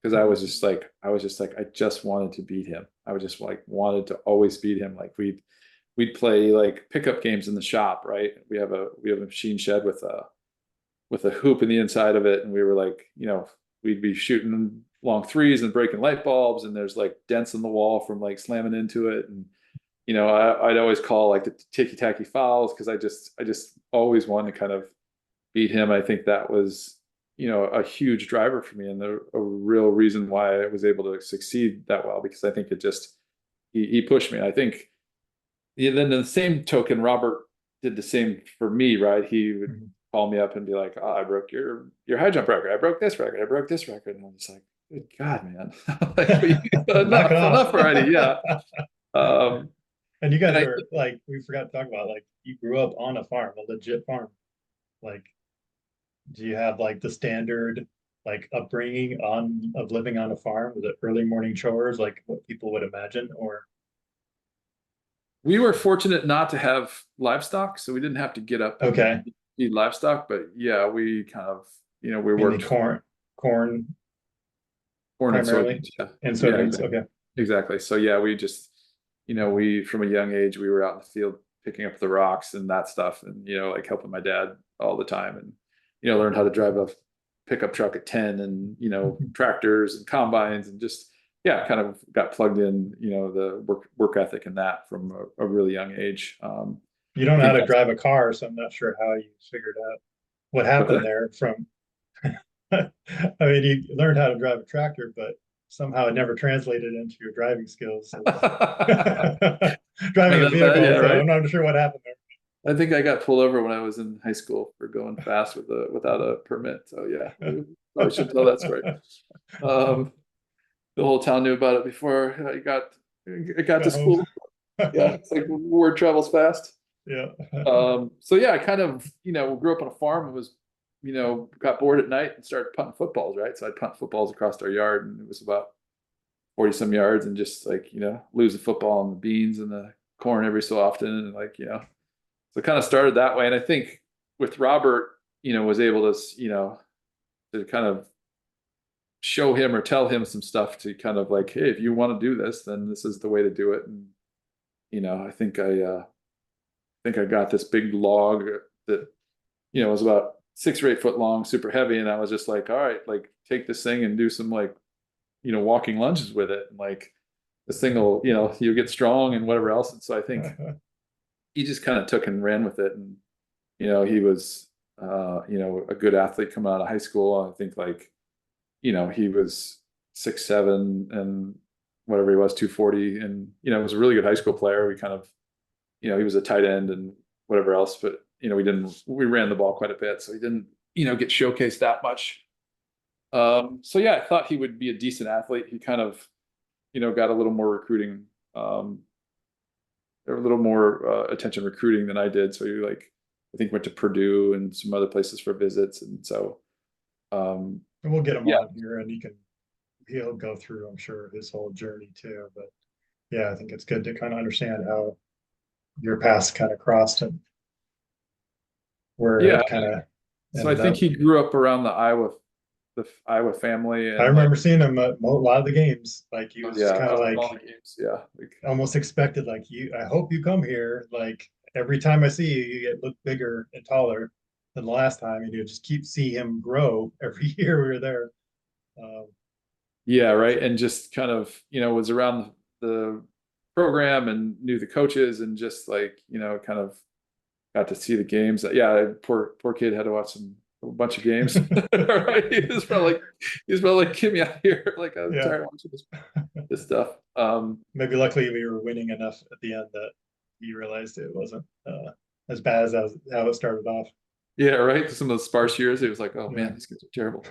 Because I was just like, I just wanted to beat him. I was just like, wanted to always beat him. Like we'd play like pickup games in the shop, right? We have a machine shed with a hoop in the inside of it. And we were like, we'd be shooting long threes and breaking light bulbs. And there's like dents in the wall from like slamming into it. And, I'd always call like the ticky-tacky fouls, because I just always wanted to kind of beat him. I think that was, a huge driver for me, and a real reason why I was able to succeed that well, because I think it just, he pushed me. I think, then in the same token, Robert did the same for me, right? He would call me up and be like, oh, I broke your high jump record. I broke this record. And I'm just like, good God, man. Like, enough already. Yeah. And you guys are like, we forgot to talk about, like, you grew up on a farm, a legit farm. Like, do you have like the standard like upbringing of living on a farm with the early morning chores, like what people would imagine? Or we were fortunate not to have livestock, so we didn't have to get up and feed livestock. But yeah, we kind of, we worked corn primarily, and soybeans. Okay, exactly. So yeah, we just, we, from a young age, we were out in the field picking up the rocks and that stuff, and like helping my dad all the time, and learned how to drive a pickup truck at 10, and tractors and combines, and just kind of got plugged in, the work ethic and that from a really young age. You don't know how to drive a car, so I'm not sure how you figured out what happened there. From I mean, you learned how to drive a tractor, but somehow it never translated into your driving skills. Driving a vehicle, so right? I'm not sure what happened there. I think I got pulled over when I was in high school for going fast without a permit. So yeah, I should tell that story. The whole town knew about it before I got to school. Yeah, it's like word travels fast. Yeah. So yeah, I kind of, grew up on a farm. It was got bored at night and started punting footballs, right? So I'd punt footballs across our yard, and it was about 40 some yards, and just like, lose the football and the beans and the corn every so often. And like, so it kind of started that way. And I think with Robert, was able to, to kind of show him or tell him some stuff to kind of like, hey, if you want to do this, then this is the way to do it. And, I think I got this big log that, was about 6 or 8 foot long, super heavy. And I was just like, all right, like take this thing and do some like, walking lunges with it. And like, this thing will, you'll get strong and whatever else. And so I think he just kind of took and ran with it. And, he was, a good athlete coming out of high school. I think like, he was 6'7" and whatever he was, 240, and, was a really good high school player. We kind of, he was a tight end and whatever else, but, we ran the ball quite a bit. So he didn't, get showcased that much. So yeah, I thought he would be a decent athlete. He kind of, got a little more recruiting, or a little more attention recruiting than I did. So he like, I think went to Purdue and some other places for visits. And so, And we'll get him Yeah. on here, and he'll go through, I'm sure, his whole journey too. But yeah, I think it's good to kind of understand how your paths kind of crossed and where Yeah. it kind of So I ended think up. he grew up around the Iowa family. And I remember seeing him at a lot of the games. Like he was yeah, kind I of was at all like the games. Yeah. Like, almost expected, like I hope you come here. Like every time I see you, you look bigger and taller than the last time, and you just keep see him grow every year we were there. yeah, right. And just kind of, was around the program and knew the coaches, and just like, kind of got to see the games. Yeah, poor kid had to watch a bunch of games. Right? He was probably like, get me out of here. Like, I'm Yeah. tired of watching this stuff. Maybe luckily we were winning enough at the end that he realized it wasn't as bad as how it started off. Yeah, right. Some of the sparse years, it was like, oh Yeah. man, these guys are terrible.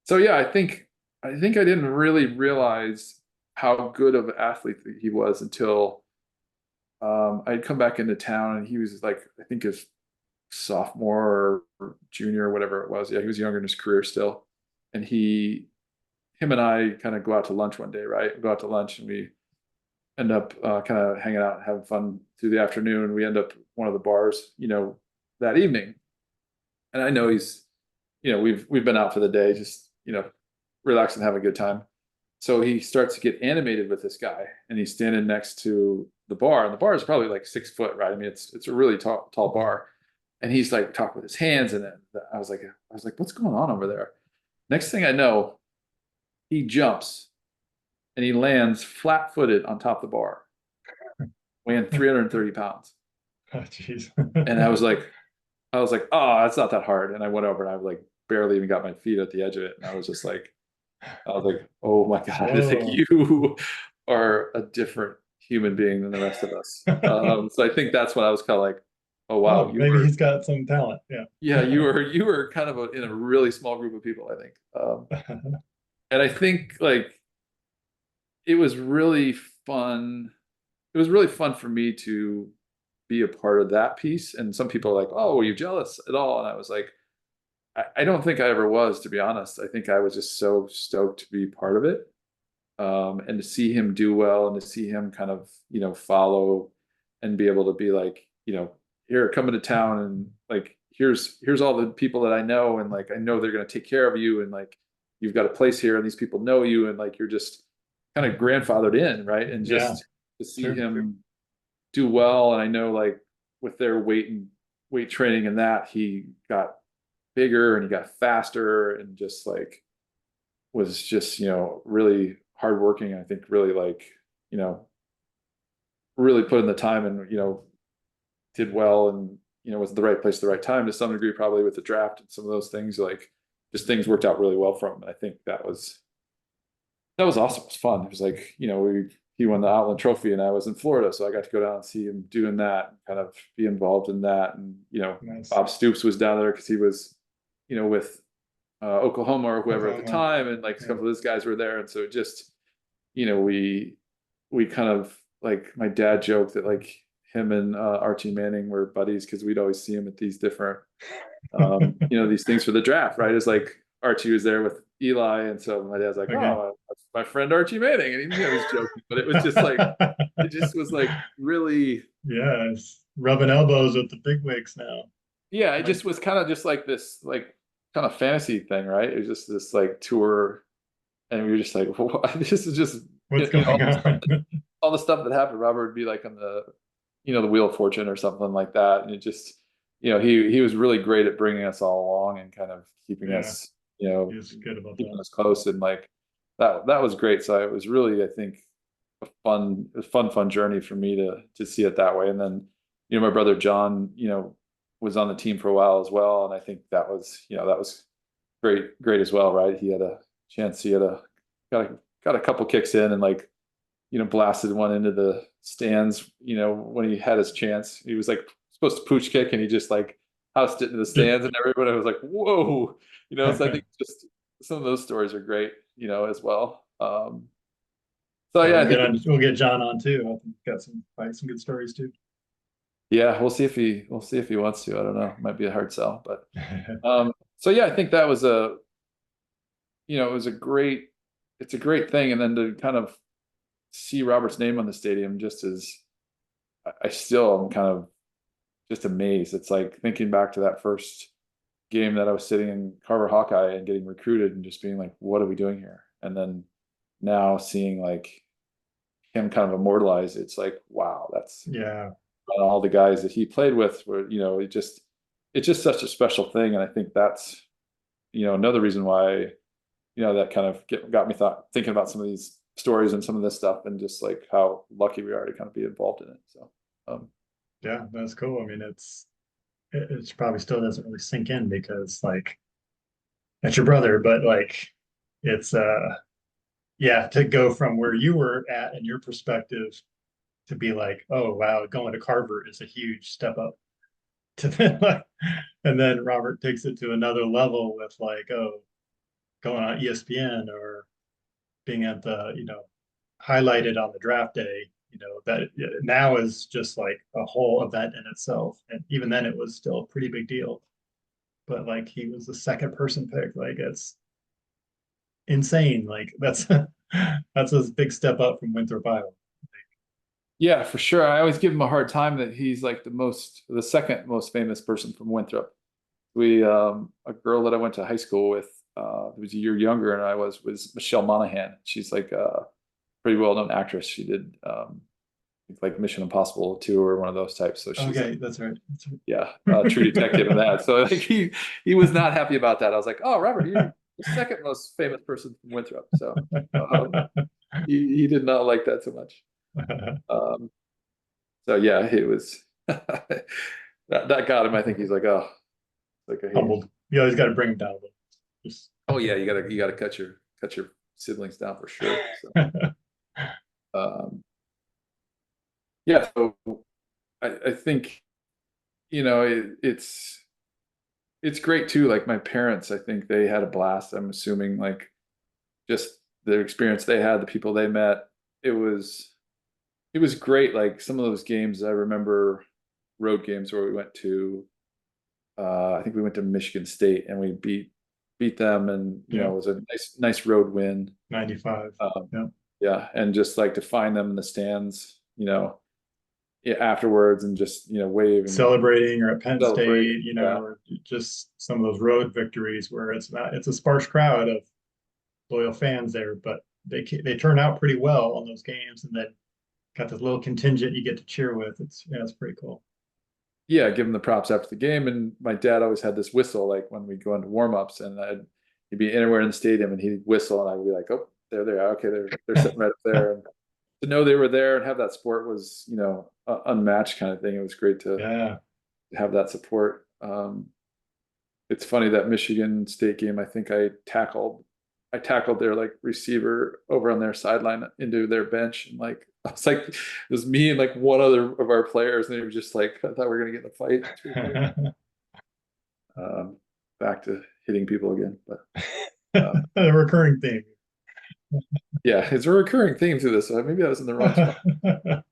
So yeah, I didn't really realize how good of an athlete that he was until I'd come back into town, and he was like, I think his sophomore or junior or whatever it was. Yeah, he was younger in his career still. And him and I kind of go out to lunch one day, right? Go out to lunch, and we end up kind of hanging out and having fun through the afternoon. We end up at one of the bars, that evening. And I know he's, we've been out for the day, just, relax and have a good time. So he starts to get animated with this guy, and he's standing next to the bar, and the bar is probably like 6 foot, right? I mean, it's a really tall bar, and he's like talking with his hands, and then I was like, what's going on over there? Next thing I know, he jumps and he lands flat-footed on top of the bar, weighing 330 pounds. Oh, jeez. And I was like, oh, that's not that hard. And I went over, and I like barely even got my feet at the edge of it, and I was like, oh my God, I think you are a different human being than the rest of us. So I think that's when I was kind of like, oh wow, maybe he's got some talent. Yeah. Yeah, you were kind of in a really small group of people, I think. And I think like it was really fun. It was really fun for me to be a part of that piece. And some people are like, oh, were you jealous at all? And I was like, I don't think I ever was, to be honest. I think I was just so stoked to be part of it. And to see him do well, and to see him kind of, follow and be able to be like, here, coming to town, and like, here's all the people that I know, and like, I know they're going to take care of you, and like, you've got a place here, and these people know you, and like, you're just kind of grandfathered in, right? And just to see him do well. And I know like with their weight training and that, he got bigger and he got faster, and just like was just, really hardworking. I think really like, really put in the time, and, did well, and, was at the right place at the right time to some degree, probably with the draft and some of those things, like just things worked out really well for him. And I think that was awesome. It was fun. It was like, he won the Outland Trophy, and I was in Florida, so I got to go down and see him doing that, and kind of be involved in that. And, Nice. Bob Stoops was down there because he was, with Oklahoma or whoever at the time, and like a couple of those guys were there. And so it just, we kind of, like, my dad joked that like him and Archie Manning were buddies, because we'd always see him at these different these things for the draft, right? It's like Archie was there with Eli, and so my dad's like, Okay. "Oh, that's my friend Archie Manning," and he was joking, but it was just like it just was like really, Yes, rubbing elbows with the bigwigs now. yeah, it just was kind of just like this like kind of fantasy thing, right? It was just this like tour, and we were just like, what? This is just What's going on? all the stuff that happened. Robert would be like on the the Wheel of Fortune or something like that, and it just he was really great at bringing us all along and kind of keeping Yeah, us he was good about keeping that. us close, and like that was great. So it was really, I think, a fun journey for me to see it that way. And then my brother John was on the team for a while as well, and I think that was great as well, right? He had a chance. He had got a couple kicks in, and like blasted one into the stands. When he had his chance, he was like supposed to pooch kick, and he just like housed it into the stands, and everybody was like, "Whoa!" So I think just some of those stories are great, as well. So yeah, I think we'll get John on too. I think he's got some good stories too. yeah, we'll see if he wants to. I don't know. It might be a hard sell, but so yeah, I think that was it was it's a great thing, and then to kind of see Robert's name on the stadium just as I still am kind of just amazed. It's like thinking back to that first game that I was sitting in Carver Hawkeye and getting recruited and just being like, what are we doing here? And then now seeing like him kind of immortalized, it's like, wow, that's Yeah, all the guys that he played with were, it's just such a special thing. And I think that's, another reason why, that kind of got me thinking about some of these stories and some of this stuff, and just like how lucky we are to kind of be involved in it. So, yeah, that's cool. I mean, it's probably still doesn't really sink in because like that's your brother, but like it's yeah, to go from where you were at and your perspective to be like, oh wow, going to Carver is a huge step up. To then like, and then Robert takes it to another level with like, oh, going on ESPN or being at the highlighted on the draft day. That now is just like a whole event in itself, and even then it was still a pretty big deal. But like he was the second person picked. Like it's insane. Like that's a big step up from Winthrop, Iowa. yeah, for sure. I always give him a hard time that he's like the second most famous person from Winthrop. A girl that I went to high school with, who was a year younger than I was Michelle Monaghan. She's like a pretty well-known actress. She did, like Mission Impossible 2 or one of those types. So she's Okay, like, that's right. That's right. yeah, True Detective and that. So like he was not happy about that. I was like, oh, Robert, you're the second most famous person from Winthrop. So he did not like that so much. So yeah, he was that got him. I think he's like, oh, like I hate Humbled. You always got to bring him down a little. Just oh yeah, you gotta cut your siblings down for sure. So yeah, so I think it's great too. Like my parents, I think they had a blast. I'm assuming like just the experience they had, the people they met. It was great. Like some of those games, I remember road games where we went to. I think we went to Michigan State and we beat them, and Yeah. it was a nice road win. 95. Yeah. Yeah, and just like to find them in the stands, afterwards, and just wave and Celebrating or at Penn celebrate. State, Yeah, or just some of those road victories where it's a sparse crowd of loyal fans there, but they turn out pretty well on those games, and then got this little contingent you get to cheer with. It's pretty cool. yeah. Give them the props after the game, and my dad always had this whistle, like when we go into warm-ups, and he'd be anywhere in the stadium, and he'd whistle, and I'd be like, oh, there they are. Okay, they're sitting right up there, and to know they were there and have that support was unmatched kind of thing. It was great to Yeah. have that support. It's funny that Michigan State game. I think I tackled their like receiver over on their sideline into their bench, and like I was like, it was me and like one other of our players, and they were just like, I thought we were gonna get in a fight. Back to hitting people again, but A recurring theme. yeah, it's a recurring theme to this. So maybe I was in the wrong spot.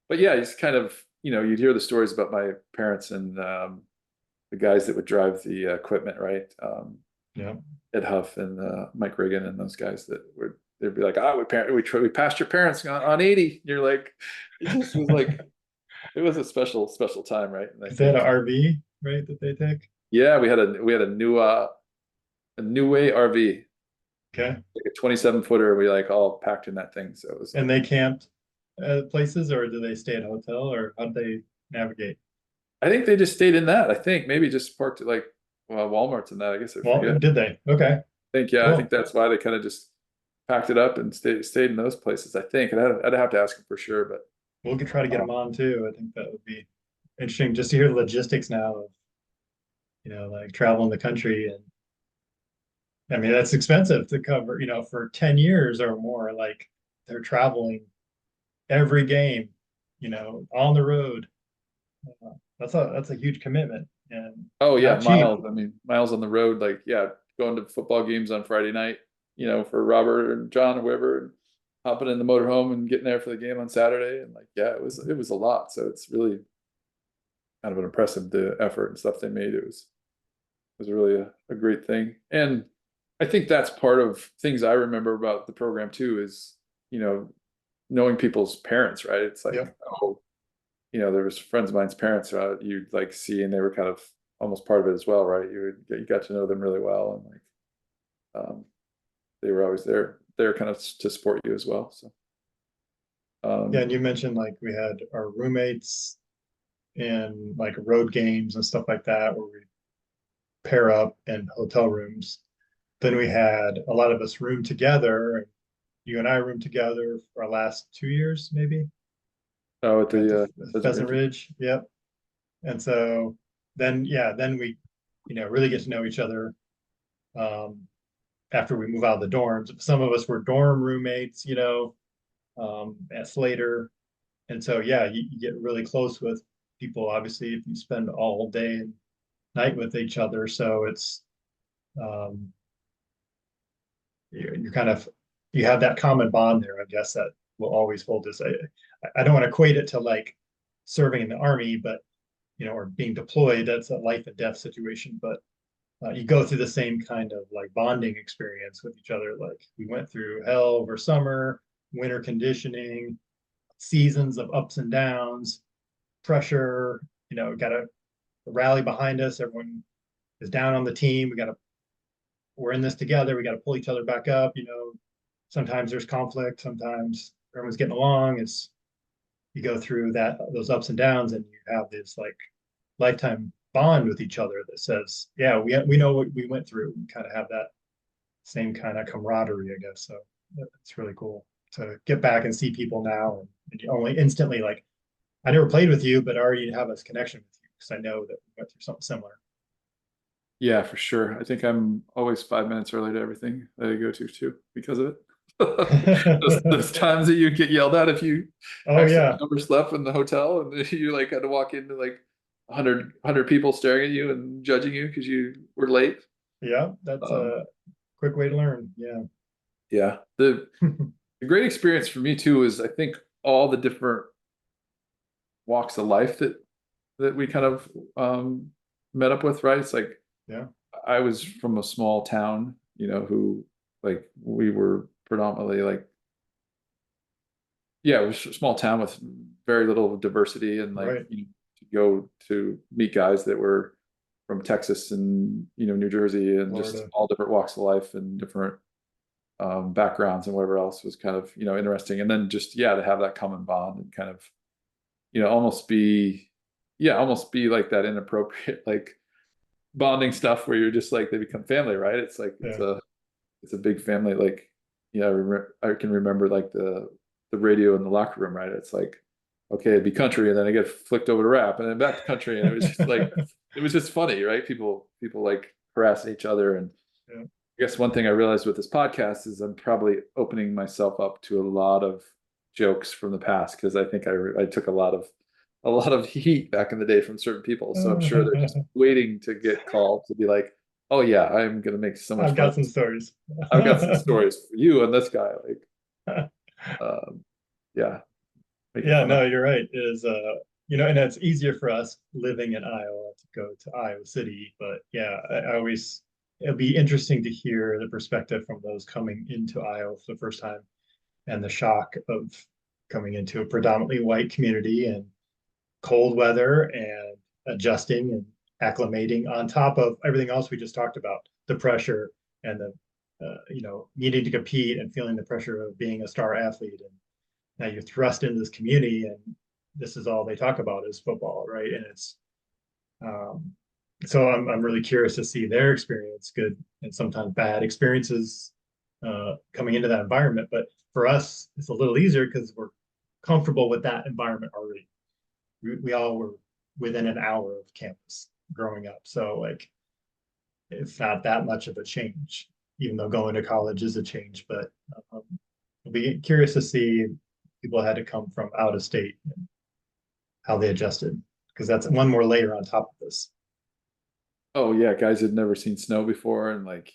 But yeah, it's kind of you'd hear the stories about my parents, and the guys that would drive the equipment, right? Yeah. Ed Huff and Mike Reagan and those guys that would, they'd be like, "Ah, we passed your parents on 80." You're like, it just was like, it was a special time, right? And I Is that an think, RV, right, that they take? yeah, we had a new way RV, Okay. like a 27-footer. We like all packed in that thing. So it was, And they camped at places, or do they stay at a hotel, or how'd they navigate? I think they just stayed in that. I think maybe just parked at like, well, Walmart's and that. I guess I Well, forget. did they? Okay. Yeah, I Cool. think that's why they kind of just packed it up and stayed in those places. I think, and I'd have to ask them for sure, but We'll try to get them on too. I think that would be interesting just to hear the logistics now of, like traveling the country. And I mean, that's expensive to cover, for 10 years or more. Like they're traveling every game, on the road. That's a huge commitment and oh yeah, not cheap. miles. I mean, miles on the road. Like, yeah, going to football games on Friday night, for Robert and John or whoever, and hopping in the motorhome and getting there for the game on Saturday. And like, yeah, it was a lot. So it's really kind of an impressive, the effort and stuff they made. It was really a great thing. And I think that's part of things I remember about the program too, is, knowing people's parents, right? It's like, Yeah. oh, there was friends of mine's parents you'd like see, and they were kind of almost part of it as well, right? You got to know them really well, and like, they were always there kind of to support you as well. So, Yeah. And you mentioned like we had our roommates in like road games and stuff like that, where we pair up in hotel rooms. Then we had a lot of us room together. You and I roomed together for our last 2 years, maybe. at At the the Pheasant Ridge. Yep. And so then we, really get to know each other after we move out of the dorms. Some of us were dorm roommates, at Slater. And so, yeah, you get really close with people, obviously, if you spend all day and night with each other. So it's, um, you're kind of, you have that common bond there, I guess, that will always hold this. I don't want to equate it to like serving in the army, but or being deployed. That's a life and death situation. But you go through the same kind of like bonding experience with each other. Like we went through hell over summer, winter conditioning, seasons of ups and downs, pressure. Got to rally behind us. Everyone is down on the team. We're in this together. We got to pull each other back up. Sometimes there's conflict. Sometimes everyone's getting along. You go through those ups and downs, and you have this like lifetime bond with each other that says, yeah, we know what we went through. We kind of have that same kind of camaraderie, I guess. So it's really cool to get back and see people now, and you only instantly like, I never played with you, but I already have this connection with you because I know that we went through something similar. Yeah, for sure. I think I'm always 5 minutes early to everything that I go to too because of it. Those times that you get yelled at if you Oh accidentally yeah, overslept in the hotel, and you like had to walk into like 100 people staring at you and judging you because you were late. yeah, that's Um, a quick way to learn. Yeah. yeah, the great experience for me too is I think all the different walks of life that we kind of met up with, right? It's like, Yeah. I was from a small town, who like we were predominantly like, yeah, it was a small town with very little diversity, and like, Right. to go to meet guys that were from Texas and New Jersey and just Florida. all different walks of life and different backgrounds and whatever else was kind of interesting. And then just, yeah, to have that common bond and kind of almost be like that inappropriate like bonding stuff where you're just like, they become family, right? It's like Yeah. it's a big family. Like, I can remember like the radio in the locker room, right? It's like, okay, it'd be country, and then I get flicked over to rap, and then back to country, and it was just like, it was just funny, right? People like harassing each other. And Yeah. I guess one thing I realized with this podcast is I'm probably opening myself up to a lot of jokes from the past, because I think I took a lot of heat back in the day from certain people. So I'm sure they're just waiting to get called to be like, oh yeah, I'm gonna make so much I've fun. got some stories. I've got some stories for you and this guy. Like, yeah, making Yeah, fun of. no, you're right. It is and it's easier for us living in Iowa to go to Iowa City. But yeah, I always, it'll be interesting to hear the perspective from those coming into Iowa for the first time and the shock of coming into a predominantly white community and cold weather and adjusting and acclimating on top of everything else we just talked about, the pressure and the needing to compete and feeling the pressure of being a star athlete. And now you're thrust into this community and this is all they talk about is football, right? And it's so I'm really curious to see their experience, good and sometimes bad experiences coming into that environment. But for us, it's a little easier because we're comfortable with that environment already. We all were within an hour of campus growing up, so like it's not that much of a change, even though going to college is a change. But I'll be curious to see people had to come from out of state and how they adjusted, because that's one more layer on top of this. Oh yeah, guys had never seen snow before, and like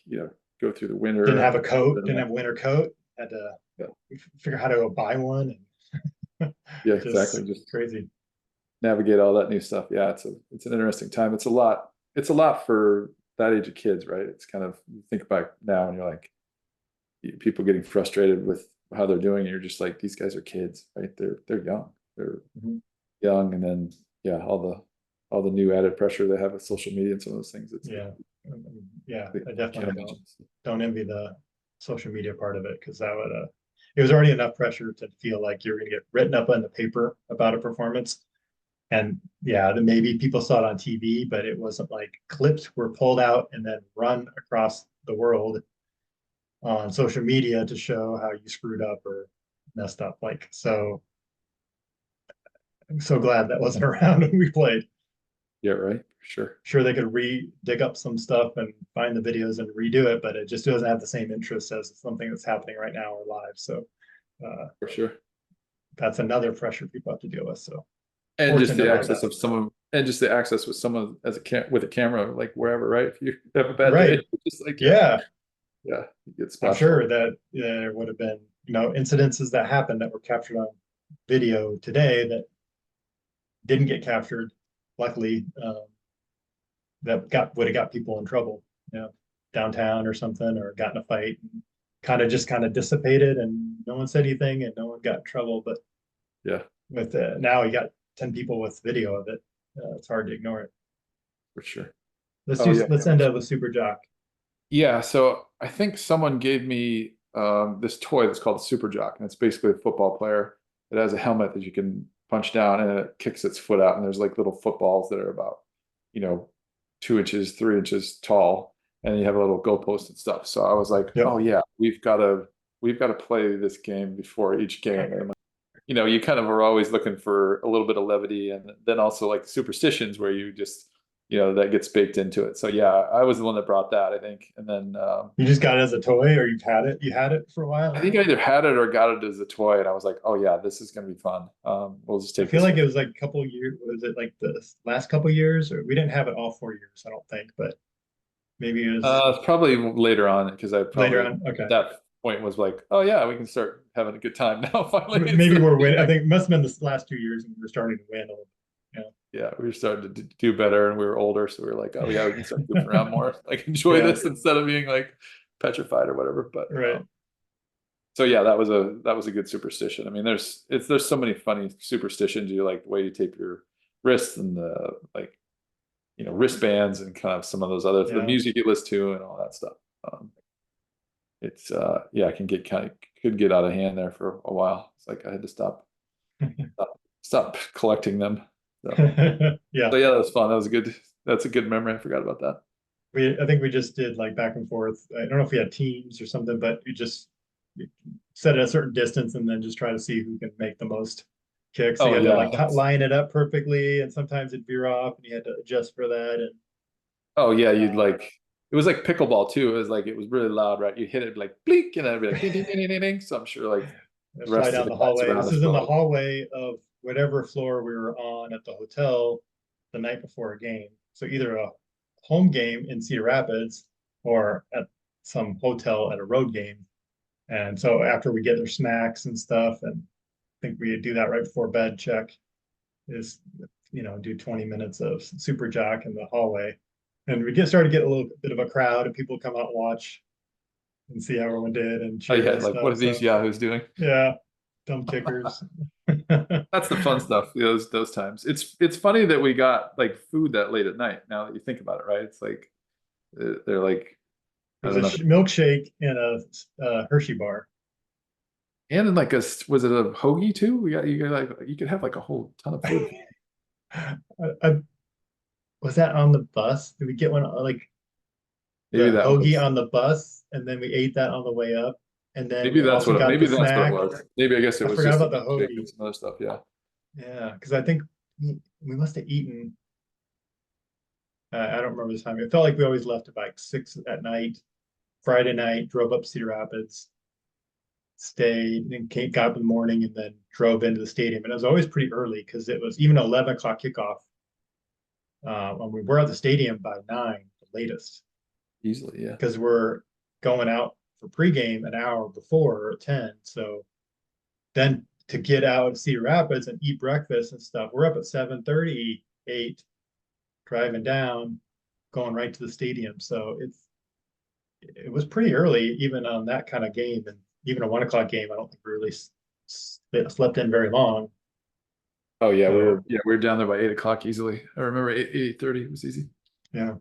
go through the winter. Didn't have a coat, didn't have a winter coat. Had to figure out how to go buy one. And yeah, exactly. Just crazy. Navigate all that new stuff. Yeah, it's an interesting time. It's a lot for that age of kids, right? It's kind of, you think back now and you're like, people getting frustrated with how they're doing, and you're just like, these guys are kids, right? They're young. They're young, and then all the new added pressure they have with social media and some of those things. It's I definitely don't envy the social media part of it, because that would it was already enough pressure to feel like you're going to get written up on the paper about a performance. And yeah, maybe people saw it on TV, but it wasn't like clips were pulled out and then run across the world on social media to show how you screwed up or messed up. Like, so I'm so glad that wasn't around when we played. Yeah, right. Sure. Sure, they could dig up some stuff and find the videos and redo it, but it just doesn't have the same interest as something that's happening right now or live. So for sure, that's another pressure people have to deal with. So and just the access of someone, and just the access with someone with a camera, like wherever, right? If you have a bad day, just like yeah, you get I'm sure that there would have been incidences that happened that were captured on video today that didn't get captured, luckily, that would have got people in trouble, downtown or something, or got in a fight, and kind of dissipated, and no one said anything, and no one got in trouble. But yeah, with now you got 10 people with video of it, it's hard to ignore it. For sure. Let's end up with Super Jock. Yeah, so I think someone gave me this toy that's called the Super Jock, and it's basically a football player. It has a helmet that you can punch down, and it kicks its foot out, and there's like little footballs that are about 2 inches, 3 inches tall, and you have a little goalpost and stuff. So I was like, oh yeah, we've got to play this game before each game. And you kind of are always looking for a little bit of levity, and then also like superstitions where you just that gets baked into it. So yeah, I was the one that brought that, I think. And then you just got it as a toy, or you had it for a while? I think I either had it or got it as a toy, and I was like, oh yeah, this is gonna be fun. We'll just take. I feel like it was like a couple of years. Was it like the last couple of years, or we didn't have it all 4 years? I don't think, but maybe it was. It's probably later on, because I probably later on. Okay. At that point was like, oh yeah, we can start having a good time now. Finally, maybe we're winning. I think it must have been the last 2 years, and we're starting to win a little. Yeah, we were starting to do better, and we were older, so we were like, oh yeah, we can start goofing around more, like enjoy this instead of being like petrified or whatever. But so yeah, that was a good superstition. I mean, there's so many funny superstitions. You like the way you tape your wrists, and the wristbands, and kind of some of those other the music you listen to and all that stuff. It's could get out of hand there for a while. It's like I had to stop collecting them. So, so yeah, that was fun. That's a good memory. I forgot about that. I think we just did like back and forth. I don't know if we had teams or something, but we just set it at a certain distance and then just try to see who can make the most kicks. So you had to line it up perfectly, and sometimes it'd veer off, and you had to adjust for that. And you'd like, it was like pickleball too. It was like, it was really loud, right? You hit it like blink, and then it'd be like ding, ding, ding, ding, ding. So I'm sure like the rest down the hallway. This is in the hallway of whatever floor we were on at the hotel the night before a game. So either a home game in Cedar Rapids or at some hotel at a road game. And so after we get their snacks and stuff, and I think we do that right before bed check. is, do 20 minutes of super jack in the hallway. And we started to get a little bit of a crowd, and people come out and watch and see how everyone did and Oh cheer yeah, and like stuff. what are these So, yahoos doing? yeah, dumb kickers. That's the fun stuff. Those times. It's funny that we got like food that late at night. Now that you think about it, right? It's like they're like, I There's don't a know. milkshake and a Hershey bar. And in like was it a hoagie too? You got like you could have like a whole ton of food. Was that on the bus? Did we get one like Maybe the that hoagie was. on the bus, and then we ate that on the way up, and then Maybe we that's also what. got the Maybe that's what it snack. was. Maybe I guess it I was forgot just the about the milkshake and hoagie. some other stuff. Yeah. Yeah, because I think we must have eaten. I don't remember the time. It felt like we always left at like 6 at night, Friday night, drove up Cedar Rapids, stayed, and got up in the morning, and then drove into the stadium. And it was always pretty early because it was even 11 o'clock kickoff. And we were at the stadium by 9, the latest, Easily, yeah. because we're going out for pregame an hour before at 10. So then to get out of Cedar Rapids and eat breakfast and stuff, we're up at 7:30, 8, driving down, going right to the stadium. So it was pretty early, even on that kind of game, and even a 1 o'clock game. I don't think we really slept in very long. Oh yeah, So we were down there by 8 o'clock easily. I remember 8:30 was easy. yeah,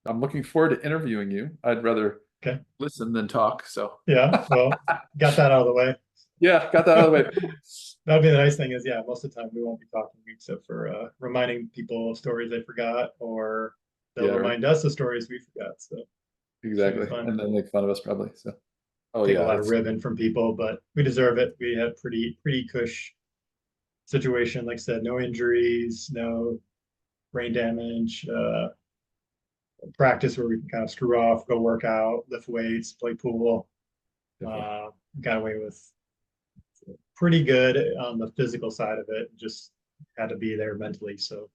I'm looking forward to interviewing you. I'd rather okay, listen than talk. So yeah. Well, got that out of the way. yeah, got that out of the way. That'll be the nice thing is, yeah, most of the time we won't be talking except for reminding people of stories they forgot, or they'll Yeah, right. remind us of stories we forgot. So Exactly. fun. And then make fun of us probably. So oh Take a yeah, lot of ribbon from people, but we deserve it. We had pretty cush situation. Like I said, no injuries, no brain damage, practice where we can kind of screw off, go work out, lift weights, play pool. definitely. Got away with pretty good on the physical side of it. Just had to be there mentally. So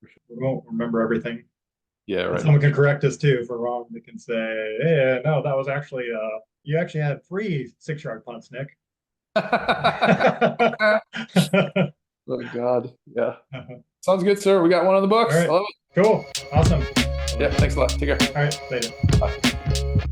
we won't remember everything. Yeah, And right. someone can correct us too if we're wrong. They can say, "Hey, no, that was actually you actually had 3 6-yard punts, Nick." Oh God. Yeah. Sounds good, sir. We got one on the books. All right. I love it. Cool. Awesome. Yeah, thanks a lot. Take care. All right. Later. Bye.